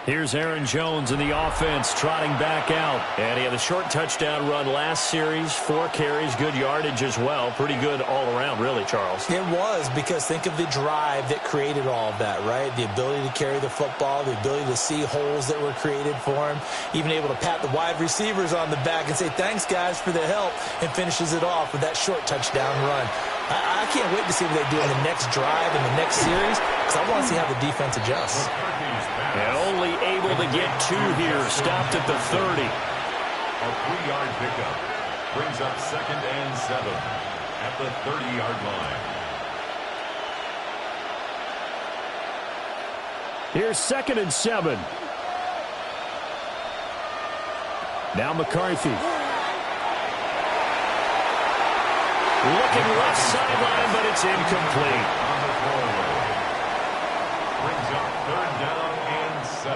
Here's Aaron Jones in the offense trotting back out. And he had a short touchdown run last series, 4 carries, good yardage as well. Pretty good all around, really, Charles. It was, because think of the drive that created all of that, right? The ability to carry the football, the ability to see holes that were created for him, even able to pat the wide receivers on the back and say, thanks, guys, for the help, and finishes it off with that short touchdown run. I can't wait to see what they do in the next drive in the next series, because I want to see how the defense adjusts. And only able to get 2 here. Stopped at the 30. A 3-yard pickup brings up 2nd and 7 at the 30-yard line. Here's 2nd and 7. Now McCarthy. Looking left sideline, but it's incomplete. On the throwaway. Brings up 3rd down and 7.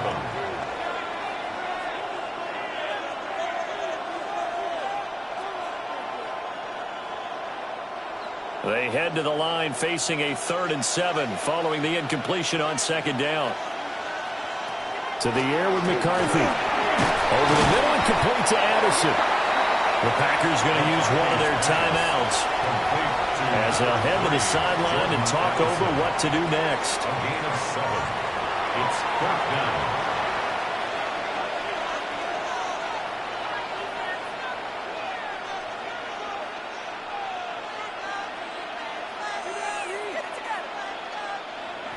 They head to the line facing a 3rd and 7 following the incompletion on 2nd down. To the air with McCarthy. Over the middle and complete to Addison. The Packers going to use one of their timeouts as they'll head to the sideline and talk over what to do next. A gain of 7. It's 4th down.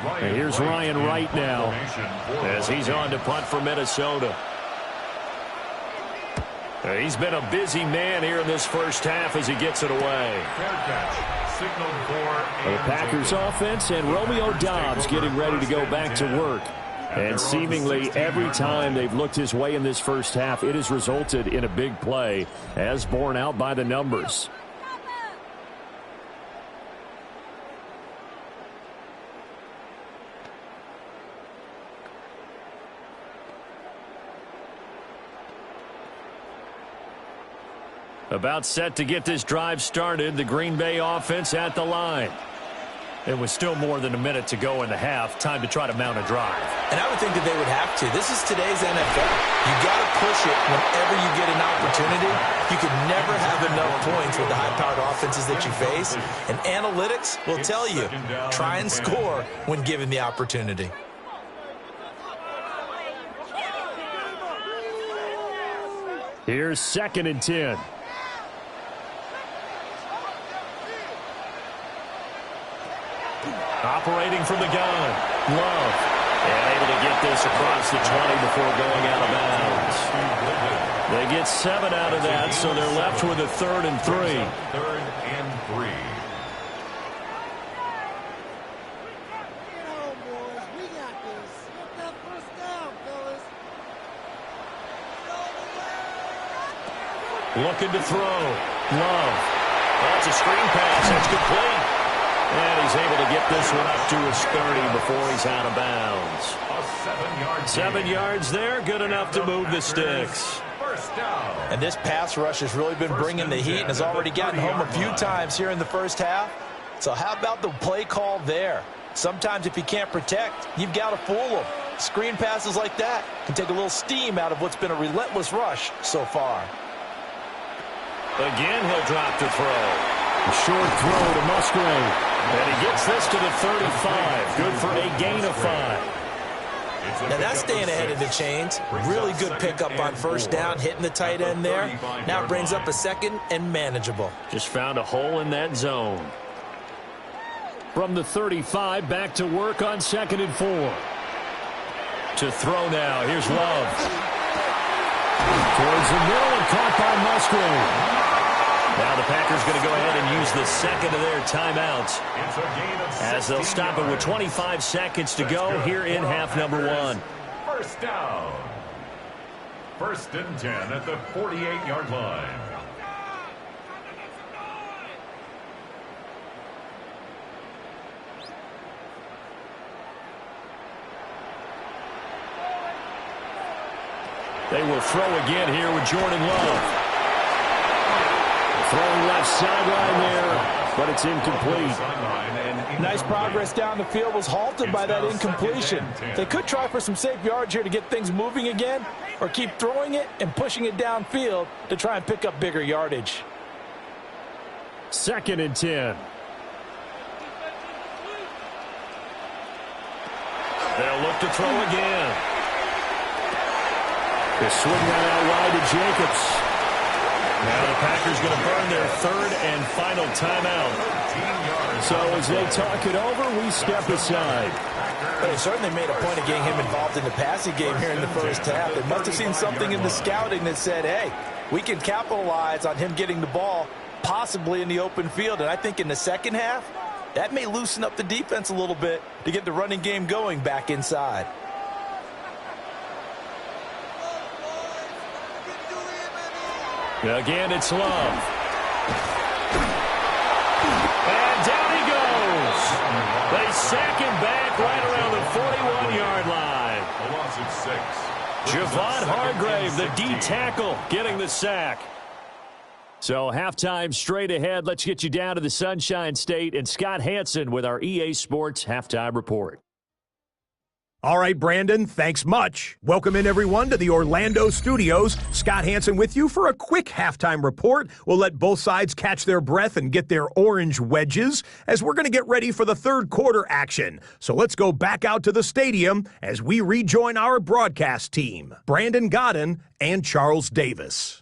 And here's Ryan Wright now as he's on to punt for Minnesota. He's been a busy man here in this first half as he gets it away. The Packers offense and Romeo Doubs getting ready to go back to work. And seemingly every time they've looked his way in this first half, it has resulted in a big play, as borne out by the numbers. About set to get this drive started, the Green Bay offense at the line. It was still more than a minute to go in the half. Time to try to mount a drive. And I would think that they would have to. This is today's NFL. You got to push it whenever you get an opportunity. You can never have enough points with the high-powered offenses that you face. And analytics will tell you, try and score when given the opportunity. Here's 2nd and 10. Operating from the gun, Love. And able to get this across the 20 before going out of bounds. They get 7 out of that, so they're left with a 3rd and 3. 3rd and 3. Looking to throw. Love. That's a screen pass. That's complete. And he's able to get this one up to his 30 before he's out of bounds. A 7-yard 7 yards there, good enough to move the sticks. First down. And this pass rush has really been bringing the heat and has already gotten home a few times here in the first half. So how about the play call there? Sometimes if you can't protect, you've got to fool them. Screen passes like that can take a little steam out of what's been a relentless rush so far. Again, he'll drop to throw. A short throw to Musgrave. And he gets this to the 35. Good for a gain of 5. Now that's staying ahead of the chains. Really good pickup on first down, hitting the tight end there. Now it brings up a 2nd and manageable. Just found a hole in that zone. From the 35, back to work on 2nd and 4. To throw now. Here's Love. Towards the middle and caught by Musgrave. Now the Packers going to go ahead and use the second of their timeouts as they'll stop it with 25 seconds to go here in half number 1. First down. 1st and 10 at the 48-yard line. They will throw again here with Jordan Love. Throwing left sideline there, but it's incomplete. Nice progress down the field, was halted by that incompletion. They could try for some safe yards here to get things moving again, or keep throwing it and pushing it downfield to try and pick up bigger yardage. 2nd and 10. They'll look to throw again. They swing that out wide to Jacobs. Now the Packers going to burn their 3rd and final timeout. So as they talk it over, we step aside. But they certainly made a point of getting him involved in the passing game here in the first half. They must have seen something in the scouting that said, hey, we can capitalize on him getting the ball possibly in the open field. And I think in the second half, that may loosen up the defense a little bit to get the running game going back inside. Again, it's Love. And down he goes. They sack him back right around the 41-yard line. A loss of 6. Javon Hargrave, the D tackle, getting the sack. So halftime straight ahead. Let's get you down to the Sunshine State and Scott Hansen with our EA Sports Halftime Report. All right, Brandon, thanks much. Welcome in, everyone, to the Orlando studios. Scott Hansen with you for a quick halftime report. We'll let both sides catch their breath and get their orange wedges as we're going to get ready for the third quarter action. So let's go back out to the stadium as we rejoin our broadcast team, Brandon Godden and Charles Davis.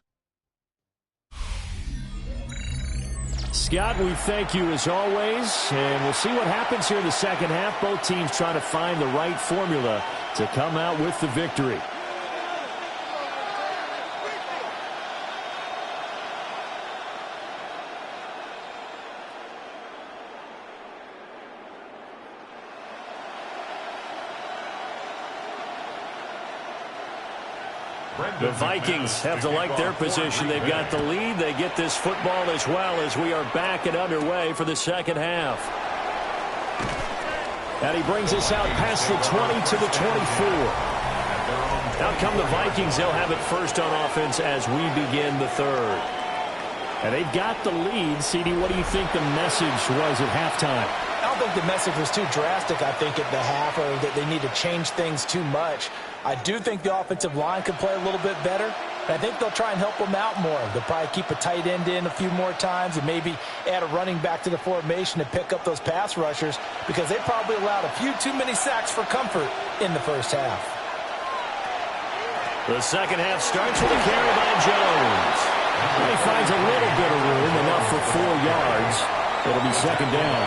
Scott, we thank you as always, and we'll see what happens here in the second half. Both teams trying to find the right formula to come out with the victory. The Vikings have to like their position. They've got the lead. They get this football as well as we are back and underway for the second half. And he brings us out past the 20 to the 24. Out come the Vikings. They'll have it first on offense as we begin the third. And they've got the lead. CD, what do you think the message was at halftime? I don't think the message was too drastic, I think, at the half, or that they need to change things too much. I do think the offensive line could play a little bit better, and I think they'll try and help them out more. They'll probably keep a tight end in a few more times and maybe add a running back to the formation to pick up those pass rushers, because they probably allowed a few too many sacks for comfort in the first half. The second half starts with a carry by Jones. He finds a little bit of room, enough for 4 yards. It'll be second down.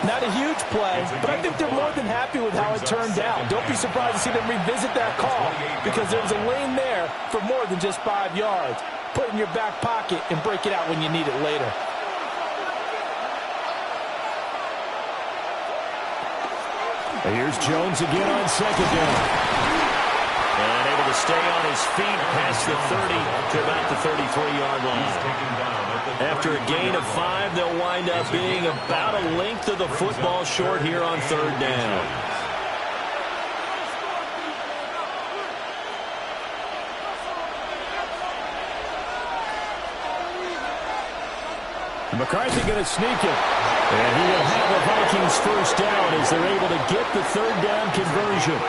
Not a huge play, but I think they're more than happy with how it turned out. Don't be surprised to see them revisit that call, because there was a lane there for more than just 5 yards. Put it in your back pocket and break it out when you need it later. And here's Jones again on second down. And able to stay on his feet past the 30 to about the 33-yard line. After a gain of 5, they'll wind up being about a length of the football short here on third down. McCarthy going to sneak it. And he will have a Vikings first down as they're able to get the third down conversion.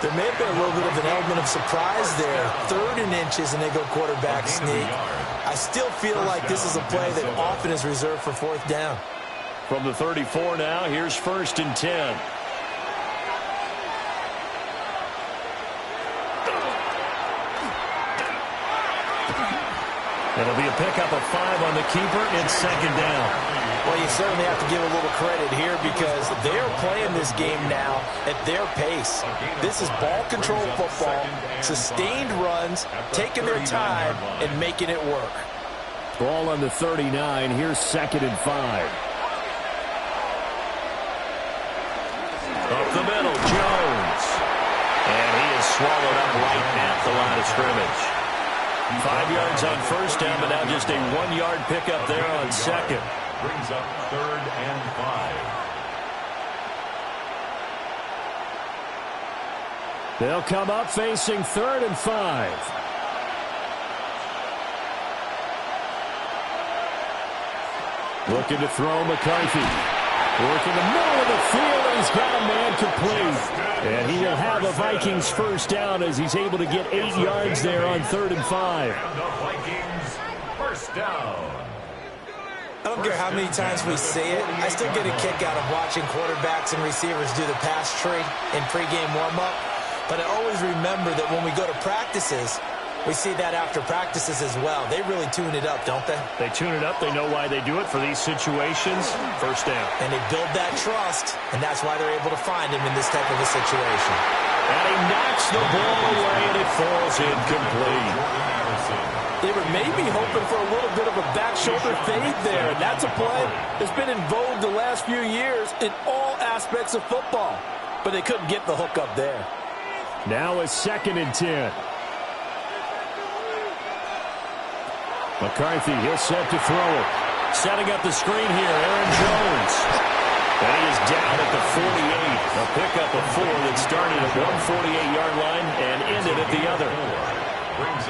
There may have been a little bit of an element of surprise there. 3rd and inches, and they go quarterback sneak. I still feel like this is a play that often is reserved for 4th down. From the 34 now, here's 1st and 10. It'll be a pickup of 5 on the keeper. It's second down. Well, you certainly have to give a little credit here, because they're playing this game now at their pace. This is ball control football, sustained runs, taking their time and making it work. Ball on the 39. Here's 2nd and 5. Up the middle, Jones. And he is swallowed up right at the line of scrimmage. 5 yards on first down, but now just a 1-yard pickup there on second. Brings up 3rd and 5. They'll come up facing 3rd and 5. Looking to throw McCarthy. Work in the middle of the field, and he's got a man complete. And he will have a Vikings first down as he's able to get 8 yards there on 3rd and 5. And the Vikings first down. I don't care how many times we say it, I still get a kick out of watching quarterbacks and receivers do the pass tree in pregame warm-up. But I always remember that when we go to practices, we see that after practices as well. They really tune it up, don't they? They tune it up. They know why they do it for these situations. First down. And they build that trust, and that's why they're able to find him in this type of a situation. And he knocks the ball away, and it falls incomplete. They were maybe hoping for a little bit of a back shoulder fade there, and that's a play that's been in vogue the last few years in all aspects of football. But they couldn't get the hook up there. Now a 2nd and 10. McCarthy, he'll set to throw it. Setting up the screen here, Aaron Jones. And he is down at the 48. A pickup of 4 that started at 148-yard line and ended at the other.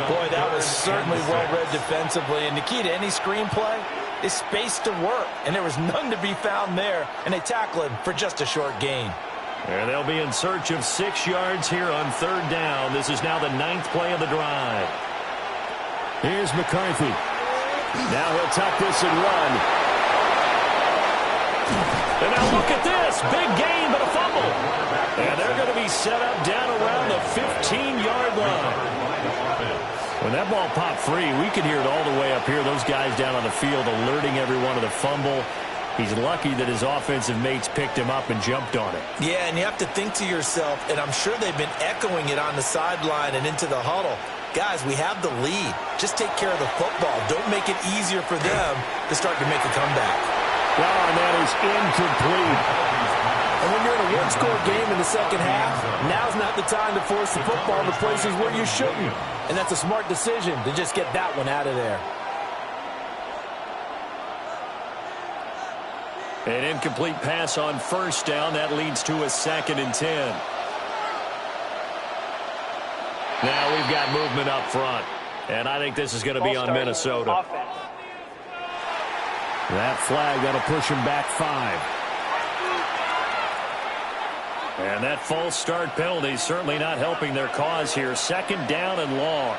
Boy, that was certainly well-read defensively. And the key to any screenplay is space to work. And there was none to be found there. And they tackle him for just a short gain. And they'll be in search of 6 yards here on 3rd down. This is now the 9th play of the drive. Here's McCarthy. Now he'll tuck this and run. And now look at this. Big gain, but a fumble. And they're going to be set up down around the 15-yard line. When that ball popped free, we could hear it all the way up here. those guys down on the field alerting everyone of the fumble. He's lucky that his offensive mates picked him up and jumped on it. Yeah, and you have to think to yourself, and I'm sure they've been echoing it on the sideline and into the huddle. Guys, we have the lead. Just take care of the football. Don't make it easier for them to start to make a comeback. Well, and that is incomplete. And when you're in a one-score game in the second half, now's not the time to force the football to places where you shouldn't. And that's a smart decision to just get that one out of there. An incomplete pass on first down. That leads to a 2nd and 10. Now we've got movement up front. And I think this is going to be on Minnesota. That flag, that'll push him back 5. And that false start penalty certainly not helping their cause here. 2nd down and long.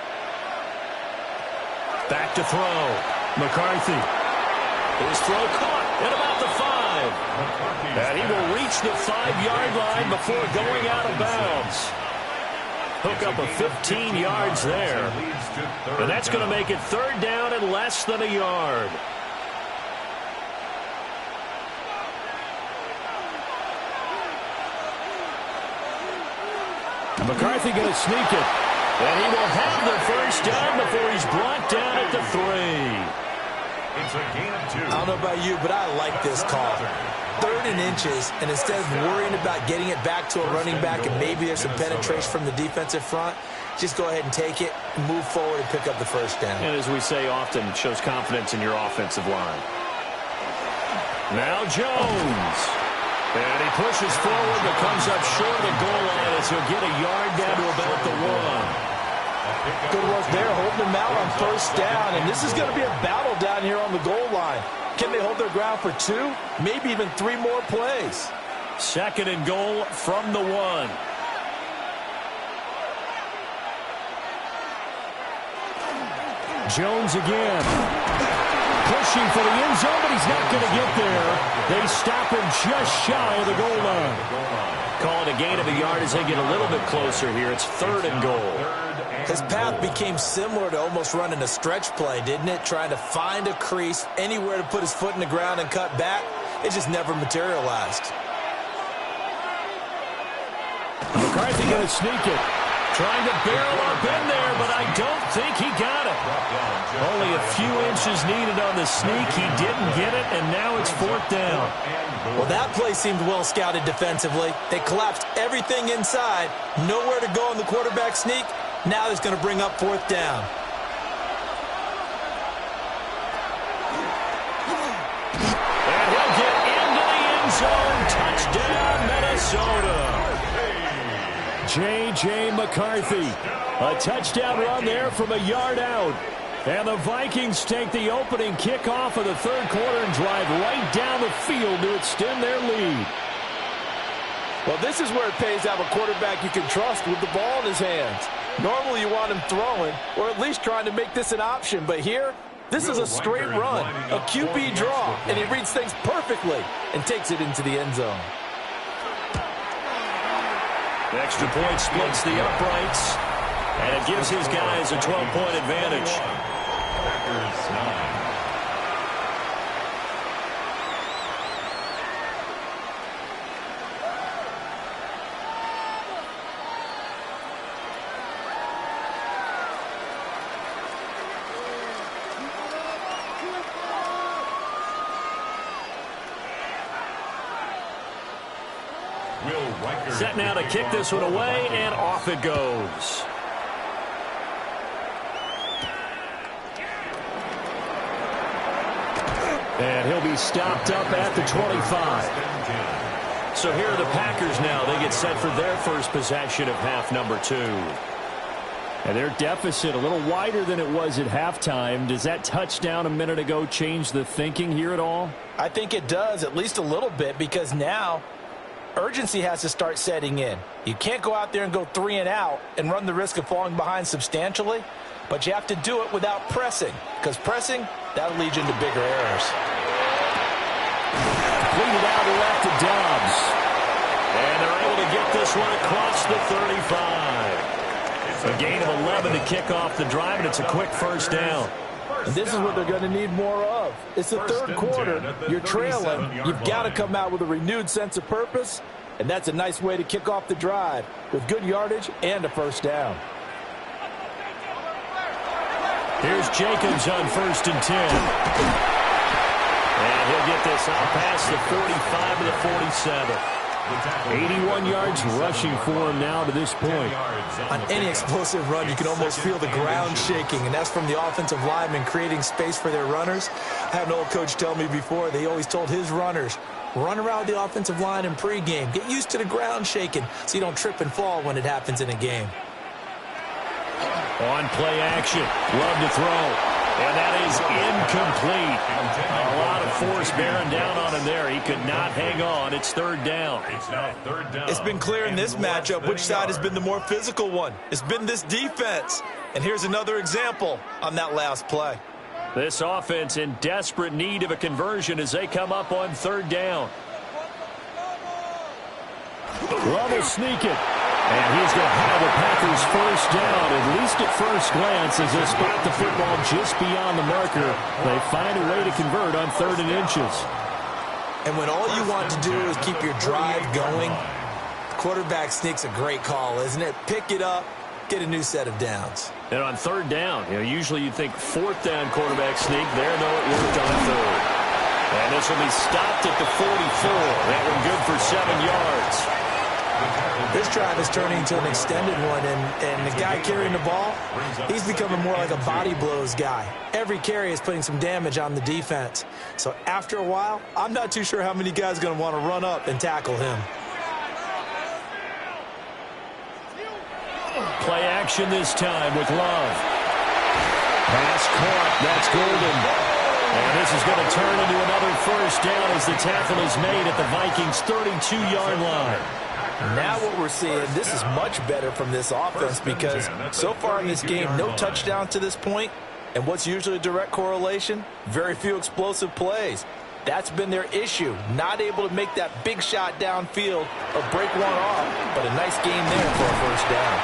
Back to throw. McCarthy. His throw caught at about the 5. And he will reach the 5-yard line before going out of bounds. Hook up a 15 yards there. And that's going to make it 3rd down and less than a yard. McCarthy going to sneak it. And he will have the 1st down before he's brought down at the 3. It's a gain of 2. I don't know about you, but I like this call. 3rd and inches, and instead of worrying about getting it back to a running back and maybe there's some penetration from the defensive front, just go ahead and take it, move forward, and pick up the 1st down. And as we say often, it shows confidence in your offensive line. Now Jones. And he pushes forward, but comes up short of the goal line as he'll get a yard down to about the 1. Good work there, holding them out on 1st down. And this is going to be a battle down here on the goal line. Can they hold their ground for 2, maybe even 3 more plays? 2nd and goal from the 1. Jones again. Pushing for the end zone, but he's not going to get there. They stop him just shy of the goal line. Call it a gain of a yard as they get a little bit closer here. It's 3rd and goal. His path became similar to almost running a stretch play, didn't it? Trying to find a crease, anywhere to put his foot in the ground and cut back. It just never materialized. McCarthy going to sneak it. Trying to barrel up in there, but I don't think he got it. Only a few inches needed on the sneak. He didn't get it, and now it's 4th down. Well, that play seemed well scouted defensively. They collapsed everything inside. Nowhere to go on the quarterback sneak. Now he's going to bring up 4th down. And he'll get into the end zone. Touchdown, Minnesota. J.J. McCarthy. A touchdown run there from a yard out. And the Vikings take the opening kickoff of the 3rd quarter and drive right down the field to extend their lead. Well, this is where it pays to have a quarterback you can trust with the ball in his hands. Normally you want him throwing, or at least trying to make this an option. But here, this is a straight run, a QB draw, and he reads things perfectly and takes it into the end zone. The extra point splits the uprights, and it gives his guys a 12-point advantage. Packers 9. Set now to kick this one away, and off it goes. And he'll be stopped up at the 25. So here are the Packers now. They get set for their first possession of half number 2. And their deficit a little wider than it was at halftime. Does that touchdown a minute ago change the thinking here at all? I think it does, at least a little bit, because now urgency has to start setting in. You can't go out there and go 3 and out and run the risk of falling behind substantially, but you have to do it without pressing, because pressing, that'll lead you into bigger errors. Completed out left to Dobbs. And they're able to get this one across the 35. A gain of 11 to kick off the drive, and it's a quick 1st down. And this is what they're going to need more of. It's the third quarter. You're trailing. You've got to come out with a renewed sense of purpose, and that's a nice way to kick off the drive with good yardage and a first down. Here's Jacobs on 1st and 10. And he'll get this out past the 45 to the 47. 81 yards rushing for him now to this point. On any explosive run, you can almost feel the ground shaking, and that's from the offensive linemen creating space for their runners. I had an old coach tell me before, they always told his runners, run around the offensive line in pregame. Get used to the ground shaking so you don't trip and fall when it happens in a game. On play action, Love to throw. And that is incomplete. A lot of force bearing down on him there. He could not hang on. It's third down. It's been clear in this matchup which side has been the more physical one. It's been this defense. And here's another example on that last play. This offense in desperate need of a conversion as they come up on third down. Love will sneak it. And he's going to have the Packers first down, at least at first glance, as they spot the football just beyond the marker. They find a way to convert on 3rd and inches. And when all you want to do is keep your drive going, quarterback sneak's a great call, isn't it? Pick it up, get a new set of downs. And on third down, usually you'd think 4th down quarterback sneak. There, though, it worked on 3rd. And this will be stopped at the 44. That one good for 7 yards. This drive is turning into an extended one, and the guy carrying the ball, he's becoming more like a body blows guy. Every carry is putting some damage on the defense. So after a while, I'm not too sure how many guys are going to want to run up and tackle him. Play action this time with Love. Pass caught. That's Golden. And this is going to turn into another first down as the tackle is made at the Vikings' 32-yard line. Now what we're seeing, this is much better from this offense because so far in this game, no touchdown to this point. And what's usually a direct correlation? Very few explosive plays. That's been their issue, not able to make that big shot downfield or break one off. But a nice game there for a first down.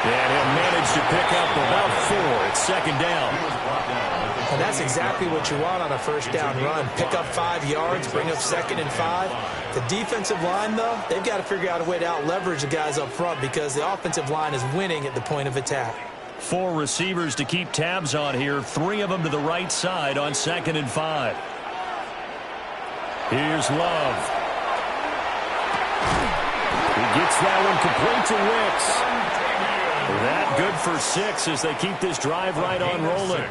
And he'll manage to pick up about 4 at 2nd down. And that's exactly what you want on a first down run. Pick up 5 yards, bring up 2nd and 5. The defensive line, though, they've got to figure out a way to out-leverage the guys up front because the offensive line is winning at the point of attack. 4 receivers to keep tabs on here. 3 of them to the right side on 2nd and 5. Here's Love. He gets that one complete to Wicks. That good for 6 as they keep this drive right on rolling.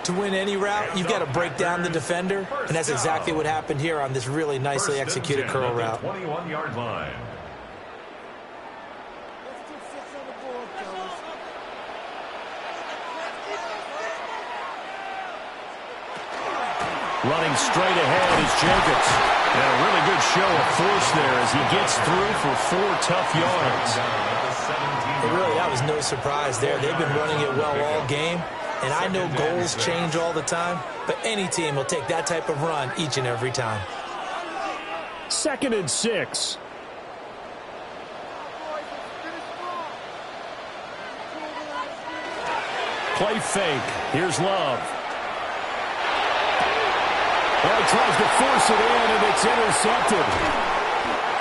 To win any route, you've got to break down the defender, and that's exactly what happened here on this really nicely executed curl route. 21-yard line. Running straight ahead is Jacobs. And a really good show of force there as he gets through for 4 tough yards. Really, that was no surprise there. They've been running it well all game. And I know goals change all the time, but any team will take that type of run each and every time. 2nd and 6. Play fake. Here's Love. Well, he tries to force it in, and it's intercepted.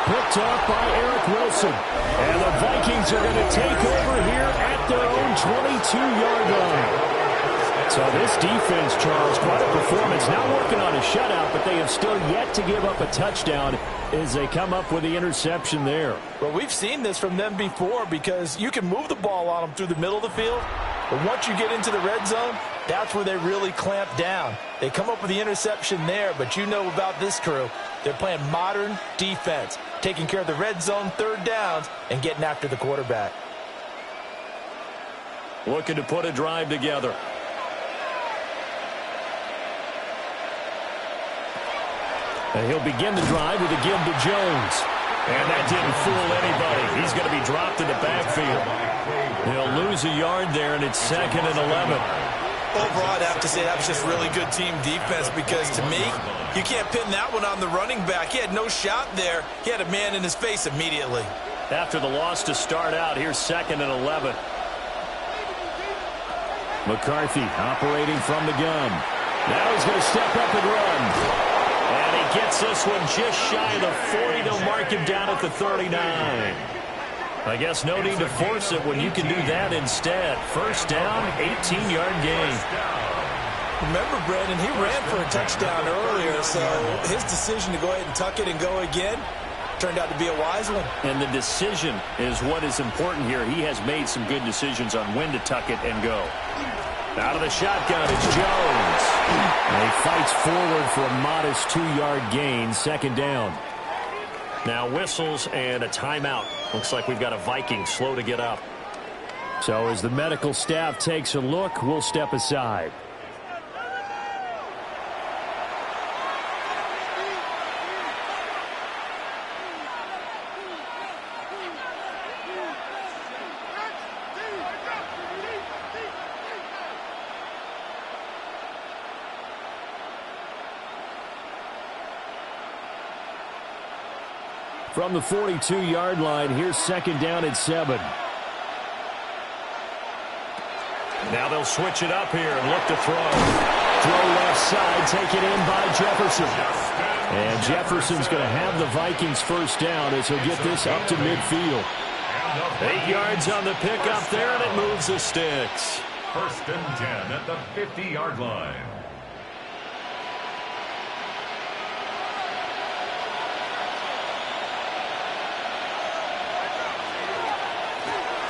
Picked up by Eric Wilson. And the Vikings are going to take over here at their own 22-yard line. So this defense, Charles, quite a performance. Not working on a shutout, but they have still yet to give up a touchdown as they come up with the interception there. Well, we've seen this from them before because you can move the ball on them through the middle of the field. But once you get into the red zone, that's where they really clamp down. They come up with the interception there, but you know about this crew. They're playing modern defense, taking care of the red zone 3rd downs and getting after the quarterback. Looking to put a drive together. And he'll begin the drive with a give to Jones. And that didn't fool anybody. He's going to be dropped in the backfield. He'll lose a yard there, and it's 2nd and 11. Overall, I'd have to say that was just really good team defense because, to me, you can't pin that one on the running back. He had no shot there. He had a man in his face immediately. After the loss to start out, here's 2nd and 11. McCarthy operating from the gun. Now he's going to step up and run. And he gets this one just shy of the 40. They'll mark him down at the 39. I guess no need to force it when you can do that instead. First down, 18-yard gain. Remember, Brandon, he ran for a touchdown earlier, so his decision to go ahead and tuck it and go again turned out to be a wise one. And the decision is what is important here. He has made some good decisions on when to tuck it and go. Out of the shotgun, it's Jones. And he fights forward for a modest 2-yard gain, second down. Now whistles and a timeout. Looks like we've got a Viking slow to get up. So as the medical staff takes a look, we'll step aside. From the 42-yard line, here's second down at 7. Now they'll switch it up here and look to throw. Throw left side, taken in by Jefferson. And Jefferson's going to have the Vikings first down as he'll get this up to midfield. 8 yards on the pickup there, and it moves the sticks. First and 10 at the 50-yard line.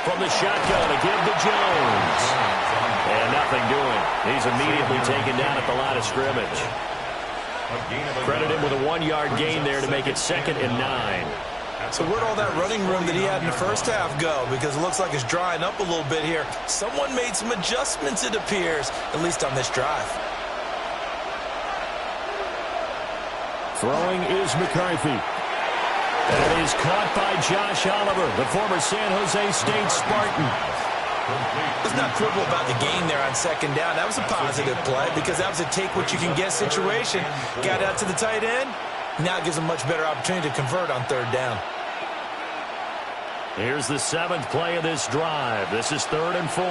From the shotgun, a give to Jones. And nothing doing. He's immediately taken down at the line of scrimmage. Credit him with a 1-yard gain there to make it second and 9. So where'd all that running room that he had in the first half go? Because it looks like it's drying up a little bit here. Someone made some adjustments, it appears, at least on this drive. Throwing is McCarthy. That is caught by Josh Oliver, the former San Jose State Spartan. Let's not quibble about the gain there on second down. That was a positive play because that was a take-what-you-can-get situation. Got out to the tight end. Now it gives him a much better opportunity to convert on third down. Here's the 7th play of this drive. This is 3rd and 4.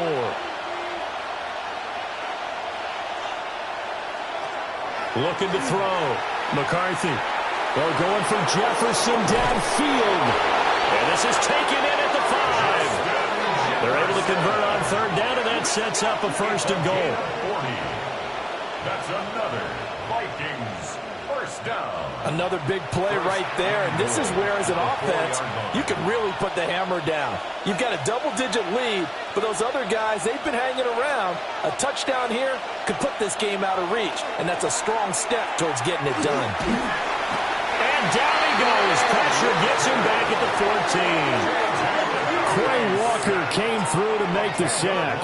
Looking to throw. McCarthy. They're going for Jefferson downfield. And this is taken in at the 5. They're able to convert on third down, and that sets up a first and goal. That's another Vikings first down. Another big play right there, and this is where, as an offense, you can really put the hammer down. You've got a double-digit lead, but those other guys, they've been hanging around. A touchdown here could put this game out of reach, and that's a strong step towards getting it done. And down he goes. Pressure gets him back at the 14. Quay Walker came through to make the sack.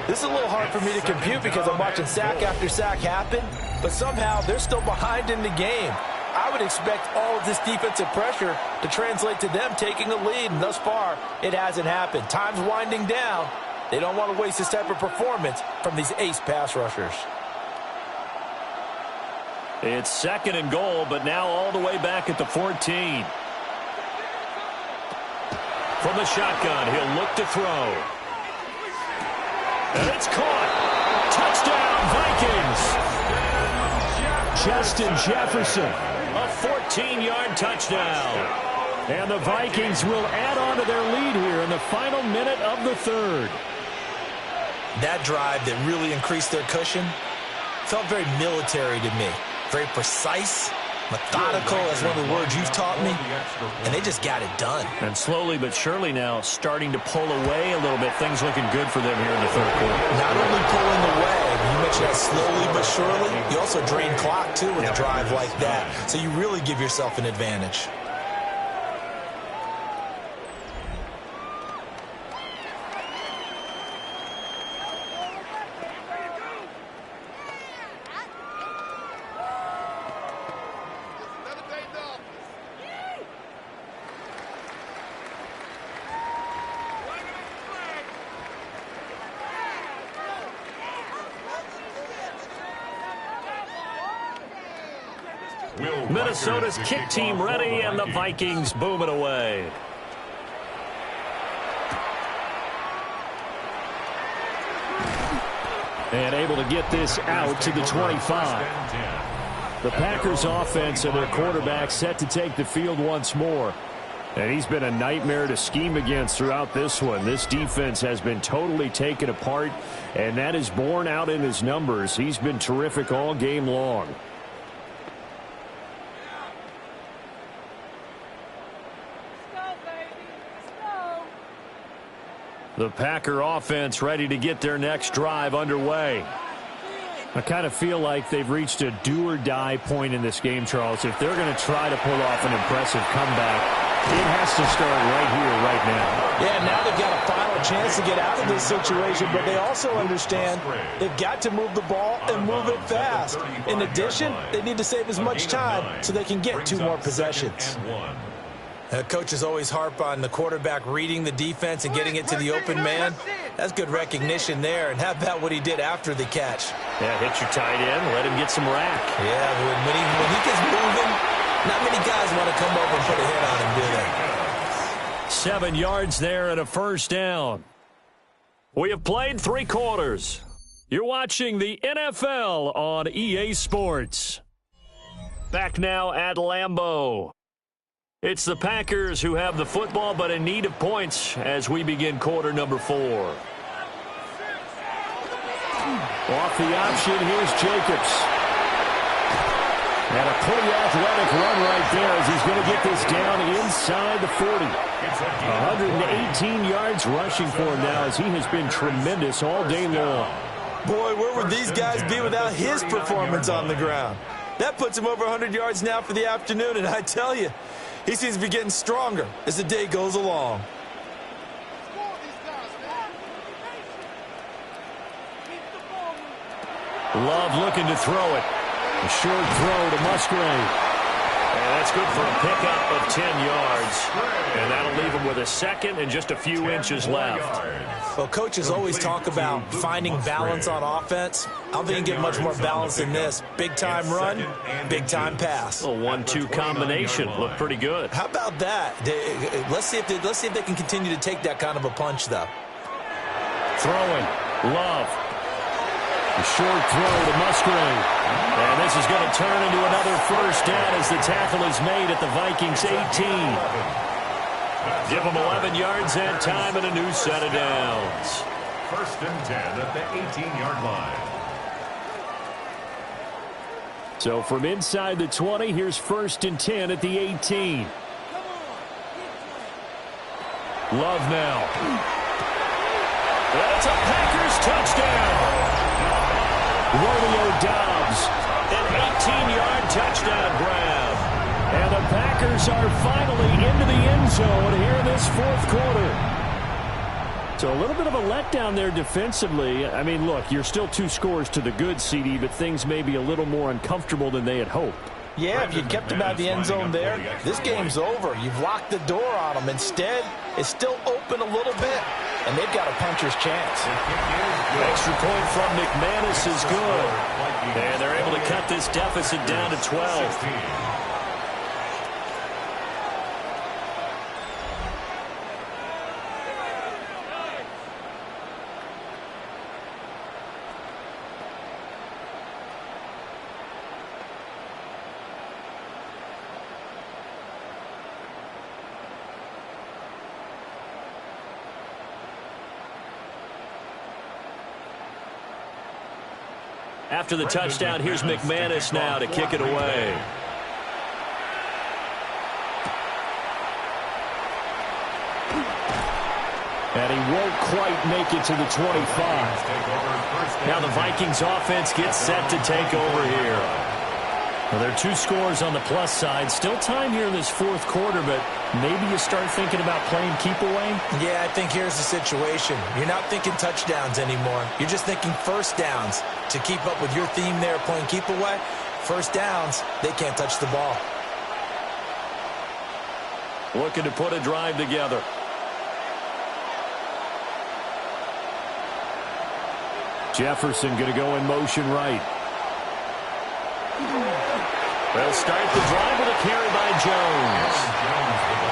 This is a little hard for me to compute because I'm watching sack after sack happen, but somehow they're still behind in the game. I would expect all of this defensive pressure to translate to them taking a lead, and thus far, it hasn't happened. Time's winding down. They don't want to waste this type of performance from these ace pass rushers. It's second and goal, but now all the way back at the 14. From the shotgun, he'll look to throw. And it's caught. Touchdown, Vikings. Justin Jefferson, a 14-yard touchdown. And the Vikings will add on to their lead here in the final minute of the 3rd. That drive that really increased their cushion felt very military to me. Very precise, methodical, that's one of the words you've taught me, and they just got it done. And slowly but surely now starting to pull away a little bit. Things looking good for them here in the 3rd quarter. Not only pulling away, but you mentioned that slowly but surely, you also drain clock too with a drive like that, so you really give yourself an advantage. Minnesota's kick team ready, and the Vikings boom it away. And able to get this out to the 25. The Packers offense and their quarterback set to take the field once more. And he's been a nightmare to scheme against throughout this one. This defense has been totally taken apart, and that is borne out in his numbers. He's been terrific all game long. The Packer offense ready to get their next drive underway. I kind of feel like they've reached a do-or-die point in this game, Charles. If they're going to try to pull off an impressive comeback, it has to start right here, right now. Yeah, now they've got a final chance to get out of this situation, but they also understand they've got to move the ball and move it fast. In addition, they need to save as much time so they can get 2 more possessions. Coaches always harp on the quarterback reading the defense and getting it to the open man. That's good recognition there. And how about what he did after the catch? Yeah, hit your tight end, let him get some rack. Yeah, when he gets moving, not many guys want to come over and put a hit on him, do they? 7 yards there and a first down. We have played 3 quarters. You're watching the NFL on EA Sports. Back now at Lambeau. It's the Packers who have the football, but in need of points as we begin quarter number 4. Off the option, here's Jacobs. And a pretty athletic run right there as he's going to get this down inside the 40. 118 yards rushing for him now as he has been tremendous all day long. Boy, where would these guys be without his performance on the ground? That puts him over 100 yards now for the afternoon, and I tell you, he seems to be getting stronger as the day goes along. Love looking to throw it. A short throw to Musgrave. And that's good for a pickup of 10 yards. And that'll leave him with a second and just a few inches left. Well, coaches always talk about finding balance on offense. I don't think you can get much more balance than this. Big-time run, big-time pass. A 1-2 combination. Looked pretty good. How about that? Let's see if they can continue to take that kind of a punch, though. Throwing. Love. A short throw to Musgrave. And this is going to turn into another first down as the tackle is made at the Vikings 18. Give them 11 yards that time and a new set of downs. 1st and 10 at the 18-yard line. So from inside the 20, here's 1st and 10 at the 18. Love now. That's a Packers touchdown. Romeo Doubs, an 18-yard touchdown grab. And the Packers are finally into the end zone here in this 4th quarter. So a little bit of a letdown there defensively. I mean, look, you're still 2 scores to the good, CD, but things may be a little more uncomfortable than they had hoped. Yeah, if you kept them out of the end zone there, this game's over. You've locked the door on them. Instead, it's still open a little bit, and they've got a puncher's chance. Extra point from McManus is good. And they're able to cut this deficit down to 12. After the touchdown, here's McManus now to kick it away. And he won't quite make it to the 25. Now the Vikings offense gets set to take over here. Well, there are 2 scores on the plus side. Still time here in this 4th quarter, but maybe you start thinking about playing keep away? Yeah, I think here's the situation. You're not thinking touchdowns anymore. You're just thinking first downs. To keep up with your theme there, playing keep away, first downs, they can't touch the ball. Looking to put a drive together. Jefferson going to go in motion right. They'll start the drive with a carry by Jones.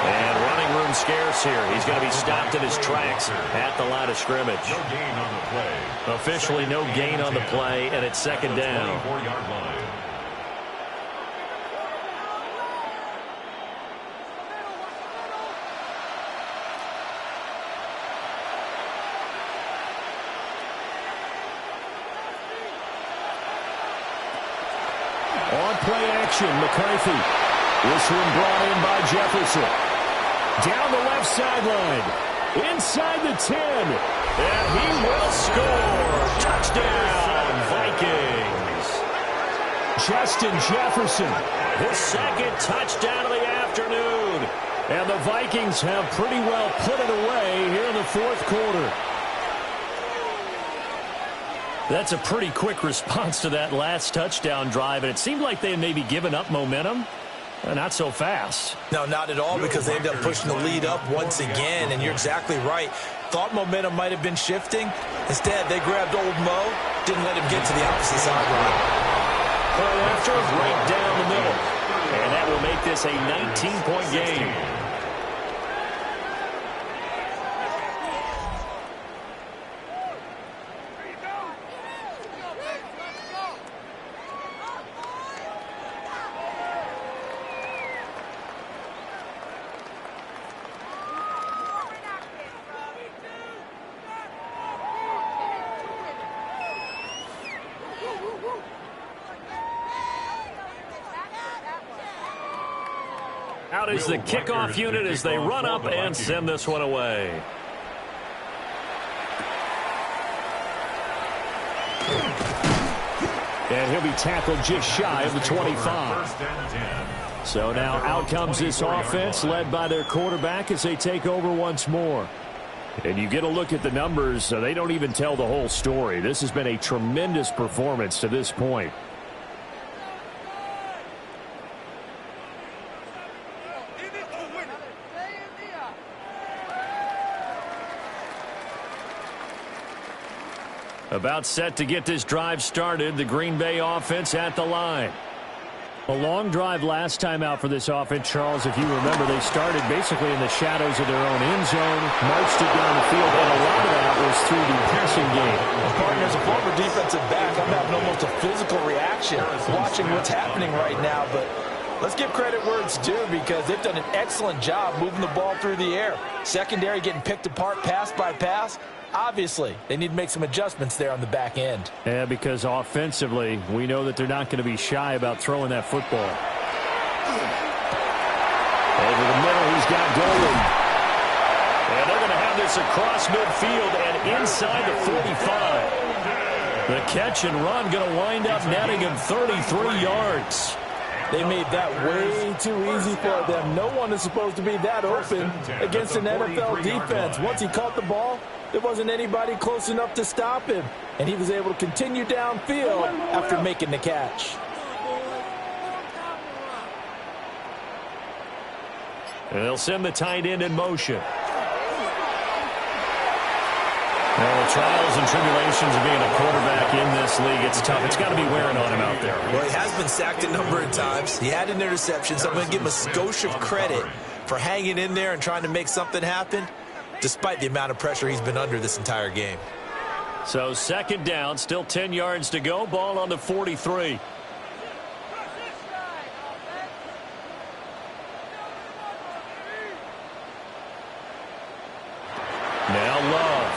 And running room time scarce here. He's going to be stopped in his tracks at the line of scrimmage. No gain on the play. Officially no gain on the play, and it's second down. 24-yard line. On play action, McCarthy. This one brought in by Jefferson. Down the left sideline. Inside the 10. And he will score. Touchdown, Vikings. Justin Jefferson. His second touchdown of the afternoon. And the Vikings have pretty well put it away here in the fourth quarter. That's a pretty quick response to that last touchdown drive, and it seemed like they had maybe given up momentum. Not so fast. No, not at all, because they ended up pushing the lead up once again, and you're exactly right. Thought momentum might have been shifting. Instead, they grabbed old Mo, didn't let him get to the opposite sideline. Play after, right down the middle. And that will make this a 19-point game. Out is the kickoff unit as they run up and send this one away. And he'll be tackled just shy of the 25. So now out comes this offense led by their quarterback as they take over once more. And you get a look at the numbers, so they don't even tell the whole story. This has been a tremendous performance to this point. About set to get this drive started, the Green Bay offense at the line. A long drive last time out for this offense, Charles. If you remember, they started basically in the shadows of their own end zone, marched it down the field, and a lot of that was through the passing game. Partner, as a former defensive back, I'm having almost a physical reaction watching what's happening right now, but let's give credit where it's due because they've done an excellent job moving the ball through the air. Secondary getting picked apart pass by pass. Obviously, they need to make some adjustments there on the back end. Yeah, because offensively, we know that they're not going to be shy about throwing that football. Over the middle, he's got Dolan. And they're going to have this across midfield and inside the 45. The catch and run going to wind up netting him 33 yards. They made that way too easy for them. No one is supposed to be that open against an NFL defense. Once he caught the ball, there wasn't anybody close enough to stop him, and he was able to continue downfield after making the catch. And they'll send the tight end in motion. Well, the trials and tribulations of being a quarterback in this league, it's tough. It's got to be wearing on him out there. Well, he has been sacked a number of times. He had an interception, so I'm going to give him a skosh of credit for hanging in there and trying to make something happen, despite the amount of pressure he's been under this entire game. So second down, still 10 yards to go. Ball on the 43. Now Love.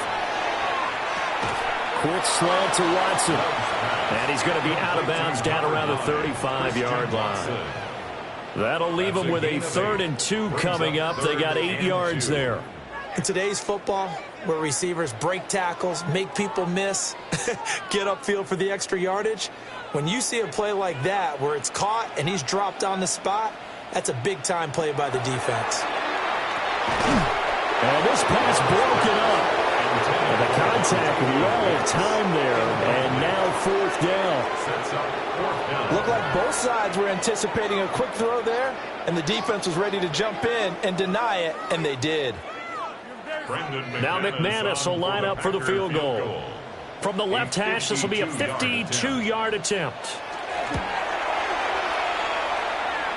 Quick slant to Watson. And he's going to be out of bounds down around the 35-yard line. That'll leave them with a 3rd and 2 coming up. They got 8 yards there. In today's football, where receivers break tackles, make people miss, get upfield for the extra yardage, when you see a play like that where it's caught and he's dropped on the spot, that's a big-time play by the defense. And this pass broken up. And the contact well of time there, and now 4th down. Looked like both sides were anticipating a quick throw there, and the defense was ready to jump in and deny it, and they did. Now McManus will line up for the field goal. From the left hash, this will be a 52-yard attempt.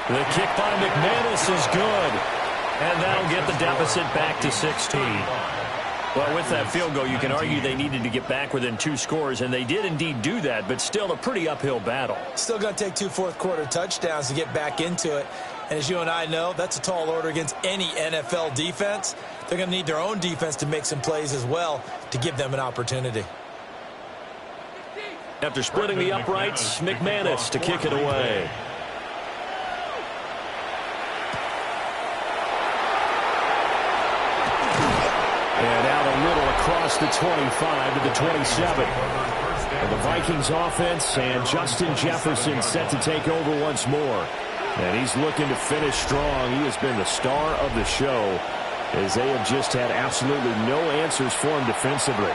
The kick by McManus is good. And that'll get the deficit back to 16. Well, with that field goal, you can argue they needed to get back within 2 scores, and they did indeed do that, but still a pretty uphill battle. Still going to take 2 fourth-quarter touchdowns to get back into it. And as you and I know, that's a tall order against any NFL defense. They're going to need their own defense to make some plays as well to give them an opportunity. After splitting the uprights, McManus to kick it away. And out a little across the 25 to the 27. And the Vikings offense and Justin Jefferson set to take over once more. And he's looking to finish strong. He has been the star of the show as they have just had absolutely no answers for him defensively.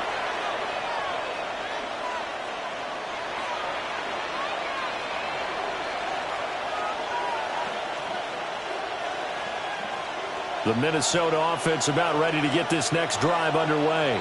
The Minnesota offense about ready to get this next drive underway.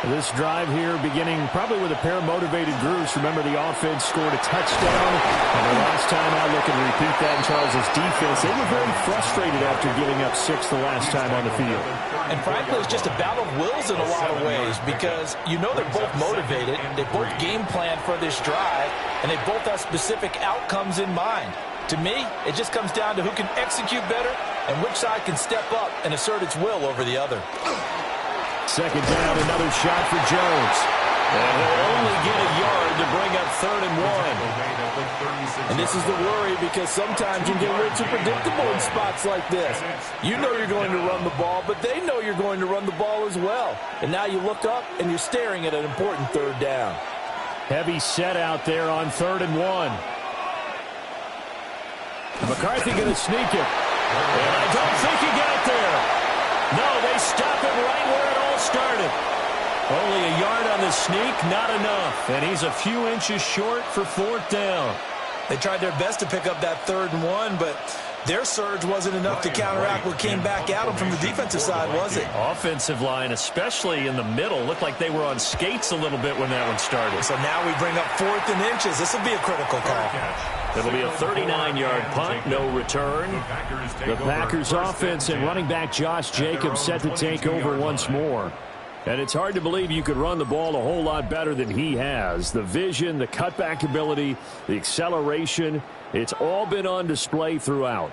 This drive here beginning probably with a pair of motivated groups. Remember, the offense scored a touchdown. And the last time I look and repeat that in Charles's defense, they were very frustrated after giving up 6 the last time on the field. And frankly, it's just a battle of wills in a lot of ways because you know they're both motivated. They both game plan for this drive, and they both have specific outcomes in mind. To me, it just comes down to who can execute better and which side can step up and assert its will over the other. Second down, another shot for Jones. And they'll only get a yard to bring up 3rd and 1. And this is the worry because sometimes you get a little too predictable in spots like this. You know you're going to run the ball, but they know you're going to run the ball as well. And now you look up and you're staring at an important 3rd down. Heavy set out there on 3rd and 1. McCarthy going to sneak it. And I don't think he got there. No, they stop it right where it all started. Only a yard on the sneak, not enough. And he's a few inches short for 4th down. They tried their best to pick up that 3rd and 1, but their surge wasn't enough to counteract what came back at them from the defensive side, was it? Offensive line, especially in the middle, looked like they were on skates a little bit when that one started. So now we bring up 4th and inches. This will be a critical call. It'll be a 39-yard punt, no return. The Packers offense and running back Josh Jacobs set to take over once more. And it's hard to believe you could run the ball a whole lot better than he has. The vision, the cutback ability, the acceleration, it's all been on display throughout.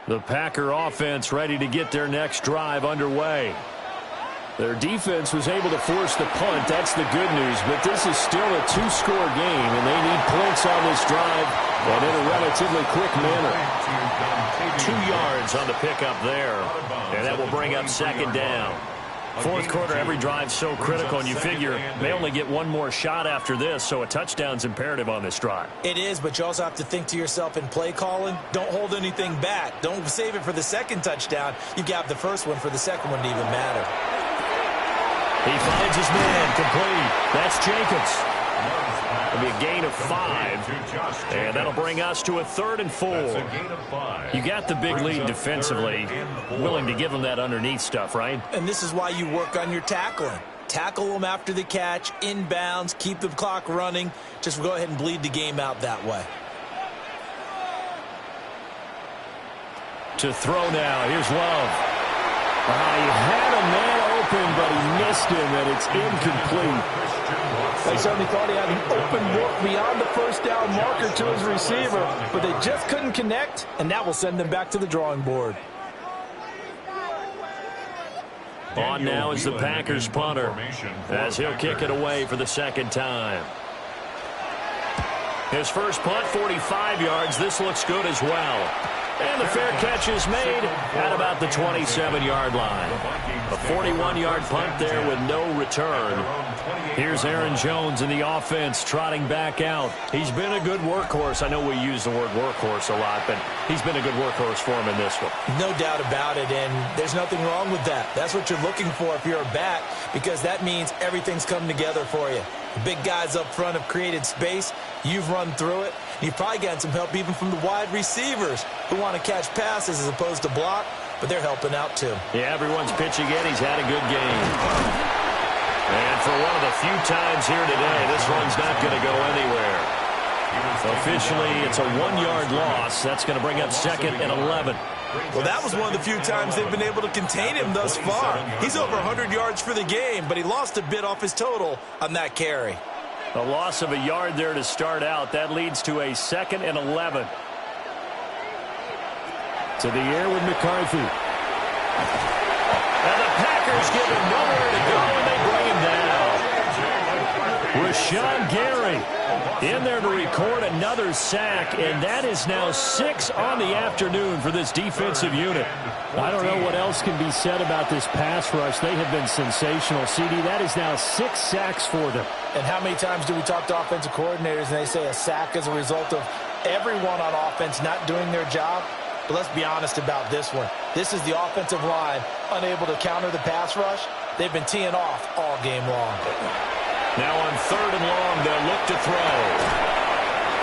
The Packer offense ready to get their next drive underway. Their defense was able to force the punt. That's the good news. But this is still a 2-score game, and they need points on this drive and in a relatively quick manner. 2 yards on the pickup there, and that will bring up 2nd down. 4th quarter, every drive's so critical, and you figure they only get one more shot after this, so a touchdown's imperative on this drive. It is, but you also have to think to yourself in play calling, don't hold anything back. Don't save it for the 2nd touchdown. You got the first one for the 2nd one to even matter. He finds his man complete. That's Jacobs. It'll be a gain of 5, and that'll bring us to a 3rd and 4. You got the big lead defensively, willing to give them that underneath stuff, right? And this is why you work on your tackling. Tackle them after the catch, inbounds, keep the clock running. Just go ahead and bleed the game out that way. To throw now, here's Love. He had a man open, but he missed him, and it's incomplete. They certainly thought he had an open look beyond the 1st down marker to his receiver, but they just couldn't connect, and that will send them back to the drawing board. On now is the Packers punter, as he'll kick it away for the 2nd time. His first punt, 45 yards. This looks good as well. And the fair catch is made at about the 27-yard line. A 41-yard punt there with no return. Here's Aaron Jones in the offense trotting back out. He's been a good workhorse. I know we use the word workhorse a lot, but he's been a good workhorse for him in this one. No doubt about it, and there's nothing wrong with that. That's what you're looking for if you're a back, because that means everything's come together for you. The big guys up front have created space. You've run through it. You've probably gotten some help even from the wide receivers who want to catch passes as opposed to block, but they're helping out too. Yeah, everyone's pitching in. He's had a good game. And for one of the few times here today, this one's not going to go anywhere. Officially, it's a 1-yard loss. That's going to bring up 2nd and 11. Well, that was one of the few times they've been able to contain him thus far. He's over 100 yards for the game, but he lost a bit off his total on that carry. A loss of a yard there to start out. That leads to a 2nd and 11. To the air with McCarthy. And the Packers give him nowhere to go, and they bring him down. Rashawn Gary in there to record another sack, and that is now 6 on the afternoon for this defensive unit. I don't know what else can be said about this pass rush. They have been sensational. CD, that is now 6 sacks for them. And how many times do we talk to offensive coordinators and they say a sack is a result of everyone on offense not doing their job? But let's be honest about this one. This is the offensive line unable to counter the pass rush. They've been teeing off all game long. Now on 3rd and long, they'll look to throw.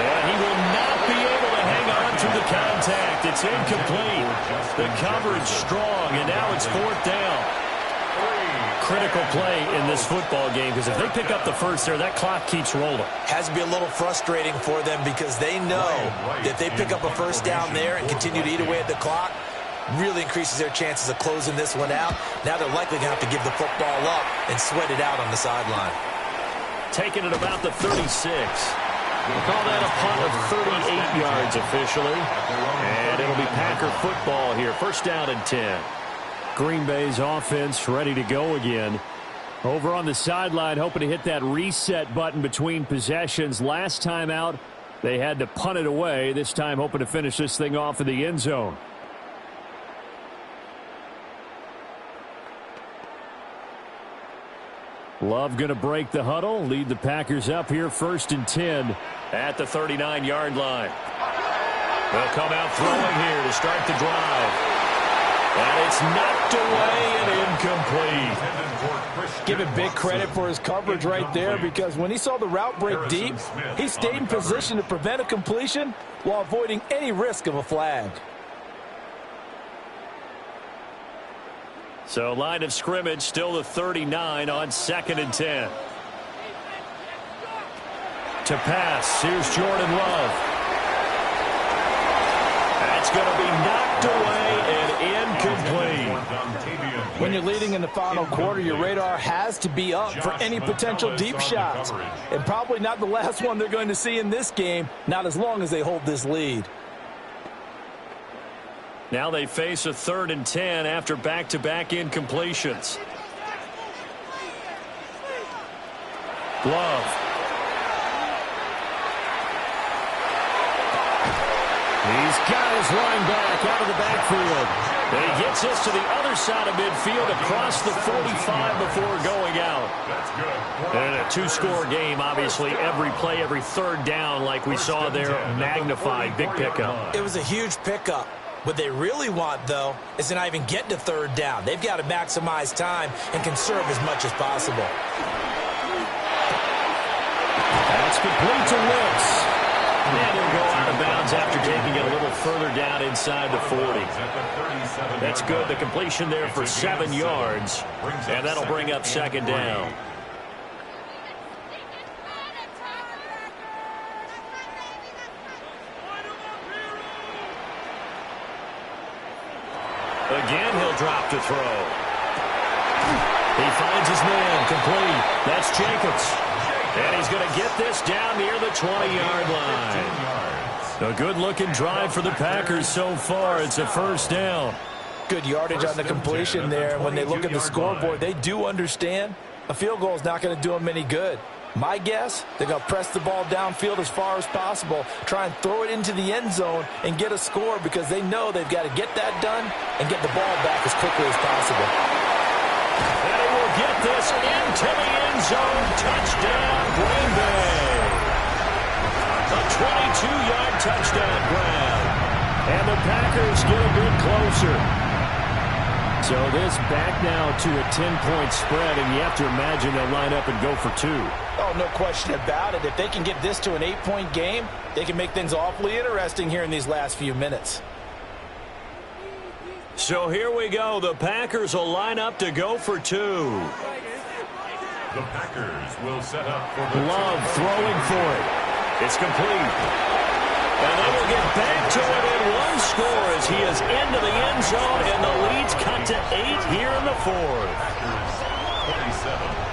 And he will not be able to hang on to the contact. It's incomplete. The coverage strong, and now it's 4th down. Critical play in this football game, because if they pick up the first there, that clock keeps rolling. Has to be a little frustrating for them because they know that if they pick up a first down there and continue to eat away at the clock, really increases their chances of closing this one out. Now they're likely going to have to give the football up and sweat it out on the sideline. Taking it about the 36. We'll call that a punt of 38 yards officially. And it'll be Packer football here. 1st down and 10. Green Bay's offense ready to go again. Over on the sideline, hoping to hit that reset button between possessions. Last time out, they had to punt it away. This time hoping to finish this thing off in the end zone. Love going to break the huddle, lead the Packers up here 1st and 10 at the 39-yard line. They'll come out throwing here to start the drive. And it's knocked away and incomplete. Give him big credit for his coverage right there, because when he saw the route break deep, he stayed in position to prevent a completion while avoiding any risk of a flag. So line of scrimmage still the 39 on 2nd and 10. To pass, here's Jordan Love. That's going to be knocked away and incomplete. When you're leading in the final quarter, your radar has to be up for any potential deep shots. And probably not the last one they're going to see in this game, not as long as they hold this lead. Now they face a 3rd and 10 after back-to-back incompletions. Love. He's got his line back out of the backfield. And he gets this to the other side of midfield across the 45 before going out. And a 2-score game, obviously, every play, every 3rd down like we saw there, magnified, big pickup. It was a huge pickup. What they really want, though, is to not even get to 3rd down. They've got to maximize time and conserve as much as possible. That's complete to Wicks. And he'll go out of bounds after taking it a little further down inside the 40. That's good. The completion there for 7 yards. And that'll bring up 2nd down. Again, he'll drop to throw. He finds his man, complete. That's Jacobs. And he's going to get this down near the 20-yard line. A good-looking drive for the Packers so far. It's a 1st down. Good yardage on the completion there. When they look at the scoreboard, they do understand a field goal is not going to do them any good. My guess, they're going to press the ball downfield as far as possible, try and throw it into the end zone and get a score, because they know they've got to get that done and get the ball back as quickly as possible. And he will get this into the end zone. Touchdown, Green Bay. A 22-yard touchdown grab. And the Packers get a bit closer. So this back now to a 10-point spread, and you have to imagine they'll line up and go for 2. Oh, no question about it. If they can get this to an 8-point game, they can make things awfully interesting here in these last few minutes. So here we go. The Packers will line up to go for 2. The Packers will set up for the Love throwing for it. It's complete. And they will get back to it in one score as he is into the end zone, and the lead's cut to 8 here in the fourth. Packers 47.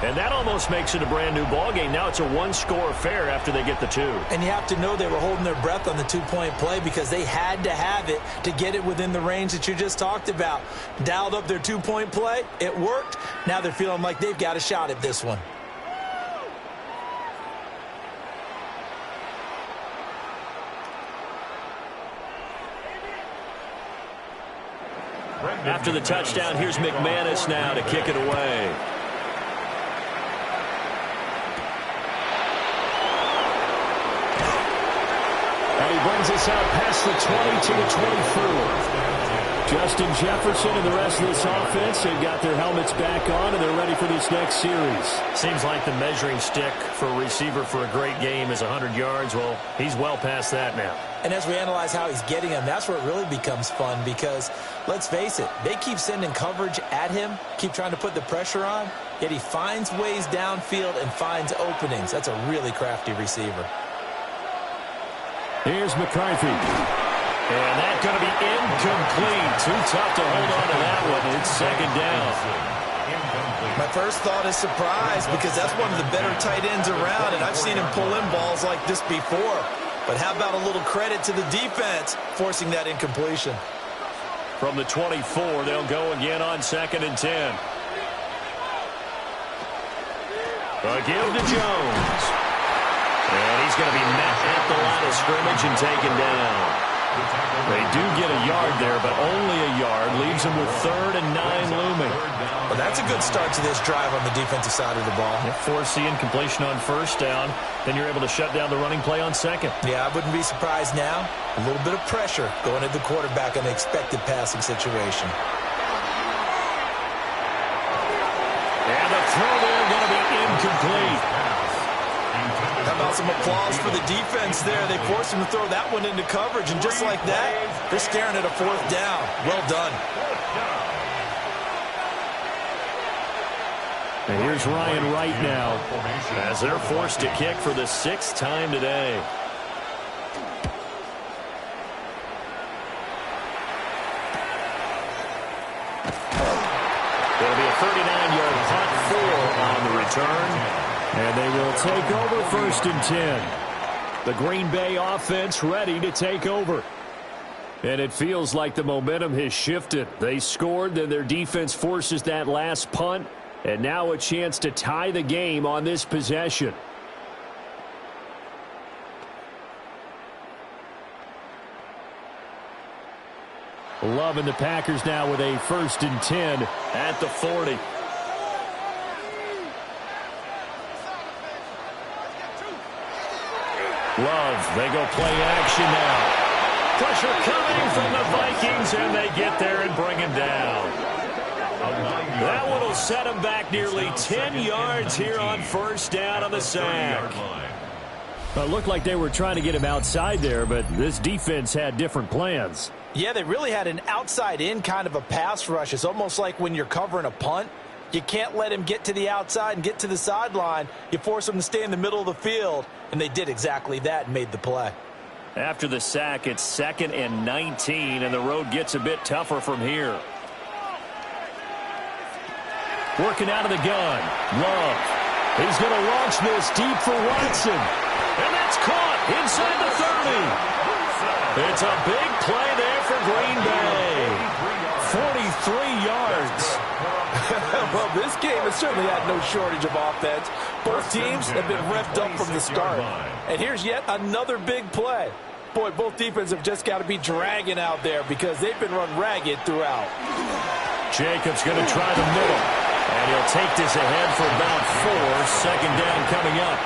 And that almost makes it a brand-new ball game. Now it's a one-score affair after they get the 2. And you have to know they were holding their breath on the two-point play because they had to have it to get it within the range that you just talked about. Dialed up their two-point play. It worked. Now they're feeling like they've got a shot at this one. After the touchdown, here's McManus now to kick it away. And he brings us out past the 20 to the 24. Justin Jefferson and the rest of this offense have got their helmets back on, and they're ready for this next series. Seems like the measuring stick for a receiver for a great game is 100 yards. Well, he's well past that now. And as we analyze how he's getting them, that's where it really becomes fun because, let's face it, they keep sending coverage at him, keep trying to put the pressure on, yet he finds ways downfield and finds openings. That's a really crafty receiver. Here's McCarthy. And that's going to be incomplete. Too tough to hold on to that one. It's second down. My first thought is surprise because that's one of the better tight ends around, and I've seen him pull in balls like this before. But how about a little credit to the defense forcing that incompletion? From the 24, they'll go again on 2nd and 10. A give to Jones. And he's going to be met at the line of scrimmage and taken down. They do get a yard there, but only a yard. Leaves them with 3rd and 9 looming. Well, that's a good start to this drive on the defensive side of the ball. Force the incompletion on 1st down. Then you're able to shut down the running play on 2nd. Yeah, I wouldn't be surprised now. A little bit of pressure going at the quarterback in the expected passing situation. And the throw there going to be incomplete. How about some applause for the defense there? They forced him to throw that one into coverage, and just like that, they're staring at a 4th down. Well done. And here's Ryan Wright now as they're forced to kick for the 6th time today. It'll be a 39-yard punt, 4 on the return. And they will take over 1st and 10. The Green Bay offense ready to take over. And it feels like the momentum has shifted. They scored, then their defense forces that last punt. And now a chance to tie the game on this possession. Love and the Packers now with a 1st and 10 at the 40. Love, they go play action now. Pressure coming from the Vikings, and they get there and bring him down. That one will set him back nearly 10 yards here on 1st down on the sack. Well, it looked like they were trying to get him outside there, but this defense had different plans. Yeah, they really had an outside-in kind of a pass rush. It's almost like when you're covering a punt. You can't let him get to the outside and get to the sideline. You force him to stay in the middle of the field, and they did exactly that and made the play. After the sack, it's 2nd and 19, and the road gets a bit tougher from here. Working out of the gun. Love. He's going to launch this deep for Watson. And that's caught inside the 30. It's a big play there for Green Bay. 43 yards. Well, this game has certainly had no shortage of offense. Both teams have been revved up from the start. And here's yet another big play. Boy, both defenses have just got to be dragging out there because they've been run ragged throughout. Jacobs going to try the middle. And he'll take this ahead for about 4. 2nd down coming up.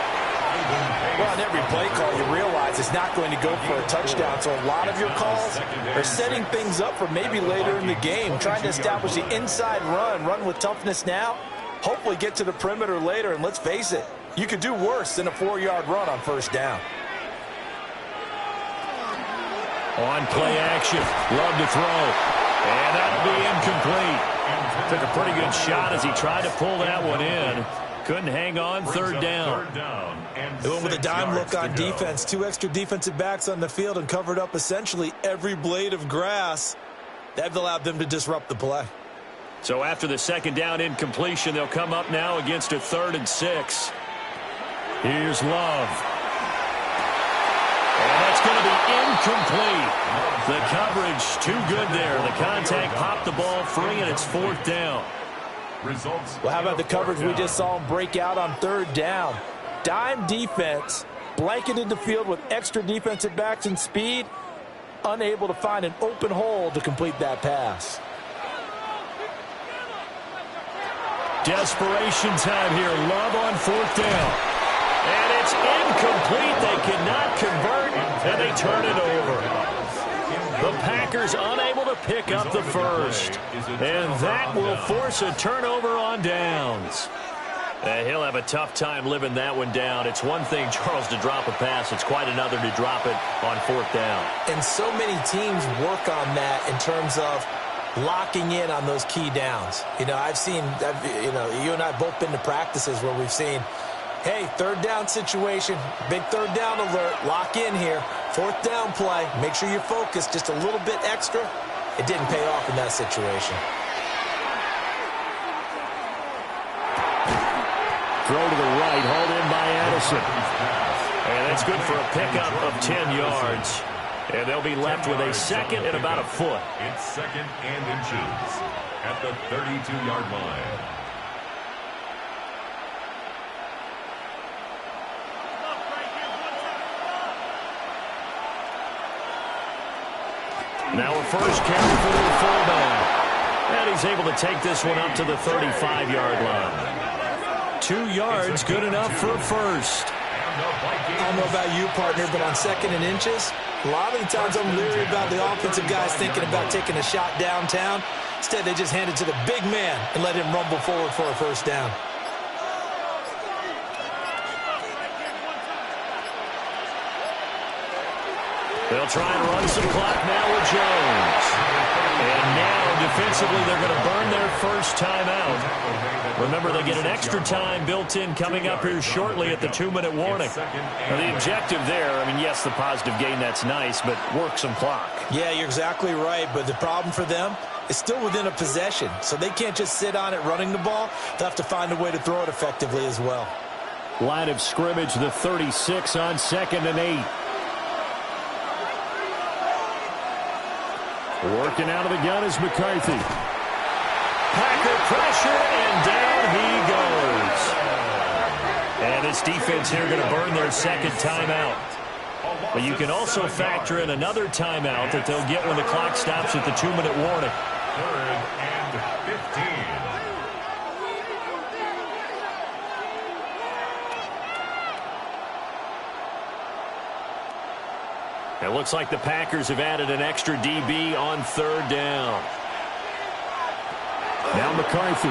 Well, on every play call, you realize it's not going to go for a touchdown, so a lot of your calls are setting things up for maybe later in the game, trying to establish the inside run with toughness now, hopefully get to the perimeter later, and let's face it, you could do worse than a 4-yard run on first down. On play action, love to throw, and that'll be incomplete. Took a pretty good shot as he tried to pull that one in. Couldn't hang on, third down. They went with a dime look on defense. 2 extra defensive backs on the field and covered up essentially every blade of grass. That allowed them to disrupt the play. So after the second down incompletion, they'll come up now against a 3rd and 6. Here's Love. And that's going to be incomplete. The coverage too good there. The contact popped the ball free, and it's 4th down. Well, how about the coverage we just saw him break out on 3rd down? Dime defense, blanketed the field with extra defensive backs and speed, unable to find an open hole to complete that pass. Desperation time here. Love on 4th down. And it's incomplete. They cannot convert, and they turn it over. The Packers unable to pick up the first. And that will force a turnover on downs. He'll have a tough time living that one down. It's one thing, Charles, to drop a pass. It's quite another to drop it on 4th down. And so many teams work on that in terms of locking in on those key downs. You know, you and I have both been to practices where we've seen, hey, 3rd down situation, big 3rd down alert, lock in here. 4th down play, make sure you're focused just a little bit extra. It didn't pay off in that situation. Throw to the right, hauled in by Addison. And that's good for a pickup of 10 yards. And they'll be left with a 2nd and about a foot. It's 2nd and inches at the 32-yard line. Now a first carry for the fullback. And he's able to take this one up to the 35-yard line. 2 yards, good enough for a first. I don't know about you, partner, but on 2nd and inches, a lot of the times I'm leery about the offensive guys thinking about taking a shot downtown. Instead, they just hand it to the big man and let him rumble forward for a first down. They'll try and run some clock now with Jones. And now, defensively, they're going to burn their first timeout. Remember, they get an extra time built in coming up here shortly at the 2-minute warning. Now, the objective there, I mean, yes, the positive gain, that's nice, but work some clock. Yeah, you're exactly right, but the problem for them is still within a possession, so they can't just sit on it running the ball. They'll have to find a way to throw it effectively as well. Line of scrimmage, the 36 on 2nd and 8. Working out of the gun is McCarthy. Packer pressure, and down he goes. And this defense here going to burn their 2nd timeout. But you can also factor in another timeout that they'll get when the clock stops at the 2-minute warning. 3rd and 15. It looks like the Packers have added an extra DB on 3rd down. Now McCarthy.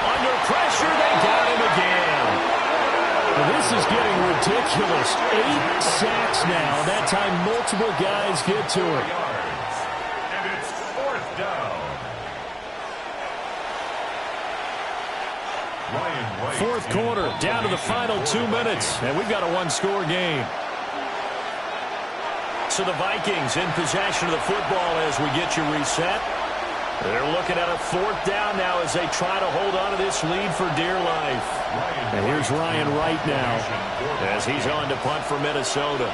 Under pressure, they got him again. Well, this is getting ridiculous. 8 sacks now. That time multiple guys get to it. And it's 4th down. 4th quarter, down to the final 2 minutes, and we've got a 1-score game. So the Vikings in possession of the football as we get you reset. They're looking at a 4th down now as they try to hold on to this lead for dear life. And here's Ryan Wright now as he's on to punt for Minnesota.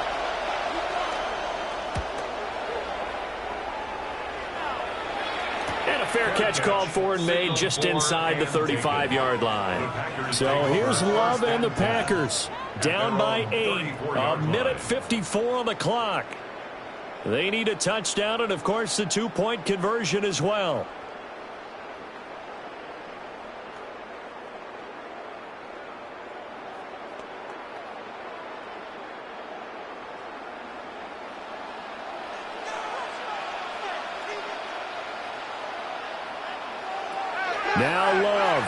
Fair catch called for and made just inside the 35-yard line. So here's Love and the Packers. Down by 8. A minute 54 on the clock. They need a touchdown and, of course, the 2-point conversion as well. Now Love.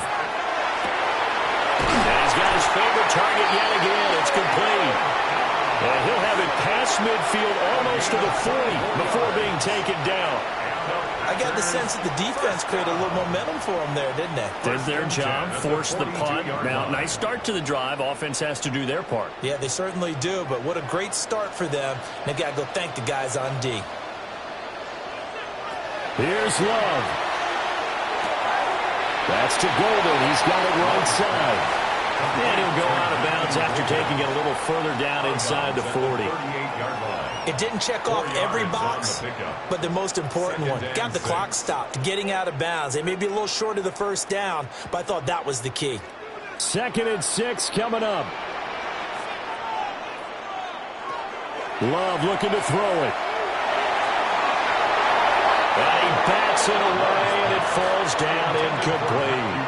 And he's got his favorite target yet again. It's complete. And he'll have it past midfield almost to the 40 before being taken down. I got the sense that the defense created a little momentum for them there, didn't they? Did their job, forced the punt. Now, nice start to the drive. Offense has to do their part. Yeah, they certainly do, but what a great start for them. And they got to go thank the guys on D. Here's Love. That's to Golden. He's got it right side. And he'll go out of bounds after taking it a little further down inside the 40. It didn't check off every box, but the most important one. Got the clock stopped, getting out of bounds. They may be a little short of the first down, but I thought that was the key. 2nd and 6 coming up. Love looking to throw it. And he bats it away, and it falls down incomplete.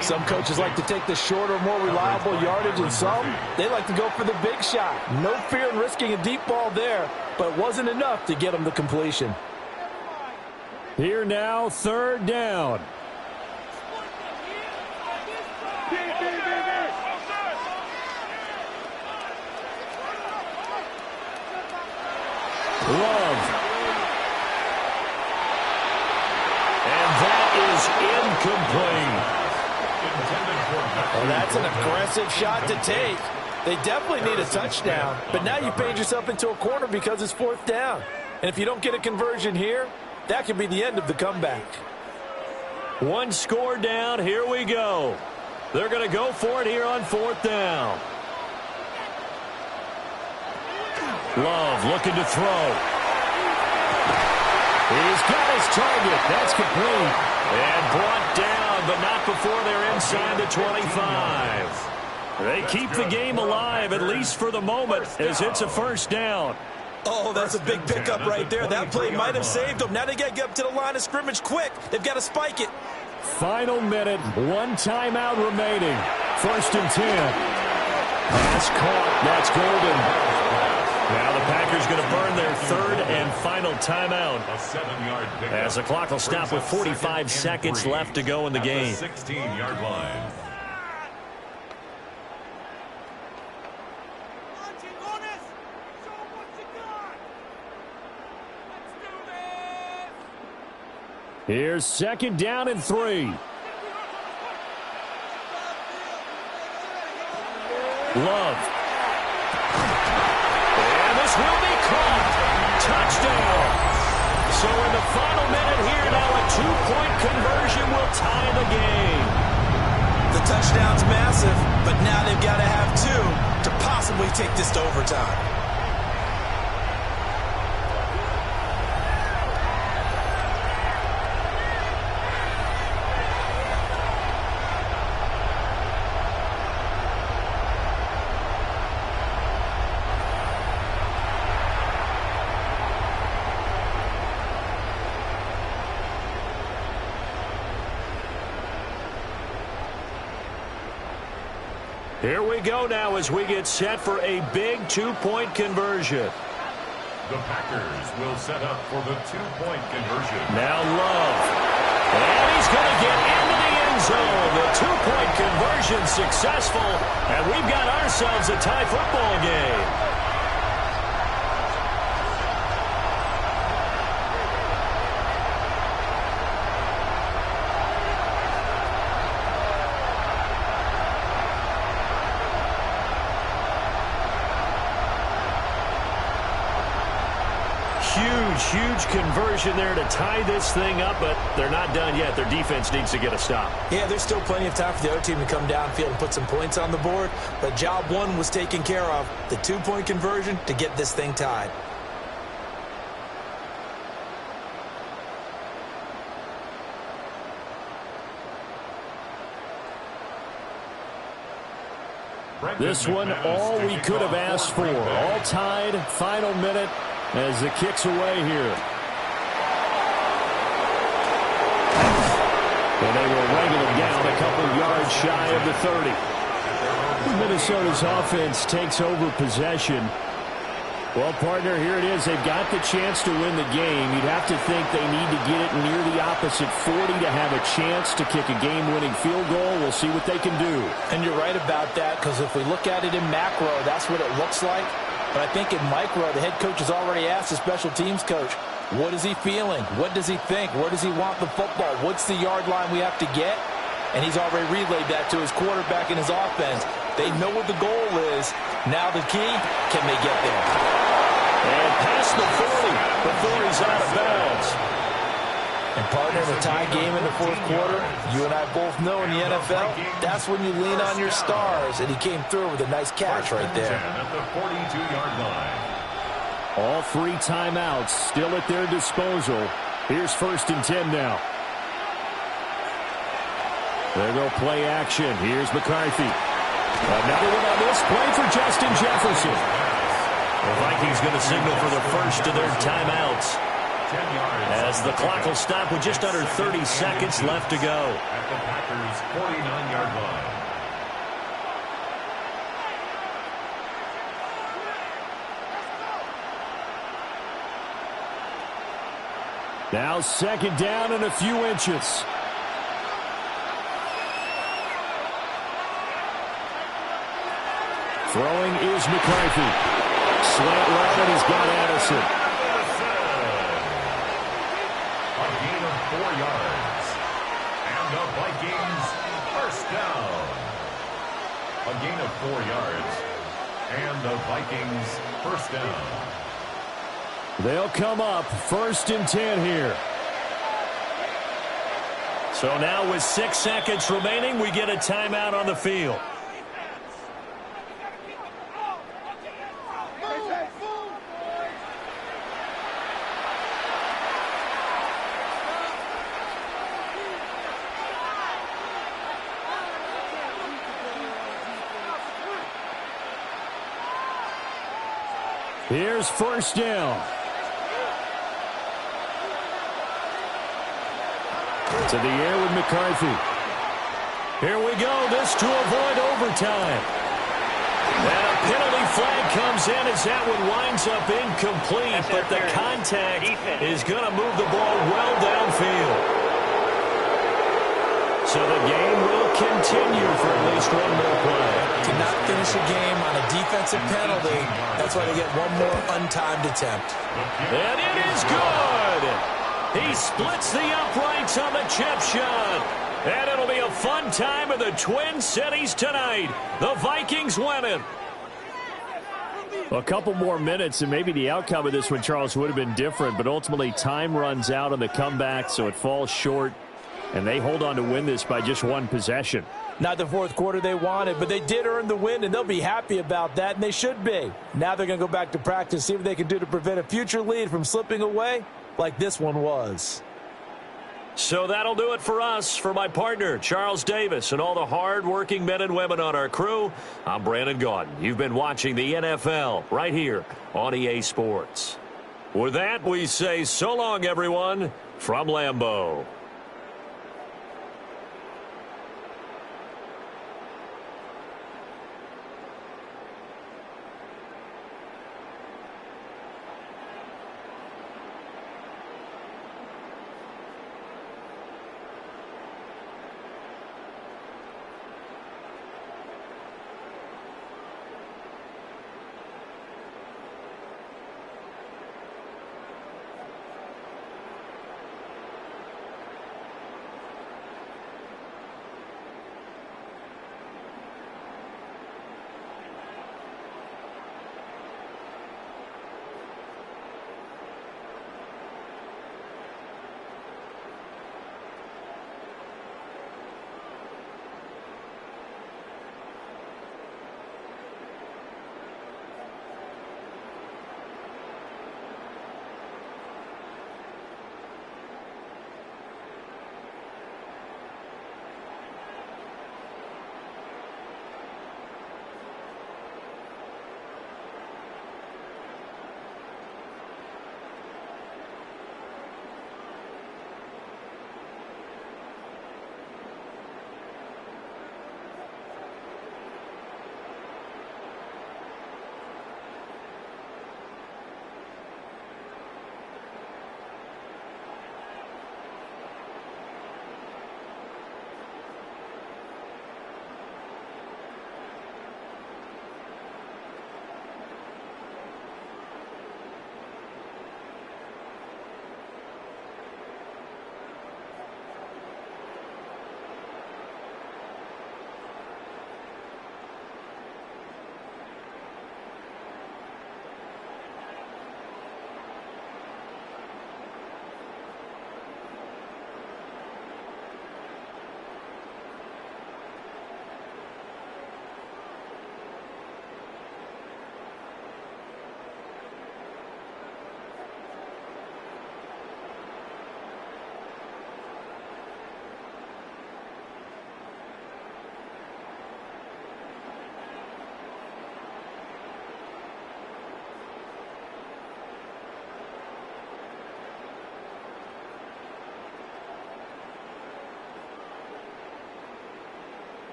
Some coaches like to take the shorter, more reliable yardage, and some, they like to go for the big shot. No fear in risking a deep ball there, but it wasn't enough to get them to completion. Here now, 3rd down. Love. And that is incomplete. Well, that's an aggressive shot to take. They definitely need a touchdown, but now you paid yourself into a corner because it's 4th down. And if you don't get a conversion here, that could be the end of the comeback. One score down. Here we go. They're going to go for it here on 4th down. Love looking to throw. He's got his target. That's complete. And brought down, but not before they're inside the 25. They keep the game alive, at least for the moment, as it's a 1st down. Oh, that's a big pickup right there. That play might have saved them. Now they got to get up to the line of scrimmage quick. They've got to spike it. Final minute, 1 timeout remaining. 1st and 10. Pass caught. That's Golden. Now the Packers going to burn their 3rd and final timeout, as the clock will stop with 45 seconds left to go in the game. 16-yard line. Here's 2nd down and 3. Love. This will be caught. Touchdown. So in the final minute here now, a 2-point conversion will tie the game. The touchdown's massive, but now they've got to have 2 to possibly take this to overtime. Here we go now as we get set for a big 2-point conversion. The Packers will set up for the 2-point conversion. Now Love. And he's going to get into the end zone. The 2-point conversion successful. And we've got ourselves a tie football game. Huge conversion there to tie this thing up, but they're not done yet. Their defense needs to get a stop. Yeah, there's still plenty of time for the other team to come downfield and put some points on the board, but job 1 was taken care of. The 2-point conversion to get this thing tied. This one, all we could have asked for. All tied, final minute as the kick's away here. And they will wrangle him down a couple yards shy of the 30. Minnesota's offense takes over possession. Well, partner, here it is. They've got the chance to win the game. You'd have to think they need to get it near the opposite 40 to have a chance to kick a game-winning field goal. We'll see what they can do. And you're right about that, because if we look at it in macro, that's what it looks like. But I think in micro, the head coach has already asked the special teams coach, what is he feeling? What does he think? Where does he want the football? What's the yard line we have to get? And he's already relayed that to his quarterback and his offense. They know what the goal is. Now the key, can they get there? And past the 40 before he's out of bounds. And partner, in a tie game in the fourth quarter, you and I both know in the NFL, that's when you lean on your stars. And he came through with a nice catch right there. At the 42-yard line. All 3 timeouts still at their disposal. Here's 1st and 10 now. There go play action. Here's McCarthy. Another one on this play for Justin Jefferson. The Vikings going to signal for the first of their timeouts, as the clock will stop with just under 30 seconds left to go. At the Packers' 49-yard line. Now 2nd down and a few inches. Throwing is McCarthy. Slant route, and he's got Addison. A gain of 4 yards. And the Vikings first down. A gain of 4 yards. And the Vikings first down. They'll come up 1st and 10 here. So now with 6 seconds remaining, we get a timeout on the field. Here's 1st down. To the air with McCarthy. Here we go. This to avoid overtime. And a penalty flag comes in as that one winds up incomplete, but the contact is going to move the ball well downfield. So the game will continue for at least one more play. Cannot finish a game on a defensive penalty. That's why they get one more untimed attempt. And it is good. He splits the uprights on the chip shot. And it'll be a fun time in the Twin Cities tonight. The Vikings win it. A couple more minutes, and maybe the outcome of this one, Charles, would have been different. But ultimately, time runs out on the comeback, so it falls short. And they hold on to win this by just 1 possession. Not the fourth quarter they wanted, but they did earn the win, and they'll be happy about that, and they should be. Now they're going to go back to practice, see what they can do to prevent a future lead from slipping away like this one was. So that'll do it for us. For my partner, Charles Davis, and all the hard-working men and women on our crew, I'm Brandon Gaudin. You've been watching the NFL right here on EA Sports. With that, we say so long, everyone, from Lambeau.